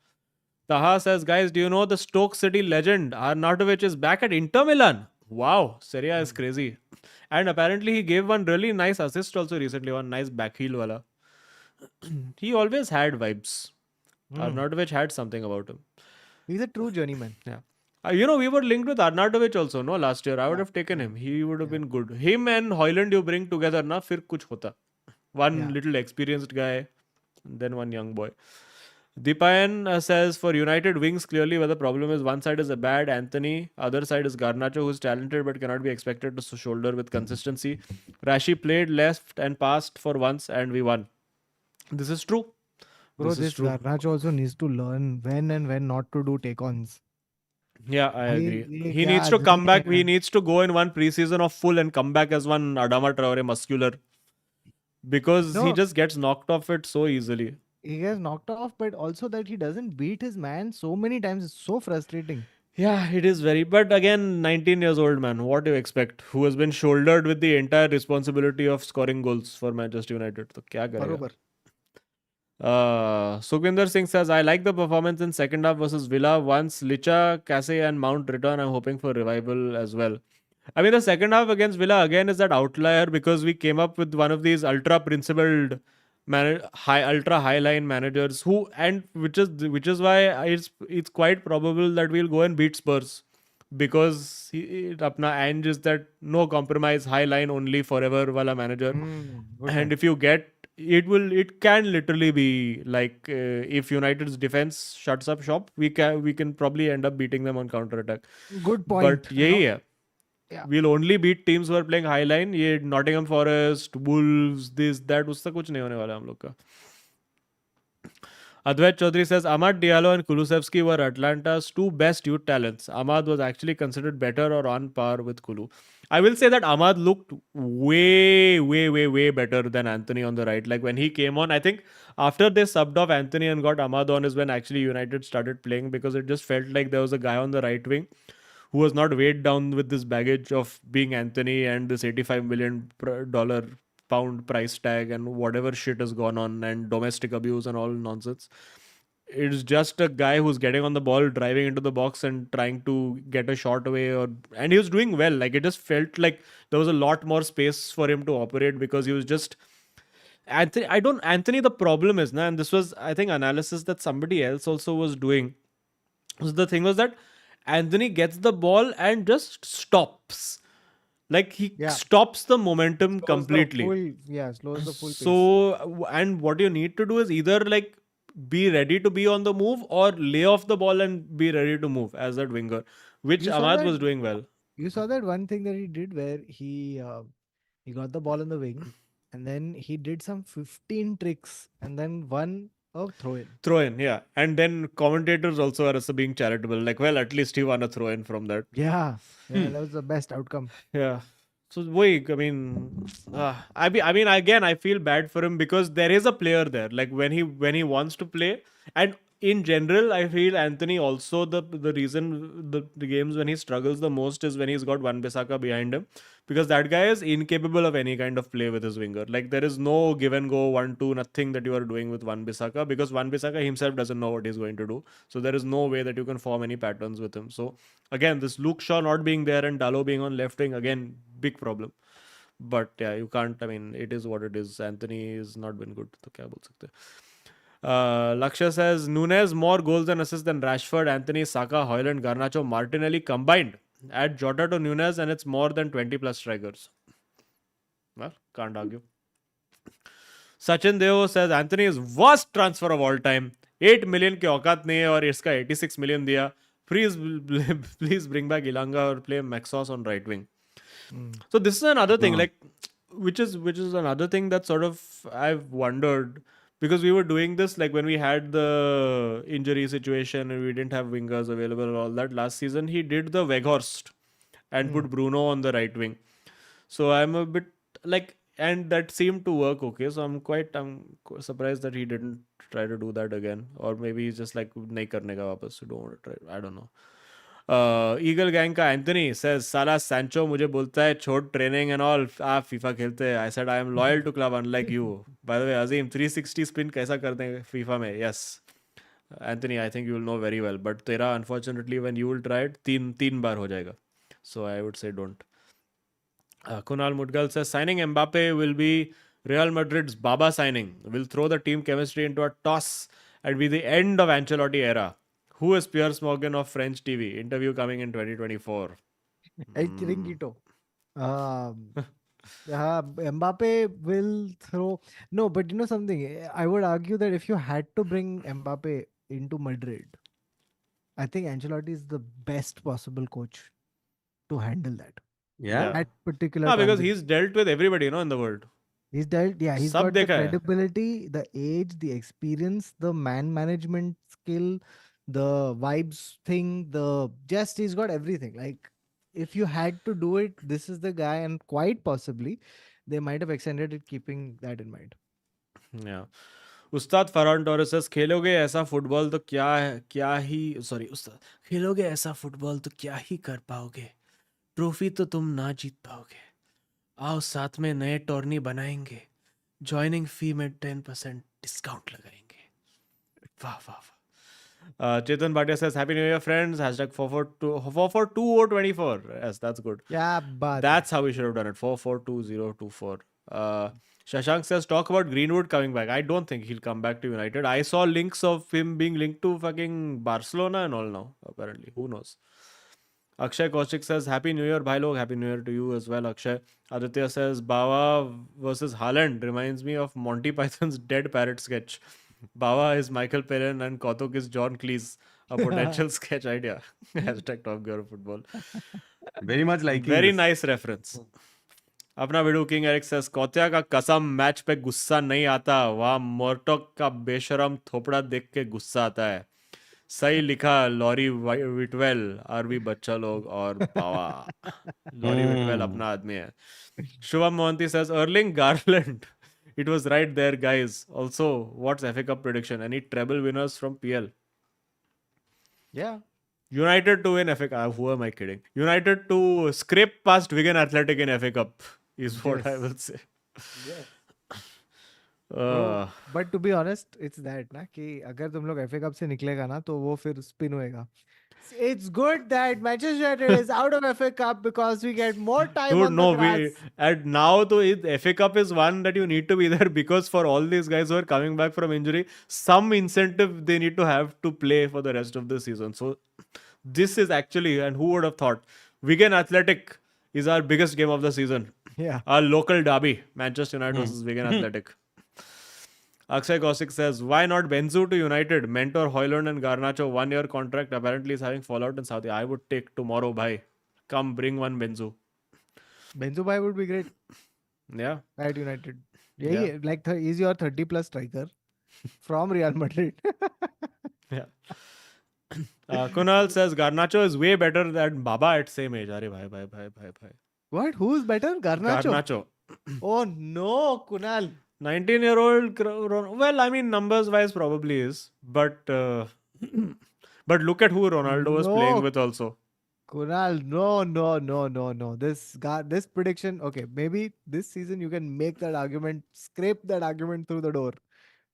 Taha says, guys, do you know the Stoke City legend Arnautovic is back at Inter Milan? Wow, Serie A is crazy. And apparently he gave one really nice assist also recently, one nice backheel wala. He always had vibes. Arnautovic had something about him. He's a true journeyman. Yeah. We were linked with Arnautovic also, no, last year. I would Yeah, have taken yeah, him. He would have yeah, been good. Him and Hoyland you bring together, na, fir kuch hota. One yeah. little experienced guy, then one young boy. Deepayan says for United wings, clearly where the problem is one side is a bad Anthony, other side is Garnacho, who's talented but cannot be expected to shoulder with consistency. Rashi played left and passed for once, and we won. This is true. Bro, This is this true. Garnacho also needs to learn when and when not to do take-ons. Yeah, I भाई agree. ये He क्या needs to आदमी come back. है? He needs to go in one preseason of full and come back as one Adama Traore muscular because he No, just gets knocked off it so easily. he gets knocked off, but also that he doesn't beat his man so many times is so frustrating. Yeah, it is very. But again, 19 years old man. What do you expect? Who has been shouldered with the entire responsibility of scoring goals for Manchester United? तो क्या करेगा? बरोबर. Sukhvinder Singh says, I like the performance in second half versus Villa. Once Licha, Casey, and Mount return, I'm hoping for revival as well. I mean, the second half against Villa again is that outlier because we came up with one of these ultra principled, ultra high line managers who, and which is why it's quite probable that we'll go and beat Spurs because apna Ange is that no compromise high line only forever wala manager, Good and man. if you get it can literally be like if United's defense shuts up shop, we can probably end up beating them on counter attack. Good point. But yeah. Yeah. We'll only beat teams who are playing high line. ये Nottingham Forest, Wolves, this, that, उससे कुछ नहीं होने वाला हम लोग का. Advait Chaudhary says Ahmad Diallo and Kulusevski were Atlanta's two best youth talents. Ahmad was actually considered better or on par with Kulu. I will say that Ahmad looked way, way, way, way better than Anthony on the right. Like when he came on, I think after they subbed off Anthony and got Ahmad on is when actually United started playing because it just felt like there was a guy on the right wing who was not weighed down with this baggage of being Anthony and this $85 million dollar pound price tag and whatever shit has gone on and domestic abuse and all nonsense. It's just a guy who's getting on the ball, driving into the box and trying to get a shot away, and he was doing well. Like it just felt like there was a lot more space for him to operate because he was just Anthony. The problem is now, and this was I think analysis that somebody else also was doing. So the thing was that Anthony gets the ball and just stops. Like he Yeah. stops the momentum Slows the completely. slows the full pace. So, and what you need to do is either like be ready to be on the move or lay off the ball and be ready to move as that winger, which You saw Ahmad that- was doing well. You saw that one thing that he did where he got the ball in the wing and then he did some 15 tricks and then one throw in. Throw in, yeah. And then commentators also are also being charitable. Like, well, at least he won a throw in from that. Yeah, that was the best outcome. Yeah. So wait, I mean, again, I feel bad for him because there is a player there. Like when he wants to play, and in general, I feel Anthony also the reason the games when he struggles the most is when he's got Wan-Bissaka behind him because that guy is incapable of any kind of play with his winger. Like there is no give and go 1-2 nothing that you are doing with Wan-Bissaka because Wan-Bissaka himself doesn't know what he's going to do. So there is no way that you can form any patterns with him. So again, this Luke Shaw not being there and Dalot being on left wing again. Big problem. But yeah, you can't. I mean, it is what it is. Anthony has not been good. तो क्या बोल सकते हैं? Lakshya says Nunes more goals and assists than Rashford, Anthony, Saka, Hoyland, Garnacho, Martinelli combined. Add Jota to Nunes and it's more than 20 plus strikers. Well, can't argue. Sachin Deo says Anthony is worst transfer of all time. 8 million के औकात नहीं है और इसका 86 million दिया. Please, please bring back Ilanga or play Maxos on right wing. So this is another thing, like, which is another thing that sort of I've wondered, because we were doing this like when we had the injury situation and we didn't have wingers available and all that last season. He did the Weghorst and put Bruno on the right wing. So I'm a bit like, and that seemed to work okay. So I'm surprised that he didn't try to do that again, or maybe he's just like nahi karne ka wapas. So don't want to try. I don't know. Eagle gang का Antony says साला Sancho मुझे बोलता है छोड़ training and all आप FIFA खेलते हैं. I said I am loyal to club unlike you. By the way Azeem 360 spin कैसा करते हैं फीफा में? Yes Antony, I think you will know very well, but तेरा unfortunately when you will try it तीन बार हो जाएगा. So I would say don't. Kunal Mudgal says signing Mbappe will be Real Madrid's Baba signing. Will throw the team chemistry into a toss and be the end of Ancelotti era. Who is Piers Morgan of French TV? Interview coming in 2024. El Chiringuito. Mbappe will throw. No, but you know something? I would argue that if you had to bring Mbappe into Madrid, I think Ancelotti is the best possible coach to handle that. Yeah. That particular. Because transition. he's dealt with everybody, in the world. He's dealt. Yeah, he's Sab got the dekha hai. credibility, the age, the experience, the man management skill, the vibes thing. He's got everything. Like, if you had to do it, this is the guy, and quite possibly, they might have extended it, keeping that in mind. Yeah. Ustad Farhan Torres says खेलोगे ऐसा football तो उस्ताद खेलोगे ऐसा football तो क्या ही कर पाओगे. Trophy तो तुम ना जीत पाओगे. आओ साथ में नए टोर्नी बनाएंगे. ज्वाइनिंग फी में 10% डिस्काउंट लगाएंगे. वाह वाह वाह. Chetan Bhatia says Happy New Year friends. Hashtag 4422024. Yes, that's good. Yeah, but That's how we should have done it. 442024. Shashank says talk about Greenwood coming back. I don't think he'll come back to United. I saw links of him being linked to fucking Barcelona and all now. Apparently, who knows? Akshay Kaushik says Happy New Year, bhai log. Happy New Year to you as well, Akshay. Aditya says Bawa versus Haaland reminds me of Monty Python's Dead Parrot sketch. Bawa is Michael Palin and Kautuk is John Cleese. A potential sketch idea. Hashtag Top Gear of Football. Very much like Very nice reference. अपना video king Eric cess कोत्या का कसम match पे गुस्सा नहीं आता. वहाँ मोर्टोक का बेशरम थोपड़ा देख के गुस्सा आता है. सही लिखा लॉरी विटवेल. आरबी बच्चा लोग और बावा. लॉरी विटवेल अपना आदमी है. Shubham Mohanty says Erling Garland. It was right there, guys. Also, what's FA Cup prediction? Any treble winners from PL? yeah, United to win FA Cup. Who am I kidding? United to scrape past Wigan Athletic in FA Cup is what I will say. but to be honest, it's that ना कि अगर तुम लोग FA Cup से निकलेगा ना तो वो फिर spin होएगा. It's good that Manchester United is out of FA Cup because we get more time Dude, on no, the grass. and now the FA Cup is one that you need to be there because for all these guys who are coming back from injury, some incentive they need to have to play for the rest of the season. So this is actually, and who would have thought, Wigan Athletic is our biggest game of the season. Yeah. Our local derby, Manchester United versus Wigan Athletic. Akshay Kaushik says, why not Benzu to United? Mentor Hoyland and Garnacho, 1 year contract. Apparently is having fallout in Saudi. I would take tomorrow, bhai. Come bring one Benzu. Benzu bhai would be great Yeah. at United. Yeah. Like he's your 30 plus striker from Real Madrid. Yeah. Kunal says Garnacho is way better than Baba at same age. Arey bhai. What? Who's better? Garnacho. Oh no, Kunal. 19-year-old, well, I mean, numbers-wise probably is, but look at who Ronaldo was playing with also. Kunal, no. This prediction, okay, maybe this season you can make that argument, scrape that argument through the door.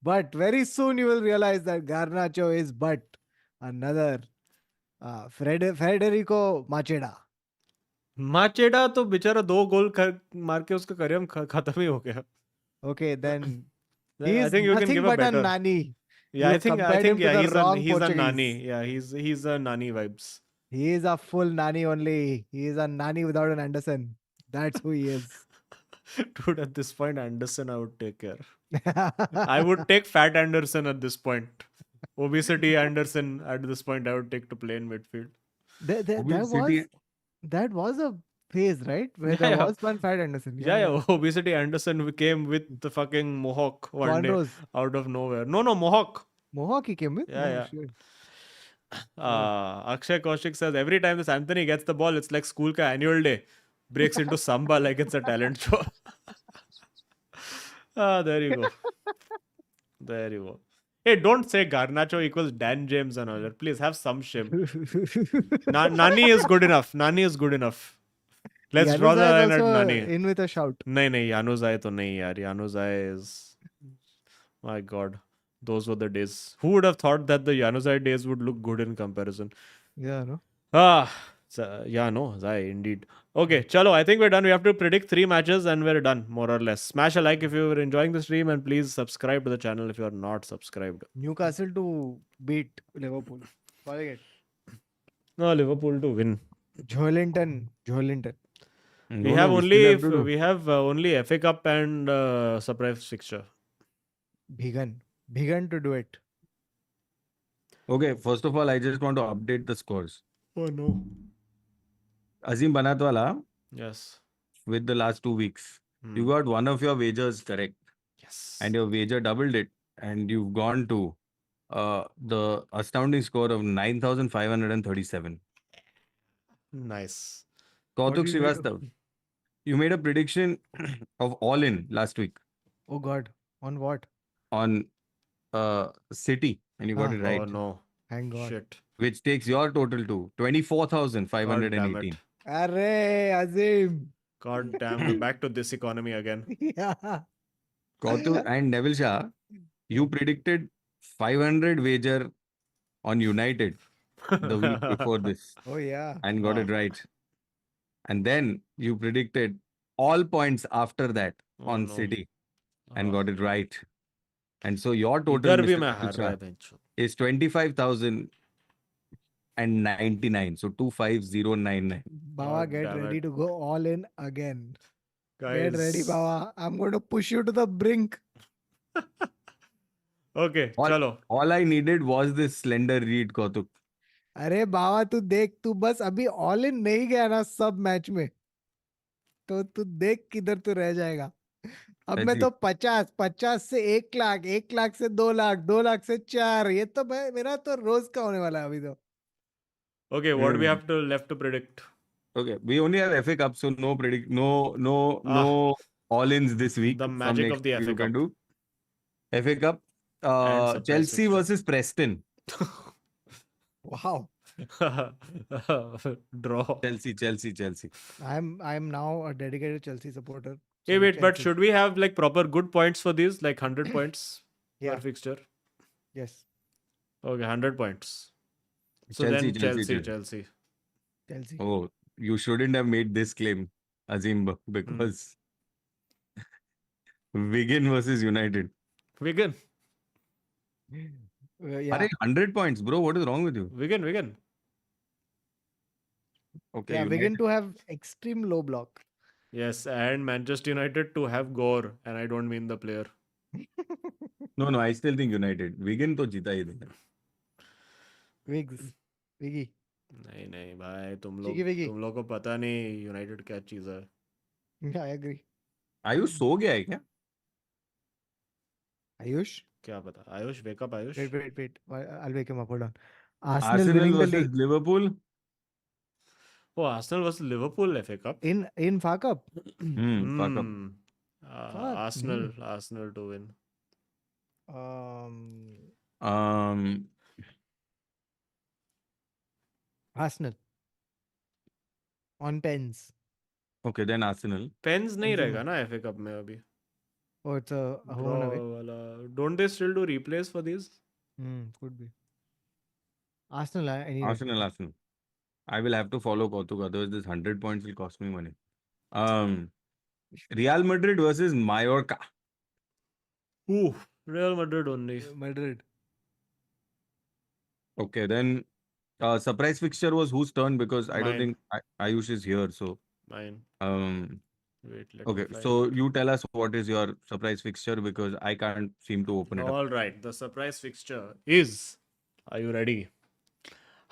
But very soon you will realize that Garnacho is but another Federico Macheda. माचेडा तो बेचारा 2 गोल मार के उसका career खत्म ही हो गया. Okay, then I he's think you can nothing give a but a better. nanny. Yeah, You I have think compared him to yeah, the he's wrong he's a Portuguese. nani. Yeah, he's a nani vibes. He is a full Nani only. He is a Nani without an Anderson. That's who he is. Dude, at this point, Anderson, I would take care. I would take Fat Anderson at this point. Obesity Anderson at this point, I would take to play in midfield. City. That was a phase, right? Where Yeah, there yeah. was one Fat Anderson. Yeah. Obesity Anderson came with the fucking mohawk one day Cornrows. out of nowhere. No, mohawk. Mohawk he came with? Yeah, Oh, yeah. shit. Akshay Kaushik says every time this Anthony gets the ball, it's like school ka annual day. Breaks into samba like it's a talent show. There you go. There you go. Hey, don't say Garnacho equals Dan James and all that. Please have some shame. Nani is good enough. Nani is good enough. Let's draw the Januzaj is line at also Nani. in with a shout. नहीं Januzaj तो नहीं यार. Januzaj is, my God, those were the days. Who would have thought that the Januzaj days would look good in comparison? Yeah, no? Yeah, no, Zai, indeed. Okay, chalo, I think we're done. We have to predict 3 matches and we're done, more or less. Smash a like if you were enjoying the stream and please subscribe to the channel if you are not subscribed. Newcastle to beat Liverpool. Calling it. No, Liverpool to win. Joelinton. We have only FA Cup and surprise fixture. Bhigan to do it. Okay, first of all, I just want to update the scores. Oh no. Azim Banatwala, Yes. with the last 2 weeks, you got one of your wagers correct. Yes. And your wager doubled it. And you've gone to the astounding score of 9,537. Nice. Kautuk Srivastav, you made a prediction of all in last week Oh God. On what? on City, and you got it right, Oh no. Thank God. Shit. which takes your total to God damn 24,518. it. Arre, Azim. God damn, we're back to this economy again. Yeah. Kautuk and Neville Shah, you predicted 500 wager on United the week before this Oh yeah. and got it right. And then you predicted all points after that Oh, on no. City and Oh. got it right. And so your total, इधर भी Mr. मैं Neville हार रहा Shah, है बेंचो. is 25,099. So 25099. Bawa, God get damn ready it. to go all in again. Guys. Get ready, Bawa. I'm going to push you to the brink. Okay, All, chalo. all I needed was this slender read, Kautuk. अरे बाबा तू देख तू बस अभी all in नहीं गया ना सब मैच में तो तू देख किधर तू रह जाएगा अब मैं Let's तो 50 से 1 लाख 1 लाख से 2 लाख 2 लाख से 4 ये तो मेरा तो रोज का होने वाला है अभी तो Okay, what do we have to left to predict? Okay, we only have FA Cup, so no all-ins this week. The From magic next of the week FA you can Cup. do FA Cup. And surprise Chelsea fixture. versus Preston. wow Draw. Chelsea. I'm now a dedicated Chelsea supporter Hey, so wait, but Chelsea. should we have like proper good points for these? Like 100 points Yeah. per fixture? yes Okay, 100 points. So Chelsea, then Chelsea. Chelsea Oh, you shouldn't have made this claim, Azim, because Wigan versus United. Wigan. yeah Are 100 points, bro? What is wrong with you? Wigan. Okay, yeah United. Wigan to have extreme low block Yes, and Manchester United to have gore, and I don't mean the player. No, I still think United. Wigan to जीता ही देगा. Wiggy नहीं भाई तुम Wiggy. लोग को पता नहीं United क्या चीज है. yeah I agree आयुष सो गया है क्या? Ayush क्या पता. Ayush wake up Ayush. wait I'll wake him up hold on Arsenal winning the versus league Liverpool. Oh, Arsenal versus Liverpool FA Cup. in FA Cup Fuck up. Arsenal to win. Arsenal on pens Okay, then Arsenal. Pens नहीं Benzema. रहेगा ना FA Cup में अभी. oh it's a home Draw and away वाला. Don't they still do replays for these? could be Arsenal any Arsenal. I will have to follow Kautuk, otherwise this 100 points will cost me money. Real Madrid versus Mallorca. Ooh, Real Madrid only. Madrid Okay, then surprise fixture was whose turn because I don't Mine. think Ayush is here. So Mine. um Wait, let me okay, find so it. you tell us what is your surprise fixture because I can't seem to open it up. All right. The surprise fixture is. Are you ready?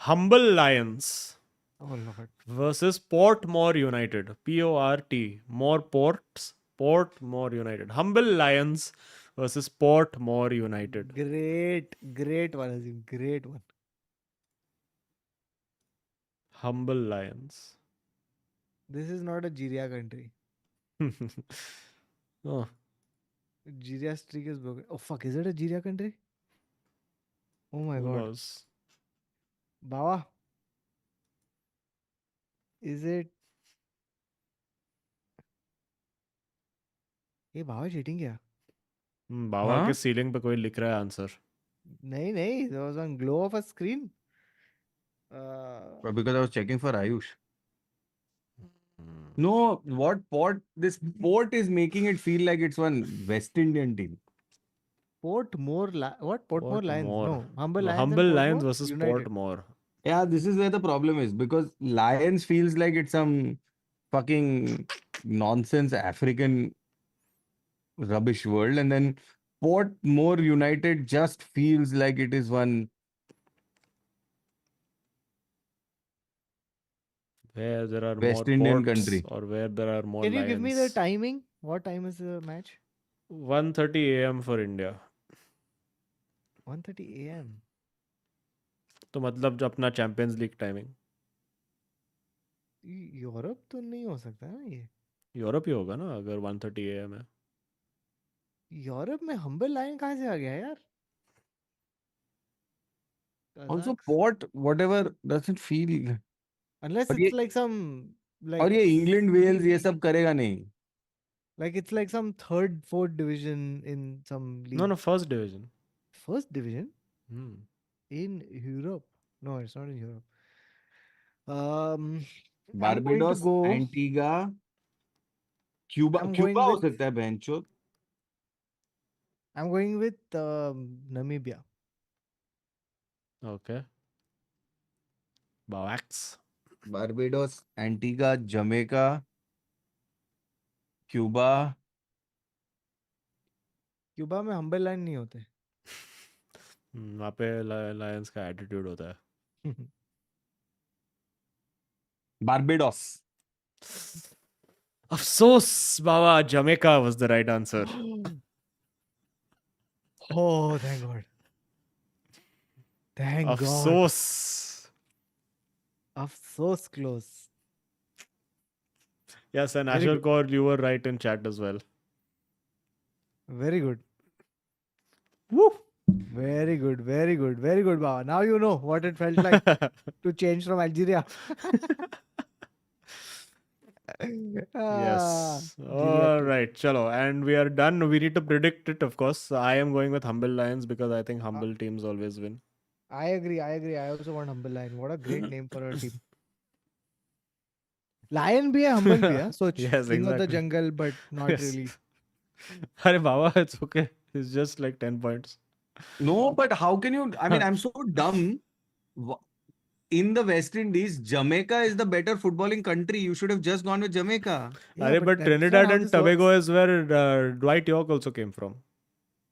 Humble Lions Oh Lord. versus Portmore United. Port. More ports. Portmore United. Humble Lions versus Portmore United. Great one, Azim. Great one. Humble Lions. This is not a Jiria country. Oh, Jiria streak is broken. Oh fuck, is it a Jiria country? Oh my who god. knows? Bawa, is it? ये बाबा cheating क्या? बाबा के Huh? Ceiling पे कोई लिख रहा है answer. नहीं, there was one glow of a screen. Uh, Because I was checking for Ayush. No, what port this port is making it feel like it's one West Indian team. What? Portmore Lions? Portmore. No, Humble No, Lions and Humble Lions Portmore versus United. Portmore. Yeah, this is where the problem is because Lions feels like it's some fucking nonsense African rubbish world, and then Portmore United just feels like it is one. Where there are more West Indian ports country. or where there are more Can you give me the lions. timing? What time is the match? 1:30 a.m. for India. 1:30 a.m. तो मतलब जो अपना champions league timing Europe तो नहीं हो सकता ना ये. यूरोप ही होगा ना अगर 1:30 a.m. है. यूरोप में हम्बल लाइन कहाँ से आ गया यार? Also, Kazakhs. Port whatever doesn't feel. Unless और it's ये like some और like ये इंग्लैंड वेल्स ये सब करेगा नहीं. it's like some third, fourth division in some No, league. no, first division. First division Hmm. in Europe. No, it's not in Europe. Um, I'm going to Barbados, go. Antigua, Cuba I'm Cuba going हो with. सकता है बहनचोद. I'm going with Namibia. Okay. Bavax. Barbados, Antigua, Jamaica, Cuba. Cuba में humble line नहीं होते. वहाँ पे Lions का attitude होता है. बारबेडोस. अफसोस बाबा Jamaica was the right answer. Oh, thank God. Thank God. अफसोस. Afsos close. Yes, and Very Ashur good. Kaur, you were right in chat as well. Very good. Woo! Very good. Very good. Very good, Baba. Now you know what it felt like to change from Algeria. Yes. Algeria All too. right, chalo. And we are done. We need to predict it, of course. I am going with Humble Lions because I think humble teams always win. I agree. I also want Humble Lion. What a great name for a team. Lion bhi hai, humble bhi hai. Soch, Yes, king of the exactly. jungle, but not Yes. really. Arey Baba, it's okay. It's just like 10 points. No, but how can you? I mean, I'm so dumb. In the West Indies, Jamaica is the better footballing country. You should have just gone with Jamaica. Yeah, Arey, but but that's not Trinidad how and this Tobago works. is where Dwight York also came from.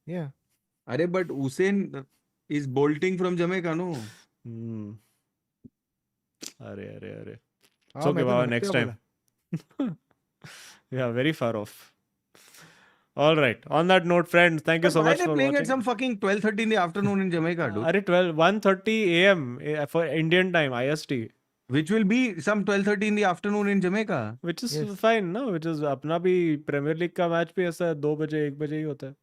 Yeah. Arey, but Hussein is bolting from Jamaica, no? Hmm. Arey. It's हाँ, okay, मैं तो Baba, next नमस्ते time. बोला. Yeah, very far off. All right. On that note, friends, thank you But so why are much they for playing at watching. some fucking 12:30 in the afternoon in Jamaica, dude? Arey 1:30 a.m. For Indian time, IST. Which will be some 12:30 in the afternoon in Jamaica. Which is Yes. fine, no? Which is अपना भी premiere league का match भी ऐसा 2 बजे 1 बजे ही होता है.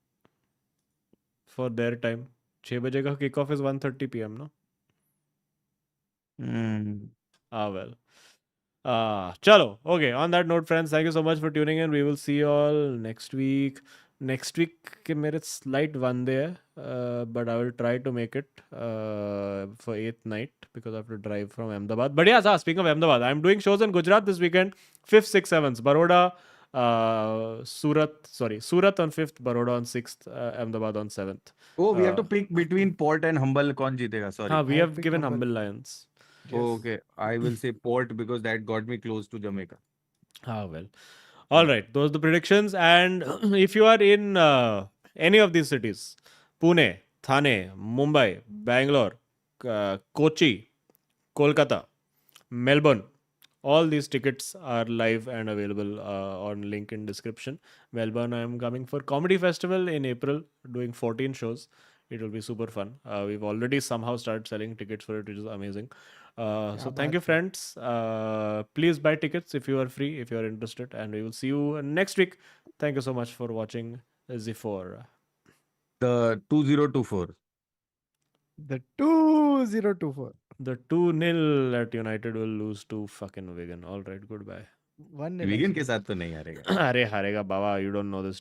For their time. 6 बजे का kick off is 1:30 p.m. no? Ah, well. Chalo. Okay. On that note, friends, thank you so much for tuning in. We will see you all next week. Next week के मेरे slight one day, but I will try to make it for 8th night because I have to drive from Ahmedabad. But yeah, speaking of Ahmedabad, I'm doing shows in Gujarat this weekend. 5th, 6th, 7th. Baroda, Surat on 5th, Baroda on 6th, Ahmedabad on 7th. Oh, we have to Uh, pick between Port and Humble. कौन जीतेगा? Sorry. we I'll have pick given Humble. Humble Lions. Oh, okay. I will say Port because that got me close to Jamaica. Well. All right, those are the predictions. And if you are in any of these cities, Pune, Thane, Mumbai, Bangalore, Kochi, Kolkata, Melbourne, all these tickets are live and available on link in description. Melbourne, I am coming for Comedy Festival in April, doing 14 shows. It will be super fun. We've already somehow started selling tickets for it, which is amazing. So क्या thank you, बात है. friends. Please buy tickets if you are free, if you are interested, and we will see you next week. Thank you so much for watching Z4. The 2024. The 2024. The 2-0 at United will lose to fucking Wigan. All right, goodbye. 1-0 Wigan के actually. साथ तो नहीं हारेगा. अरे हारेगा बाबा, you don't know this